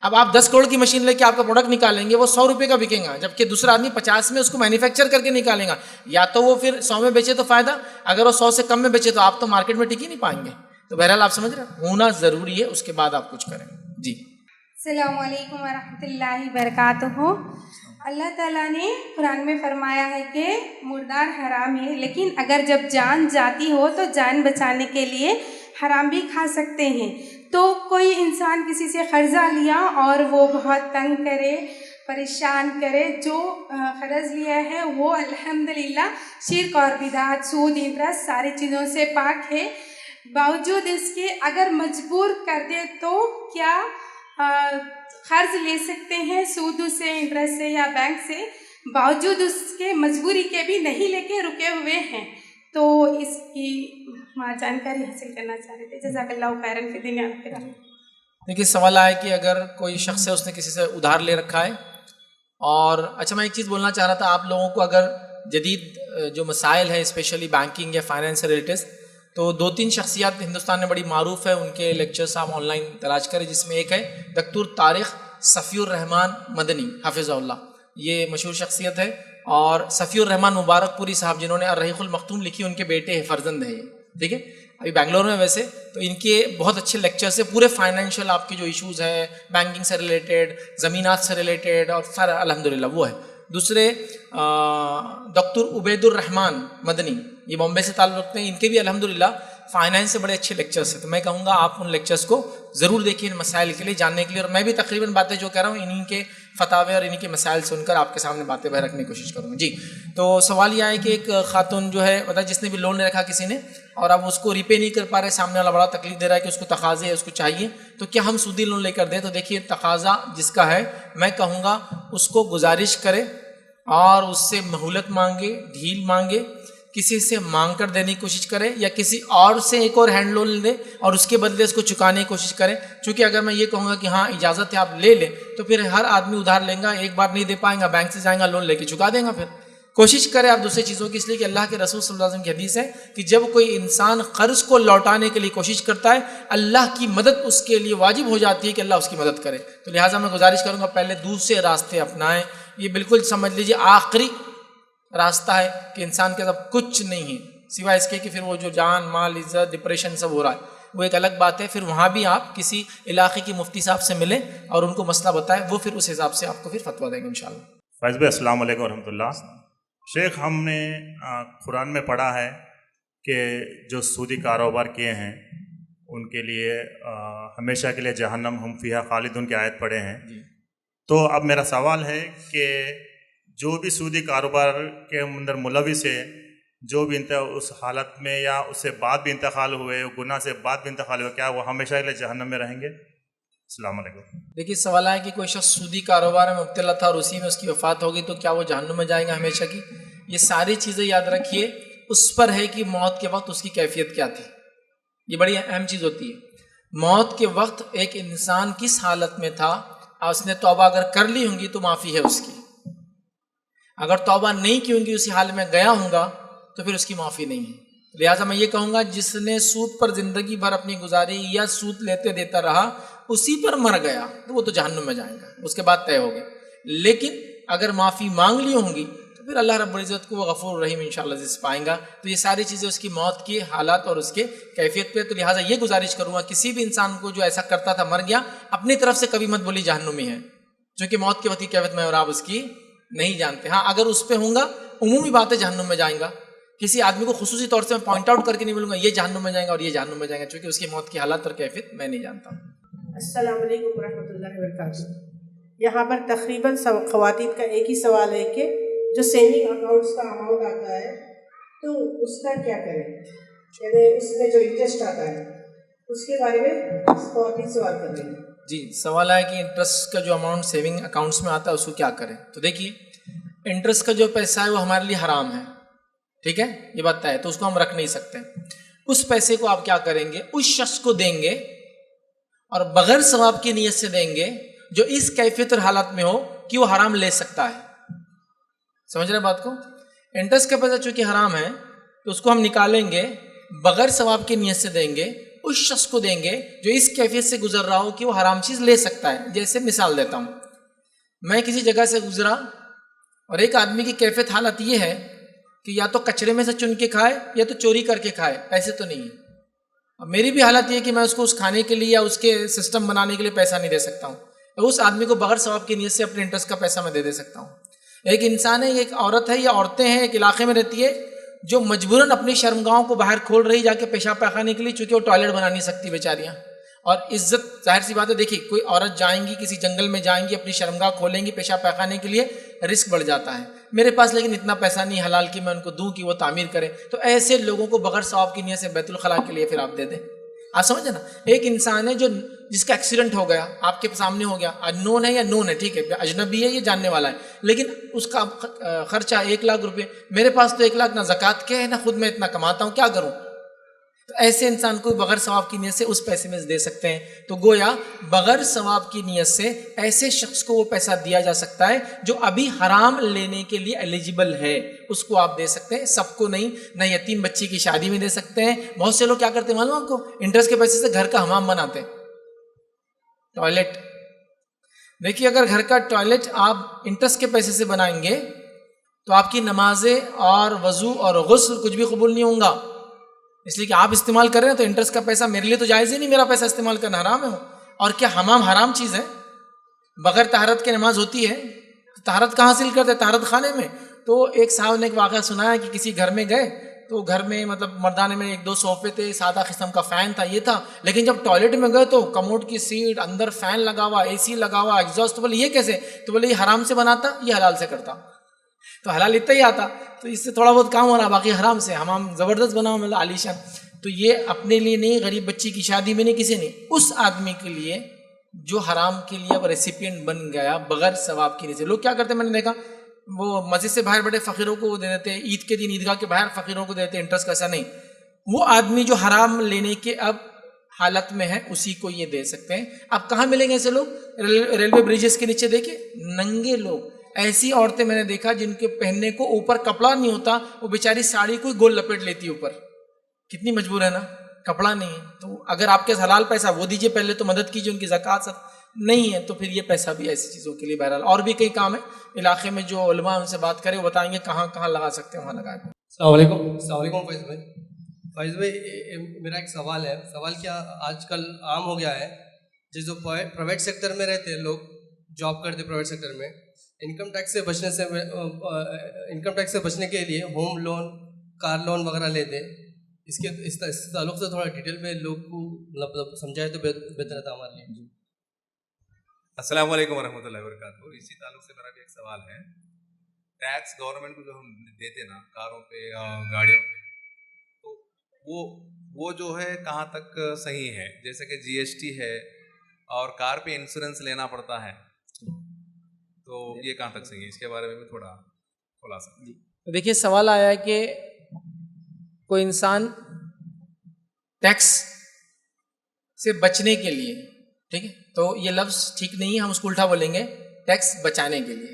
اب آپ 10 کروڑ کی مشین لے کے آپ کا پروڈکٹ نکالیں گے, وہ 100 روپے کا بکیں گا, جبکہ دوسرا آدمی 50 میں اس کو مینوفیکچر کر کے نکالیں گا. یا تو وہ پھر 100 میں بیچے تو فائدہ, اگر وہ 100 سے کم میں بیچے تو آپ تو مارکیٹ میں ٹک ہی نہیں پائیں گے. تو بہرحال آپ سمجھ رہے ہیں, ہونا ضروری ہے, اس کے بعد آپ کچھ کریں. جی السلام علیکم ورحمۃ اللہ وبرکاتہ. اللہ تعالیٰ نے قرآن میں فرمایا ہے کہ مردار حرام ہے, لیکن اگر جب جان جاتی ہو تو جان بچانے کے لیے حرام بھی کھا سکتے ہیں. تو کوئی انسان کسی سے قرضہ لیا اور وہ بہت تنگ کرے, پریشان کرے, جو قرض لیا ہے وہ الحمدللہ شرک اور بدعت, سود, انٹرسٹ ساری چیزوں سے پاک ہے. باوجود اس کے اگر مجبور کر دے تو کیا قرض لے سکتے ہیں سود سے, انٹرسٹ سے یا بینک سے, باوجود اس کے مجبوری کے بھی نہیں لے کے رکے ہوئے ہیں. تو اس کی جانکاری حاصل کرنا چاہ رہے تھے. جزاک اللہ خیرا فی الدنیا والآخرہ. دیکھیے سوال آیا کہ اگر کوئی شخص ہے اس نے کسی سے ادھار لے رکھا ہے, اور اچھا میں ایک چیز بولنا چاہ رہا تھا آپ لوگوں کو, اگر جدید جو مسائل ہیں اسپیشلی بینکنگ یا فائنینس سے ریلیٹڈ, تو 2-3 شخصیات ہندوستان میں بڑی معروف ہے, ان کے لیکچرز آپ آن لائن تلاش کریں, جس میں ایک ہے دکتور طارق صفی الرحمان مدنی حافظہ اللہ. یہ مشہور شخصیت ہے, اور صفی الرحمان مبارک پوری صاحب جنہوں نے الرحیق المختوم لکھی, ان کے بیٹے ہیں, فرزند ہے یہ, ٹھیک ہے, ابھی بنگلور میں ویسے. تو ان کے بہت اچھے لیکچرز ہیں, پورے فائنینشیل آپ کے جو ایشوز ہیں بینکنگ سے ریلیٹڈ, زمینات سے ریلیٹڈ, اور سارا الحمدللہ وہ ہے. دوسرے ڈاکٹر عبید الرحمان مدنی, یہ بامبے سے تعلق رکھتے ہیں, ان کے بھی الحمدللہ فائنینس سے بڑے اچھے لیکچرز ہیں. تو میں کہوں گا آپ ان لیکچرز کو ضرور دیکھیں ان مسائل کے لیے جاننے کے لیے, اور میں بھی تقریباً باتیں جو کہہ رہا ہوں انہیں کے فتاوے اور انہیں کے مسائل سن کر آپ کے سامنے باتیں رکھنے کی کوشش کروں گا. جی تو سوال یہ ہے کہ ایک خاتون جو ہے بتا, جس نے بھی لون لے رکھا کسی نے اور اب اس کو ریپے نہیں کر پا رہے, سامنے والا بڑا تکلیف دے رہا ہے کہ اس کو تقاضے ہے, اس کو چاہیے, تو کیا ہم سودی لون لے کر دیں؟ تو دیکھیے تقاضا جس کا ہے میں کہوں گا اس کو گزارش کرے اور اس سے مہلت مانگے, ڈھیل مانگے, کسی سے مانگ کر دینے کی کوشش کرے, یا کسی اور سے ایک اور ہینڈ لون لے اور اس کے بدلے اس کو چکانے کی کوشش کرے. چونکہ اگر میں یہ کہوں گا کہ ہاں اجازت ہے آپ لے لیں, تو پھر ہر آدمی ادھار لیں گا, ایک بار نہیں دے پائیں گا, بینک سے جائیں گا, لون لے کے چکا دیں گا. پھر کوشش کرے آپ دوسری چیزوں کی, اس لیے کہ اللہ کے رسول صلی اللہ علیہ وسلم کی حدیث ہے کہ جب کوئی انسان قرض کو لوٹانے کے لیے کوشش کرتا ہے, اللہ کی مدد اس کے لیے واجب ہو جاتی ہے کہ اللہ اس کی مدد کرے. تو لہٰذا میں گزارش کروں گا پہلے دوسرے راستے اپنائیں. یہ بالکل سمجھ لیجیے آخری راستہ ہے کہ انسان کے ساتھ کچھ نہیں ہے سوائے اس کے کہ پھر وہ جو جان مال عزت ڈپریشن سب ہو رہا ہے, وہ ایک الگ بات ہے. پھر وہاں بھی آپ کسی علاقے کی مفتی صاحب سے ملیں اور ان کو مسئلہ بتائیں, وہ پھر اس حساب سے آپ کو پھر فتویٰ دیں گے انشاءاللہ. فیض بھائی السلام علیکم ورحمۃ اللہ. شیخ ہم نے قرآن میں پڑھا ہے کہ جو سودی کاروبار کیے ہیں ان کے لیے ہمیشہ کے لیے جہنم ہم فیہا خالدون کی آیت پڑھے ہیں. تو اب میرا سوال ہے کہ جو بھی سودی کاروبار کے اندر ملوث ہے, جو بھی اس حالت میں یا اس سے بعد بھی انتقال ہوئے, گناہ سے بعد بھی انتقال ہوئے, کیا وہ ہمیشہ کے لیے جہنم میں رہیں گے؟ السلام علیکم. دیکھیے سوال ہے کہ کوئی شخص سودی کاروبار میں مبتلا تھا اور اسی میں اس کی وفات ہوگی, تو کیا وہ جہنم میں جائیں گا ہمیشہ کی؟ یہ ساری چیزیں یاد رکھیے اس پر ہے کہ موت کے وقت اس کی کیفیت کیا تھی. یہ بڑی اہم چیز ہوتی ہے. موت کے وقت ایک انسان کس حالت میں تھا, اور اس نے توبہ اگر کر لی ہوں گی تو معافی ہے اس کی, اگر توبہ نہیں کی ہوں گی اسی حال میں گیا ہوں گا تو پھر اس کی معافی نہیں ہے. لہٰذا میں یہ کہوں گا جس نے سود پر زندگی بھر اپنی گزاری یا سود لیتے دیتا رہا اسی پر مر گیا تو وہ تو جہنم میں جائے گا، اس کے بعد طے ہو گیا. لیکن اگر معافی مانگ لی ہوں گی تو پھر اللہ رب العزت کو وہ غفور رحیم انشاءاللہ عزیز پائیں گا. تو یہ ساری چیزیں اس کی موت کی حالات اور اس کے کیفیت پہ. تو لہٰذا یہ گزارش کروں گا کسی بھی انسان کو جو ایسا کرتا تھا مر گیا، اپنی طرف سے کبھی مت بولی جہنمی ہے، چونکہ موت کے وقت کی کیفیت میں اور آپ اس کی نہیں جانتے. ہاں اگر اس پہ ہوں گا عمومی بات ہے جہنم میں جائیں گا، کسی آدمی کو خصوصی طور سے میں پوائنٹ آؤٹ کر کے نہیں بولوں گا یہ جہنم میں جائیں گا اور یہ جہنم میں جائیں گا، چونکہ اس کی موت کی حالات اور کیفیت میں نہیں جانتا ہوں. السلام علیکم ورحمۃ اللہ وبرکاتہ. یہاں پر تقریباً خواتین کا ایک ہی سوال ہے کہ جو سیونگ اکاؤنٹس کا اماؤنٹ آتا ہے تو اس کا کیا کریں، یعنی اس میں جو انٹرسٹ آتا ہے اس کے بارے میں خواتین سوال کر رہی ہیں. جی سوال ہے کہ انٹرسٹ کا جو اماؤنٹ سیونگ اکاؤنٹس میں آتا ہے اس کو کیا کریں. تو دیکھیے انٹرسٹ کا جو پیسہ ہے وہ ہمارے لیے حرام ہے، ٹھیک ہے، یہ بات ہے، تو اس کو ہم رکھ نہیں سکتے. اس پیسے کو آپ کیا کریں گے، اس شخص کو دیں گے اور بغیر ثواب کی نیت سے دیں گے جو اس کیفیت اور حالت میں ہو کہ وہ حرام لے سکتا ہے. سمجھ رہے بات کو؟ انٹرسٹ کا پیسہ چونکہ حرام ہے تو اس کو ہم نکالیں گے، بغیر ثواب کی نیت سے دیں گے، اس شخص کو دیں گے جو اس کیفیت سے گزر رہا ہو کہ وہ حرام چیز لے سکتا ہے. جیسے مثال دیتا ہوں، میں کسی جگہ سے گزرا اور ایک آدمی کی کیفیت حالت یہ ہے کہ یا تو کچرے میں سے چن کے کھائے یا تو چوری کر کے کھائے، ایسے تو نہیں ہے. اب میری بھی حالت یہ ہے کہ میں اس کو اس کھانے کے لیے یا اس کے سسٹم بنانے کے لیے پیسہ نہیں دے سکتا ہوں، اس آدمی کو بغیر ثواب کی نیت سے اپنے انٹرسٹ کا پیسہ میں دے سکتا ہوں. ایک انسان ہے، ایک عورت ہے یا عورتیں ہیں، ایک علاقے میں رہتی ہے جو مجبوراً اپنی شرمگاہوں کو باہر کھول رہی جا کے پیشاب پاخانے کے لیے، چونکہ وہ ٹوائلٹ بنا نہیں سکتی بیچاریاں. اور عزت ظاہر سی بات ہے، دیکھیے کوئی عورت جائیں گی کسی جنگل میں جائیں گی اپنی شرمگاہ کھولیں گی پیشاب پاخانے کے لیے، رسک بڑھ جاتا ہے. میرے پاس لیکن اتنا پیسہ نہیں حلال کہ میں ان کو دوں کہ وہ تعمیر کریں، تو ایسے لوگوں کو بغیر ثواب کی نیت سے بیت الخلاء کے لیے پھر آپ دے دیں. آپ سمجھے نا، ایک انسان ہے جو جس کا ایکسیڈنٹ ہو گیا آپ کے سامنے ہو گیا، نون ہے یا نون ہے، ٹھیک ہے، اجنبی ہے یہ جاننے والا ہے، لیکن اس کا خرچہ 1,00,000 روپے، میرے پاس تو 1,00,000 نہ زکوٰۃ کے ہے نہ خود میں اتنا کماتا ہوں، کیا کروں؟ تو ایسے انسان کو بغیر ثواب کی نیت سے اس پیسے میں دے سکتے ہیں. تو گویا بغیر ثواب کی نیت سے ایسے شخص کو وہ پیسہ دیا جا سکتا ہے جو ابھی حرام لینے کے لیے ایلیجیبل ہے، اس کو آپ دے سکتے ہیں، سب کو نہیں. نہ یتیم بچی کی شادی میں دے سکتے ہیں. بہت سے لوگ کیا کرتے ہیں معلوم آپ کو، انٹرسٹ کے پیسے سے گھر کا حمام بناتے ہیں، ٹوائلٹ. دیکھیے اگر گھر کا ٹوائلٹ آپ انٹرسٹ کے پیسے سے بنائیں گے تو آپ کی نمازیں اور وضو اور غسل کچھ بھی قبول نہیں ہوں گا، اس لیے کہ آپ استعمال کر رہے ہیں تو انٹرسٹ کا پیسہ میرے لیے تو جائز ہی نہیں، میرا پیسہ استعمال کرنا حرام ہے. اور کیا حمام حرام چیز ہے؟ بغیر طہارت کے نماز ہوتی ہے؟ طہارت کہاں حاصل کرتے؟ طہارت خانے میں. تو ایک صاحب نے ایک واقعہ سنا ہے کہ کسی گھر میں گئے تو گھر میں مطلب مردانے میں 1-2 صوفے تھے، سادہ قسم کا فین تھا، یہ تھا، لیکن جب ٹوائلٹ میں گئے تو کموڈ کی سیٹ، اندر فین لگا ہوا، اے سی لگا ہوا، ایگزاسٹ. بولے یہ کیسے؟ تو بولے یہ حرام سے بناتا، یہ حلال سے کرتا. تو حلال اتنا ہی آتا تو اس سے تھوڑا بہت کام ہو رہا، باقی حرام سے. حمام زبردست بنا ہوا مطلب عالیشان. تو یہ اپنے لیے نہیں، غریب بچی کی شادی میں نہیں، کسی نے، اس آدمی کے لیے جو حرام کے لیے اب ریسیپینٹ بن گیا بغیر ثواب کی نیت سے. لوگ کیا کرتے ہیں، میں نے دیکھا وہ مسجد سے باہر بڑے فقیروں کو دے دیتے، عید کے دن عیدگاہ کے باہر فقیروں کو دیتے انٹرسٹ کا. ایسا نہیں، وہ آدمی جو حرام لینے کے اب حالت میں ہے اسی کو یہ دے سکتے ہیں. اب کہاں ملیں گے ایسے لوگ؟ ریلوے بریجز کے نیچے دیکھیں ننگے لوگ، ایسی عورتیں میں نے دیکھا جن کے پہننے کو اوپر کپڑا نہیں ہوتا، وہ بیچاری ساڑی کو گول لپیٹ لیتی اوپر. کتنی مجبور ہے نا، کپڑا نہیں ہے. تو اگر آپ کے حلال پیسہ وہ دیجئے پہلے تو مدد کیجئے، ان کی زکوٰۃ سب نہیں ہے تو پھر یہ پیسہ بھی ایسی چیزوں کے لیے. بہرحال اور بھی کئی کام ہیں علاقے میں، جو علماء ان سے بات کریں وہ بتائیں گے کہاں کہاں لگا سکتے ہیں، وہاں لگائیں. السلام علیکم فیض بھائی. فیض بھائی میرا ایک سوال ہے. سوال کیا آج کل عام ہو گیا ہے، جو پرائیویٹ سیکٹر میں رہتے ہیں لوگ، جاب کرتے پرائیویٹ سیکٹر میں، انکم ٹیکس سے بچنے کے لیے ہوم لون، کار لون وغیرہ لیتے. اس تعلق سے تھوڑا ڈیٹیل میں لوگ کو مطلب سمجھائے تو بہتر رہتا ہمارے لیے. السلام علیکم ورحمۃ اللہ وبرکاتہ. اسی تعلق سے میرا بھی ایک سوال ہے. ٹیکس گورنمنٹ کو جو ہم دیتے نا کاروں پہ اور گاڑیوں پہ، تو وہ جو ہے کہاں تک صحیح ہے؟ جیسے کہ جی ایس ٹی ہے اور کار پہ انشورنس لینا پڑتا ہے، تو یہ کہاں تک صحیح ہے؟ اس کے بارے میں بھی تھوڑا خلاصہ. دیکھیے سوال آیا ہے کہ کوئی انسان ٹیکس سے بچنے کے لیے، ٹھیک ہے، تو یہ لفظ ٹھیک نہیں ہے، ہم اس کو الٹا بولیں گے ٹیکس بچانے کے لیے،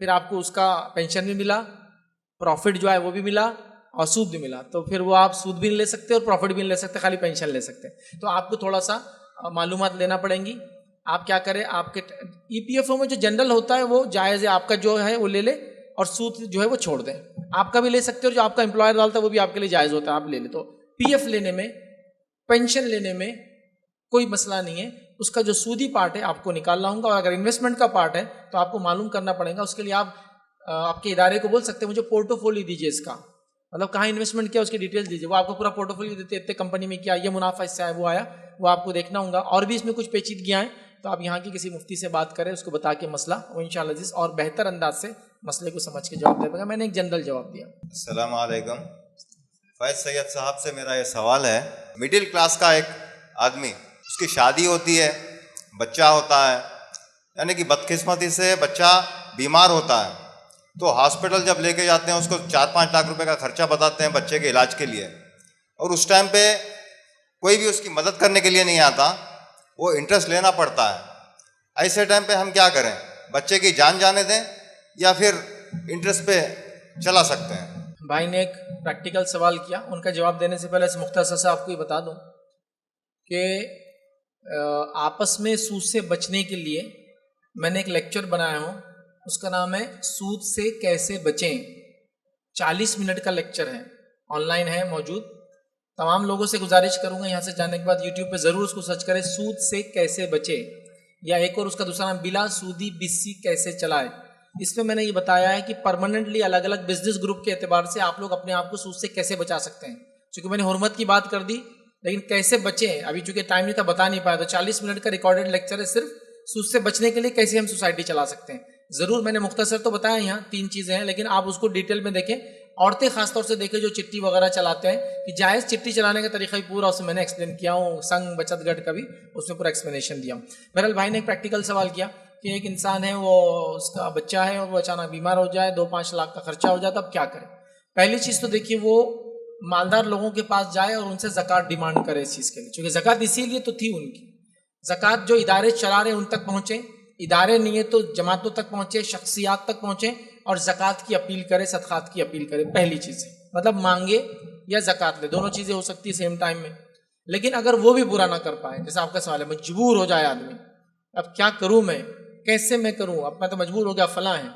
پھر آپ کو اس کا پینشن بھی ملا, پروفٹ جو ہے وہ بھی ملا اور سود بھی ملا, تو پھر وہ آپ سود بھی نہیں لے سکتے اور پروفٹ بھی نہیں لے سکتے, خالی پینشن لے سکتے. تو آپ کو تھوڑا سا معلومات لینا پڑیں گی. آپ کیا کریں, آپ کے ای پی ایف او میں جو جنرل ہوتا ہے وہ جائز ہے, آپ کا جو ہے وہ لے لے اور سود جو ہے وہ چھوڑ دیں. آپ کا بھی لے سکتے ہو, جو آپ کا امپلائر ڈالتا ہے وہ بھی آپ کے لیے جائز ہوتا ہے, آپ لے لیں. تو پی ایف لینے میں, پینشن لینے میں کوئی مسئلہ نہیں ہے. اس کا جو سودی پارٹ ہے آپ کو نکالنا ہوگا, اور اگر انویسٹمنٹ کا پارٹ ہے تو آپ کو معلوم کرنا پڑے گا. اس کے لیے آپ کے ادارے کو بول سکتے ہیں مجھے پورٹو فولیو دیجیے اس کا, مطلب کہاں انویسٹمنٹ کیا اس کی ڈیٹیل دیجیے, وہ آپ کو پورا پورٹو فولیو دیتے, اتنے کمپنی میں کیا, یہ منافع اس سے آیا, وہ آیا, وہ آپ کو دیکھنا ہوگا. اور بھی اس میں کچھ پیچیدگیاں ہیں تو آپ یہاں کی کسی مفتی سے بات کریں, اس کو بتا کے مسئلہ وہ انشاءاللہ عزیز اور بہتر انداز سے مسئلے کو سمجھ کے جواب دے پائے گا. میں نے ایک جنرل جواب دیا. السلام علیکم. فیض سید صاحب سے میرا یہ سوال ہے, مڈل کلاس کا ایک آدمی, اس کی شادی ہوتی ہے, بچہ ہوتا ہے, یعنی کہ بدقسمتی سے بچہ بیمار ہوتا ہے, تو ہاسپٹل جب لے کے جاتے ہیں اس کو 4-5 لاکھ روپے کا خرچہ بتاتے ہیں بچے کے علاج کے لیے, اور اس ٹائم پہ کوئی بھی اس کی مدد کرنے کے لیے نہیں آتا, وہ انٹرسٹ لینا پڑتا ہے. ایسے ٹائم پہ ہم کیا کریں, بچے کی جان جانے دیں یا پھر انٹرسٹ پہ چلا سکتے ہیں؟ بھائی نے ایک پریکٹیکل سوال کیا, ان کا جواب دینے سے پہلے اس مختصر سے آپ کو یہ بتا دوں کہ آپس میں سود سے بچنے کے لیے میں نے ایک لیکچر بنایا ہوں, اس کا نام ہے سود سے کیسے بچیں. 40 منٹ کا لیکچر ہے, آن لائن ہے موجود. تمام لوگوں سے گزارش کروں گا یہاں سے جانے کے بعد یوٹیوب پہ ضرور اس کو سرچ کریں, سود سے کیسے بچے, یا ایک اور اس کا دوسرا نام بلا سودی بسی کیسے چلائے. اس میں نے یہ بتایا ہے کہ پرماننٹلی الگ الگ بزنس گروپ کے اعتبار سے آپ لوگ اپنے آپ کو سود سے کیسے بچا سکتے ہیں. چونکہ میں نے حرمت کی بات کر دی, لیکن کیسے بچیں ابھی چونکہ ٹائم نہیں تھا بتا نہیں پایا, تو 40 منٹ کا ریکارڈڈ لیکچر ہے صرف سود سے بچنے کے لیے کیسے ہم سوسائٹی چلا سکتے ہیں. ضرور میں نے مختصر تو بتایا, یہاں 3 چیزیں ہیں, لیکن آپ اس کو ڈیٹیل میں دیکھیں. عورتیں خاص طور سے دیکھیں جو چٹی وغیرہ چلاتے ہیں, کہ جائز چٹی چلانے کا طریقہ بھی پورا اس میں نے ایکسپلین کیا ہوں, سنگ بچت گھٹ کا بھی اس میں پورا ایکسپلینیشن دیا ہوں. بہرحال بھائی نے ایک پریکٹیکل سوال کیا کہ ایک انسان ہے, وہ اس کا بچہ ہے اور وہ اچانک بیمار ہو جائے, 2-5 لاکھ کا خرچہ ہو جائے, تو اب کیا کرے. پہلی چیز تو دیکھیے وہ مالدار لوگوں کے پاس جائے اور ان سے زکوٰۃ ڈیمانڈ کرے اس چیز کے لیے, چونکہ زکوٰۃ اسی لیے تو تھی ان کی. زکوٰۃ جو ادارے چلا رہے ہیں ان تک پہنچے, ادارے نہیں ہے تو جماعتوں تک پہنچے, شخصیات تک پہنچے, اور زکوٰۃ کی اپیل کرے, صدقات کی اپیل کرے. پہلی چیز ہے, مطلب مانگے یا زکوٰۃ لے, دونوں چیزیں ہو سکتی ہے سیم ٹائم میں. لیکن اگر وہ بھی پورا نہ کر پائے, جیسے آپ کا سوال ہے, مجبور ہو جائے آدمی, اب کیا کروں میں, کیسے میں کروں, اب میں تو مجبور ہو گیا فلاں ہے,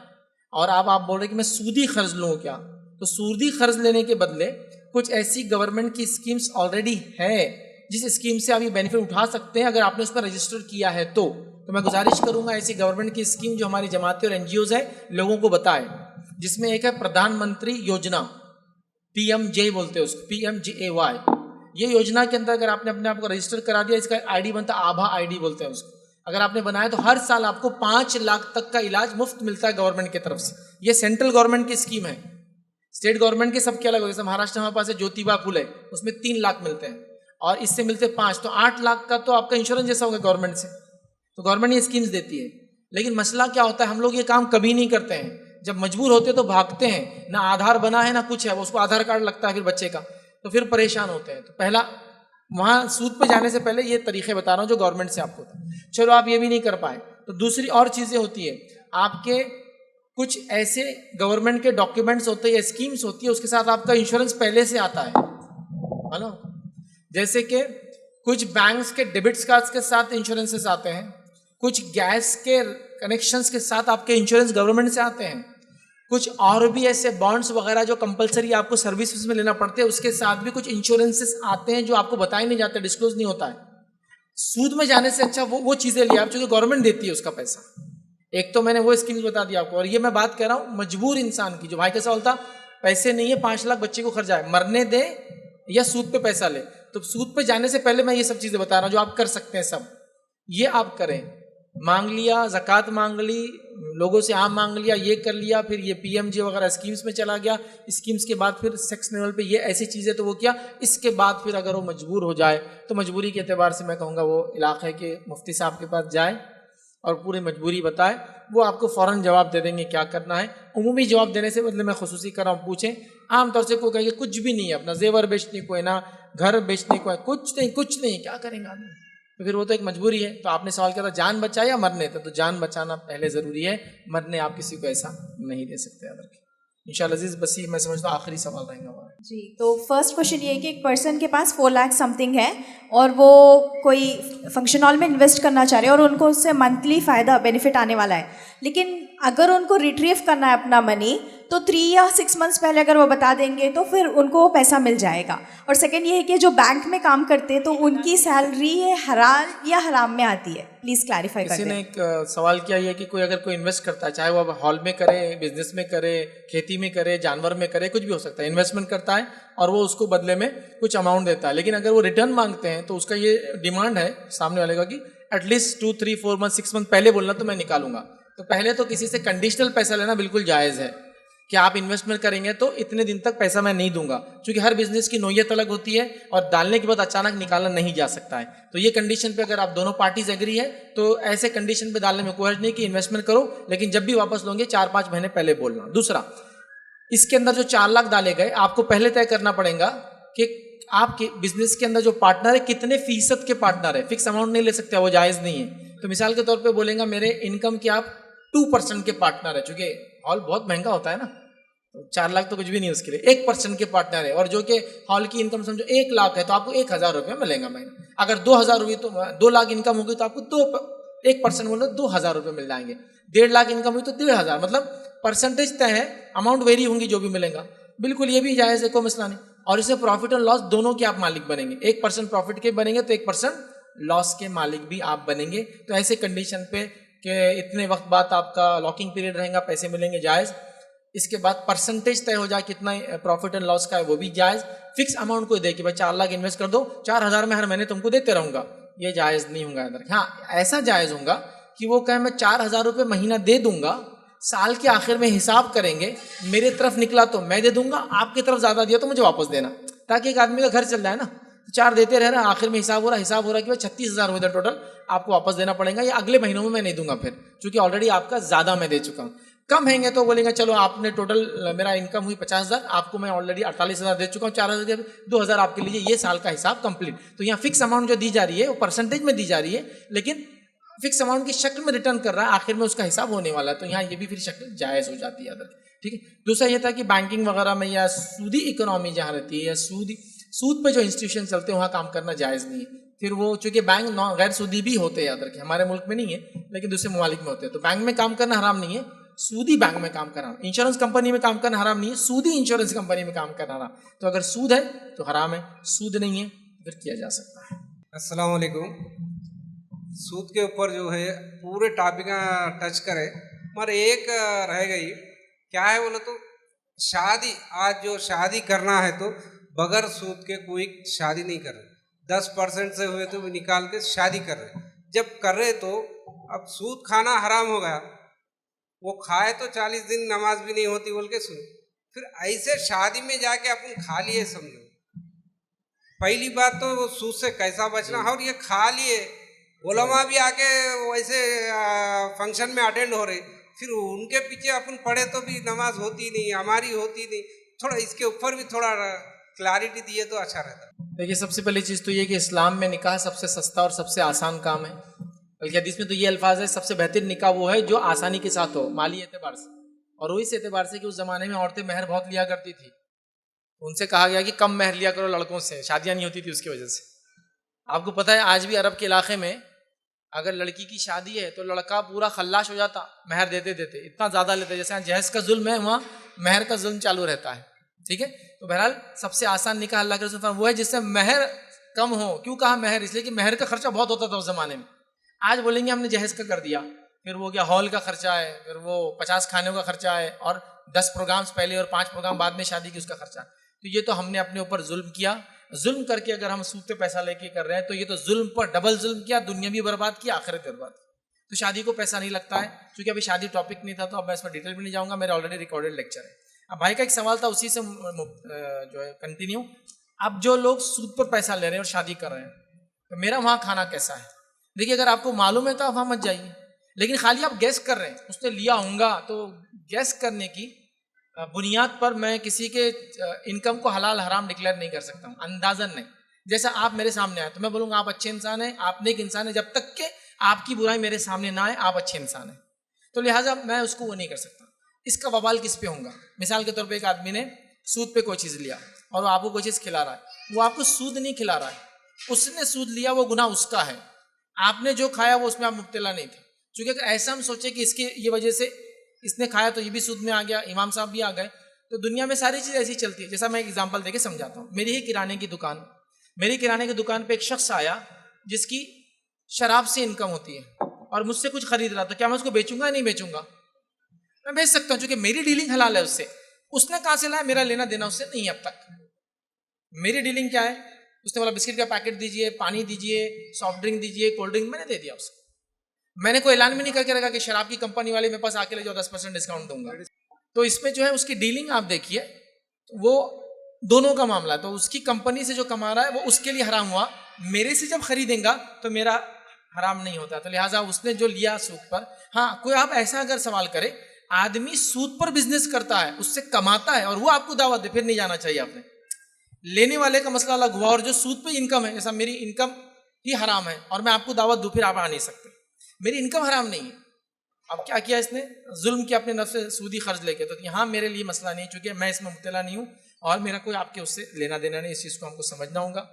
اور آپ بول رہے کہ میں سودی قرض لوں کیا, تو سودی قرض لینے کے بدلے کچھ ایسی گورنمنٹ کی اسکیمز آلریڈی ہے جس اسکیم سے آپ یہ بینیفٹ اٹھا سکتے ہیں اگر آپ نے اس پر رجسٹر کیا ہے. تو میں گزارش کروں گا ایسی گورنمنٹ کی اسکیم جو ہماری جماعتیں اور NGOز ہیں لوگوں کو بتائے, جس میں ایک ہے پردھان منتری یوجنا, PMJ بولتے ہیں اس کو, PMJAY. یہ یوجنا کے اندر اگر آپ نے اپنے آپ کو رجسٹر کرا دیا, اس کا ID بنتا ہے آبھا ID بولتے ہیں اس کو. اگر آپ نے بنایا تو ہر سال آپ کو 5 لاکھ تک کا علاج مفت ملتا ہے گورنمنٹ کی طرف سے. یہ سینٹرل گورنمنٹ کی اسکیم ہے, اسٹیٹ گورنمنٹ کے سب کے الگ ہو. جیسے مہاراشٹر ہمارے پاس ہے جوتیبا پھولے, اس میں 3 لاکھ ملتے ہیں, اور اس سے ملتے 5, تو 8 لاکھ کا تو آپ کا انشورنس جیسا ہوگا گورنمنٹ سے. تو گورنمنٹ یہ اسکیمز دیتی ہے. لیکن مسئلہ کیا ہوتا ہے, ہم لوگ یہ کام کبھی نہیں کرتے ہیں. جب مجبور ہوتے تو بھاگتے ہیں, نہ آدھار بنا ہے نہ کچھ ہے, اس کو آدھار کارڈ لگتا ہے پھر بچے کا, تو پھر پریشان ہوتے ہیں. تو پہلا وہاں سود پہ جانے سے پہلے یہ طریقے بتا رہا ہوں جو گورنمنٹ سے آپ کو ہوتا ہے. چلو آپ یہ بھی نہیں کر پائے تو دوسری اور چیزیں ہوتی ہے, آپ کے کچھ ایسے گورنمنٹ کے ڈاکیومنٹس ہوتے ہیں یا اسکیمس ہوتی ہے, اس کے ساتھ آپ کا انشورنس پہلے سے آتا ہے نا. جیسے کہ کچھ بینکس کے ڈیبٹس کارڈس کے ساتھ انشورنسز آتے ہیں, کچھ گیس کے کنیکشنز کے ساتھ آپ کے انشورنس گورنمنٹ سے آتے ہیں, کچھ اور بھی ایسے بانڈس وغیرہ جو کمپلسری آپ کو سروسز میں لینا پڑتے ہیں, اس کے ساتھ بھی کچھ انشورنسز آتے ہیں جو آپ کو بتائے نہیں جاتے, ڈسکلوز نہیں ہوتا ہے. سود میں جانے سے اچھا وہ چیزیں لیا آپ چونکہ گورنمنٹ دیتی ہے اس کا پیسہ. ایک تو میں نے وہ اسکیمز بتا دیا آپ کو, اور یہ میں بات کر رہا ہوں مجبور انسان کی. جو بھائی کا سوال تھا پیسے نہیں ہے 5 لاکھ بچے کو خرچہ ہے, مرنے دے یا سود پہ پیسہ لے, تو سود پہ جانے سے پہلے میں یہ سب چیزیں بتا رہا ہوں جو آپ کر سکتے ہیں. سب یہ آپ کریں, مانگ لیا, زکوٰۃ مانگ لی, لوگوں سے عام مانگ لیا, یہ کر لیا, پھر یہ PMJ وغیرہ اسکیمز میں چلا گیا, اسکیمز کے بعد پھر سیکس لیول پہ یہ ایسی چیزیں تو وہ کیا. اس کے بعد پھر اگر وہ مجبور ہو جائے تو مجبوری کے اعتبار سے میں کہوں گا وہ علاقے کے مفتی صاحب کے پاس جائے اور پوری مجبوری بتائے, وہ آپ کو فوراً جواب دے دیں گے کیا کرنا ہے. عمومی جواب دینے سے بدلے میں خصوصی کر رہا ہوں, پوچھیں. عام طور سے کوئی کہے کہ کچھ بھی نہیں ہے, اپنا زیور بیچنے کو ہے, نہ گھر بیچنے کو ہے, کچھ نہیں, کیا کریں گے آدمی. تو پھر وہ تو ایک مجبوری ہے. تو آپ نے سوال کیا تھا جان بچائے یا مرنے تھا, تو جان بچانا پہلے ضروری ہے, مرنے آپ کسی کو ایسا نہیں دے سکتے. یاد رکھیں انشاءاللہ عزیز. بس یہ میں سمجھتا ہوں آخری سوال رہے گا ہمارا. جی, تو فرسٹ کوشچن یہ ہے کہ ایک پرسن کے پاس 4 لاکھ سم تھنگ ہے اور وہ کوئی فنکشن ہال میں انویسٹ کرنا چاہ رہے ہیں اور ان کو اس سے منتھلی فائدہ بینیفٹ آنے والا ہے, لیکن اگر ان کو ریٹریو کرنا ہے اپنا منی تو 3 یا 6 منتھس پہلے اگر وہ بتا دیں گے تو پھر ان کو وہ پیسہ مل جائے گا. اور سیکنڈ یہ ہے کہ جو بینک میں کام کرتے ہیں تو ان کی سیلری حلال یا حرام میں آتی ہے, پلیز کلیریفائی کر دیں. کسی نے ایک سوال کیا یہ کہ کوئی اگر کوئی انویسٹ کرتا ہے, چاہے وہ ہال میں کرے, بزنس میں کرے, کھیتی میں کرے, جانور میں کرے, کچھ بھی ہو سکتا ہے, انویسٹمنٹ کرتا ہے اور وہ اس کو بدلے میں کچھ اماؤنٹ دیتا ہے, لیکن اگر وہ ریٹرن مانگتے ہیں تو اس کا یہ ڈیمانڈ ہے سامنے والے کا کہ ایٹ لیسٹ 2, 3, 4 منتھ 6 منتھ پہلے بولنا تو میں نکالوں گا. تو پہلے تو کسی سے کنڈیشنل پیسہ لینا بالکل جائز ہے کہ آپ انویسٹمنٹ کریں گے تو اتنے دن تک پیسہ میں نہیں دوں گا, چونکہ ہر بزنس کی نوعیت الگ ہوتی ہے اور ڈالنے کے بعد اچانک نکالنا نہیں جا سکتا ہے. تو یہ کنڈیشن پہ اگر آپ دونوں پارٹیز ایگری ہے تو ایسے کنڈیشن پہ ڈالنے میں کوئی حرج نہیں کہ انویسٹمنٹ کرو, لیکن جب بھی واپس لوں گے 4-5 مہینے پہلے بولنا. دوسرا, اس کے اندر جو 4 لاکھ ڈالے گئے آپ کو پہلے طے کرنا پڑے گا کہ آپ کے بزنس کے اندر جو پارٹنر ہے کتنے فیصد کے پارٹنر ہے. فکس اماؤنٹ نہیں لے سکتے, وہ جائز نہیں ہے. تو مثال کے طور پہ بولیں گا میرے انکم کے آپ 2% کے پارٹنر ہے, چونکہ ہال بہت مہنگا ہوتا ہے نا, 4 لاکھ تو کچھ بھی نہیں اس کے لیے. 1% کے پارٹنر ہے اور جو کہ ہال کی انکم سمجھو 1 لاکھ ہے تو آپ کو 1,000 روپے ملیں گا مہینہ. اگر 2,000 روپے تو 2 لاکھ انکم ہوگی تو آپ کو 1% بولو 2,000 روپے مل جائیں گے. 1.5 لاکھ انکم ہوئی تو 1,500, مطلب پرسنٹیج طے ہے, اماؤنٹ ویری ہوں گی جو بھی ملے گا. بالکل یہ بھی جائز ہے, کوئی مسئلہ نہیں. اور اس سے پروفٹ اور لاس دونوں کے آپ مالک بنیں گے, 1% پروفٹ کے بنیں گے تو 1% لاس کے مالک بھی آپ بنیں گے. تو ایسے کنڈیشن پہ کہ اتنے وقت بعد آپ کا لاکنگ پیریڈ رہے گا, پیسے ملیں گے, جائز. اس کے بعد پرسنٹیج طے ہو جائے کتنا پروفٹ اینڈ لاس کا ہے, وہ بھی جائز. فکس اماؤنٹ کو دے کہ بھائی 4 لاکھ انویسٹ کر دو, 4,000 میں ہر مہینے تم کو دیتے رہوں گا, یہ جائز نہیں ہوں گا. ہاں ایسا جائز ہوگا کہ وہ کہیں میں 4,000 روپے مہینہ دے دوں گا, سال کے آخر میں حساب کریں گے, میرے طرف نکلا تو میں دے دوں گا, آپ کی طرف زیادہ دیا تو مجھے واپس دینا, تاکہ ایک آدمی کا گھر چل جائے نا. 4 دیتے رہ رہا, آخر میں حساب ہو رہا کہ 36,000 روپے ٹوٹل آپ کو واپس دینا پڑے گا, یا اگلے مہینوں میں نہیں دوں گا پھر, چونکہ آلریڈی آپ کا زیادہ میں دے چکا ہوں. کم ہیں گے تو بولیں گے چلو آپ نے ٹوٹل میرا انکم ہوئی 50,000, آپ کو میں آلریڈی 48,000 دے چکا ہوں, 4,000 2,000 آپ کے لیجیے, یہ سال کا حساب کمپلیٹ. تو یہاں فکس اماؤنٹ جو دی جا رہی ہے وہ پرسنٹیج میں دی جا رہی ہے, لیکن فکس اماؤنٹ کی شکل میں ریٹرن کر رہا ہے, آخر میں اس کا حساب ہونے والا ہے. تو یہاں یہ بھی پھر شکل جائز ہو جاتی ہے ادھر, ٹھیک ہے. دوسرا یہ تھا کہ بینکنگ وغیرہ میں یا سودی اکنامی جہاں رہتی ہے, یا سود پہ جو انسٹیٹیوشن چلتے ہیں وہاں کام کرنا جائز نہیں ہے. پھر وہ چونکہ بینک غیر سودی بھی ہوتے ہیں, یاد رکھیں ہمارے ملک میں نہیں ہے لیکن دوسرے ممالک میں ہوتے ہیں. تو بینک میں کام کرنا حرام نہیں ہے, سودی بینک میں کام کرنا, انشورنس کمپنی میں کام کرنا حرام نہیں ہے, سودی انشورنس کمپنی میں کام کرنا حرام. تو اگر سود ہے تو حرام ہے, سود نہیں ہے پھر کیا جا سکتا ہے. السلام علیکم. سود کے اوپر جو ہے پورے ٹاپک ٹچ کرے, مگر ایک رہ گئی, کیا ہے بولے تو شادی, آج جو شادی کرنا ہے تو بغیر سود کے کوئی شادی نہیں کر رہے, 10% سے ہوئے تو نکال کے شادی کر رہے. جب کر رہے تو اب سود کھانا حرام ہو گیا, وہ کھائے تو 40 دن نماز بھی نہیں ہوتی بول کے سن, پھر ایسے شادی میں جا کے اپن کھا لیے. سمجھو پہلی بات تو وہ سود سے کیسا بچنا, اور یہ کھا لیے, علماء بھی آ کے ویسے فنکشن میں اٹینڈ ہو رہے, پھر ان کے پیچھے اپن پڑھے تو بھی نماز ہوتی نہیں, ہماری ہوتی نہیں. تھوڑا اس کے اوپر بھی تھوڑا کلیئرٹی دیے تو اچھا رہتا. دیکھیے سب سے پہلی چیز تو یہ کہ اسلام میں نکاح سب سے سستا اور سب سے آسان کام ہے, بلکہ حدیث میں تو یہ الفاظ ہے سب سے بہترین نکاح وہ ہے جو آسانی کے ساتھ ہو, مالی اعتبار سے, اور وہ اس اعتبار سے کہ اس زمانے میں عورتیں مہر بہت لیا کرتی تھی, ان سے کہا گیا کہ کم مہر لیا کرو لڑکوں سے, شادیاں نہیں ہوتی تھی اس کی وجہ سے. آپ کو پتہ ہے آج بھی عرب کے علاقے میں اگر لڑکی کی شادی ہے تو لڑکا پورا خلاش ہو جاتا مہر دیتے دیتے, اتنا زیادہ لیتے, جیسے جہیز کا ظلم ہے وہاں مہر کا ظلم چالو رہتا ہے, ٹھیک ہے. تو بہرحال سب سے آسان نکاح اللہ کے رسول وہ ہے جس سے مہر کم ہو. کیوں کہا مہر؟ اس لیے کہ مہر کا خرچہ بہت ہوتا تھا اس زمانے میں. آج بولیں گے ہم نے جہیز کا کر دیا, پھر وہ کیا ہال کا خرچہ ہے, پھر وہ 50 کھانوں کا خرچہ ہے, اور 10 پروگرامز پہلے اور 5 پروگرام بعد میں شادی کی اس کا خرچہ. تو یہ تو ہم نے اپنے اوپر ظلم کیا. ظلم کر کے اگر ہم سود پہ پیسہ لے کے کر رہے ہیں تو یہ تو ظلم پر ڈبل ظلم کیا, دنیا بھی برباد کیا, آخرت برباد کی. تو شادی کو پیسہ نہیں لگتا ہے, کیونکہ ابھی شادی ٹاپک نہیں تھا تو اب میں اس میں ڈیٹیل بھی نہیں جاؤں گا, میرا آلریڈی ریکارڈڈ لیکچر ہے. اب بھائی کا ایک سوال تھا اسی سے جو ہے کنٹینیو. اب جو لوگ سود پر پیسہ لے رہے ہیں اور شادی کر رہے ہیں تو میرا وہاں کھانا کیسا ہے؟ دیکھیے اگر آپ کو معلوم ہے تو آپ وہاں مت جائیے, لیکن خالی آپ گیس کر رہے ہیں اس نے لیا ہوں گا, تو گیس کرنے کی بنیاد پر میں کسی کے انکم کو حلال حرام ڈکلیئر نہیں کر سکتا ہوں, اندازن نہیں. جیسا آپ میرے سامنے آئے تو میں بولوں گا آپ اچھے انسان ہیں, آپ نیک انسان ہیں, جب تک کہ آپ کی برائی میرے سامنے نہ آئے آپ اچھے انسان ہیں. تو لہٰذا میں اس کو وہ نہیں کر سکتا. اس کا وبال کس پہ ہوں گا؟ مثال کے طور پہ ایک آدمی نے سود پہ کوئی چیز لیا اور وہ آپ کو کوئی چیز کھلا رہا ہے, وہ آپ کو سود نہیں کھلا رہا ہے, اس نے سود لیا, وہ گناہ اس کا ہے. آپ نے جو کھایا وہ اس میں آپ مبتلا نہیں تھے. چونکہ اگر ایسا ہم سوچیں کہ اس کی یہ وجہ سے اس نے کھایا تو یہ بھی سود میں آ گیا, امام صاحب بھی آ گئے, تو دنیا میں ساری چیز ایسی چلتی ہے. جیسا میں ایک ایگزامپل دے کے سمجھاتا ہوں. میری ہی کرانے کی دکان, میری کرانے کی دکان پہ ایک شخص آیا جس کی شراب سے انکم ہوتی ہے اور مجھ سے کچھ خرید رہا, تو کیا میں اس کو بیچوں گا یا نہیں بیچوں گا؟ میں بیچ سکتا ہوں, چونکہ میری ڈیلنگ حلال ہے اس سے. اس نے کہاں سے لایا؟ میرا لینا دینا اس سے نہیں ہے اب تک. میری ڈیلنگ کیا ہے؟ اس نے بولا بسکٹ کا پیکٹ دیجئے, پانی دیجئے, سافٹ ڈرنک دیجئے, کولڈ ڈرنک, میں نے دے دیا اس کو. میں نے کوئی اعلان بھی نہیں کر کے رکھا کہ شراب کی کمپنی والے میرے پاس آ کے لے جاؤ 10% ڈسکاؤنٹ دوں گا. تو اس میں جو ہے اس کی ڈیلنگ آپ دیکھیے, وہ دونوں کا معاملہ ہے. تو اس کی کمپنی سے جو کما رہا ہے وہ اس کے لیے حرام ہوا, میرے سے جب خریدیں گا تو میرا حرام نہیں ہوتا. تو لہٰذا اس نے جو لیا سود پر, ہاں کوئی آپ ایسا اگر سوال کرے, آدمی سود پر بزنس کرتا ہے, اس سے کماتا ہے اور وہ آپ کو دعوت دے, پھر نہیں جانا چاہیے آپ نے. لینے والے کا مسئلہ الگ ہوا, اور جو سود پہ انکم ہے, جیسا میری انکم ہی حرام ہے اور میں آپ کو دعوت دوں, پھر آپ آ نہیں سکتے. میری انکم حرام نہیں ہے. اب کیا کیا اس نے؟ ظلم کیا اپنے نفس سے سودی خرچ لے کے. تو یہاں میرے لیے مسئلہ نہیں, چونکہ میں اس میں مبتلا نہیں ہوں اور میرا کوئی آپ کے اس سے لینا دینا نہیں. اس چیز کو ہم کو سمجھنا ہوگا.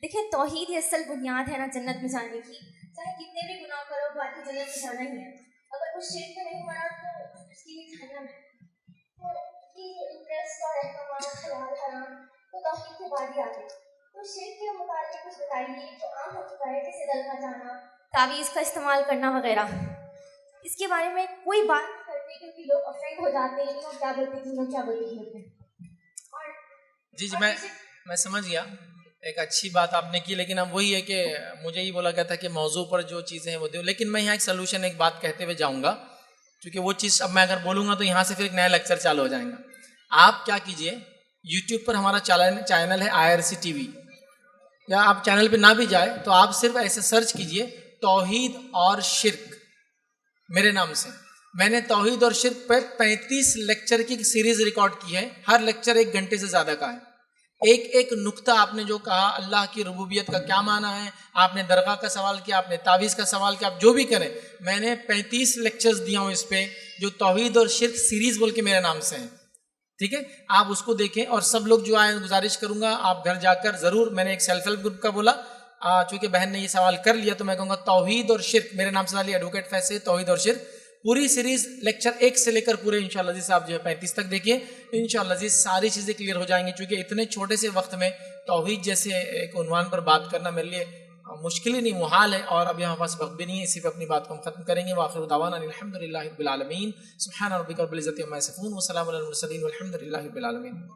دیکھیں توحید ہی اصل بنیاد ہے نا جنت میں جانے کی. چاہے کتنے بھی گناہ کرو بعد کی جنت میں جانا ہی ہے. اگر وہ شرک میں نہیں مرا تو اس کی جہنم ہے. تو انٹرسٹ اور احکامات حلال حرام تو توحید کے بعد ہی آتے. تو شرک کے متعلق کچھ بتائیے جو عام ہو چکا ہے, جیسے دل کا جانا, تعویذ کا استعمال کرنا وغیرہ. اس کے بارے میں کوئی بات کرتے کیونکہ لوگ افیکٹ ہو جاتے ہیں, لوگ کیا بولتے ہیں, لوگ کیا بولتے ہیں. جی میں سمجھ گیا, ایک اچھی بات آپ نے کی, لیکن اب وہی ہے کہ مجھے یہ بولا گیا تھا کہ موضوع پر جو چیزیں ہیں وہ دوں, لیکن میں یہاں ایک سلوشن ایک بات کہتے ہوئے جاؤں گا, کیونکہ وہ چیز اب میں اگر بولوں گا تو یہاں سے پھر ایک نیا لیکچر چالو ہو جائیں گا. آپ کیا کیجئے, یوٹیوب پر ہمارا چینل ہے IRC TV, یا آپ چینل پہ نہ بھی جائے تو آپ صرف ایسے سرچ کیجئے توحید اور شرک میرے نام سے. میں نے توحید اور شرک پہ 35 لیکچر کی سیریز ریکارڈ کی ہے, ہر لیکچر 1 گھنٹے سے زیادہ کا ہے. ایک ایک نقطہ آپ نے جو کہا, اللہ کی ربوبیت کا کیا معنی ہے, آپ نے درگاہ کا سوال کیا, آپ نے تعویذ کا سوال کیا, آپ جو بھی کریں, میں نے 35 لیکچرز دیا ہوں اس پہ, جو توحید اور شرک سیریز بول کے میرے نام سے ہیں. ٹھیک ہے, آپ اس کو دیکھیں. اور سب لوگ جو آئیں, گزارش کروں گا آپ گھر جا کر ضرور, میں نے ایک سیلف ہیلپ گروپ کا بولا, چونکہ بہن نے یہ سوال کر لیا تو میں کہوں گا توحید اور شرک میرے نام سے ڈالیے, ایڈوکیٹ فیض سے توحید اور شرک, پوری سیریز لیکچر 1 سے لے کر پورے انشاءاللہ عزیز آپ جو ہے 35 تک دیکھیے, انشاءاللہ عزیز ساری چیزیں کلیئر ہو جائیں گی. چونکہ اتنے چھوٹے سے وقت میں توحید جیسے ایک عنوان پر بات کرنا میرے لیے مشکل ہی نہیں, محال ہے, اور ابھی ہمارے پاس وقت بھی نہیں ہے. اسی پہ اپنی بات کو ہم ختم کریں گے. وآخر دعوانا الحمدللہ رب العالمین, سبحان ربک رب العزۃ عما یصفون وسلام علی المرسلین والحمد للہ رب العالمین.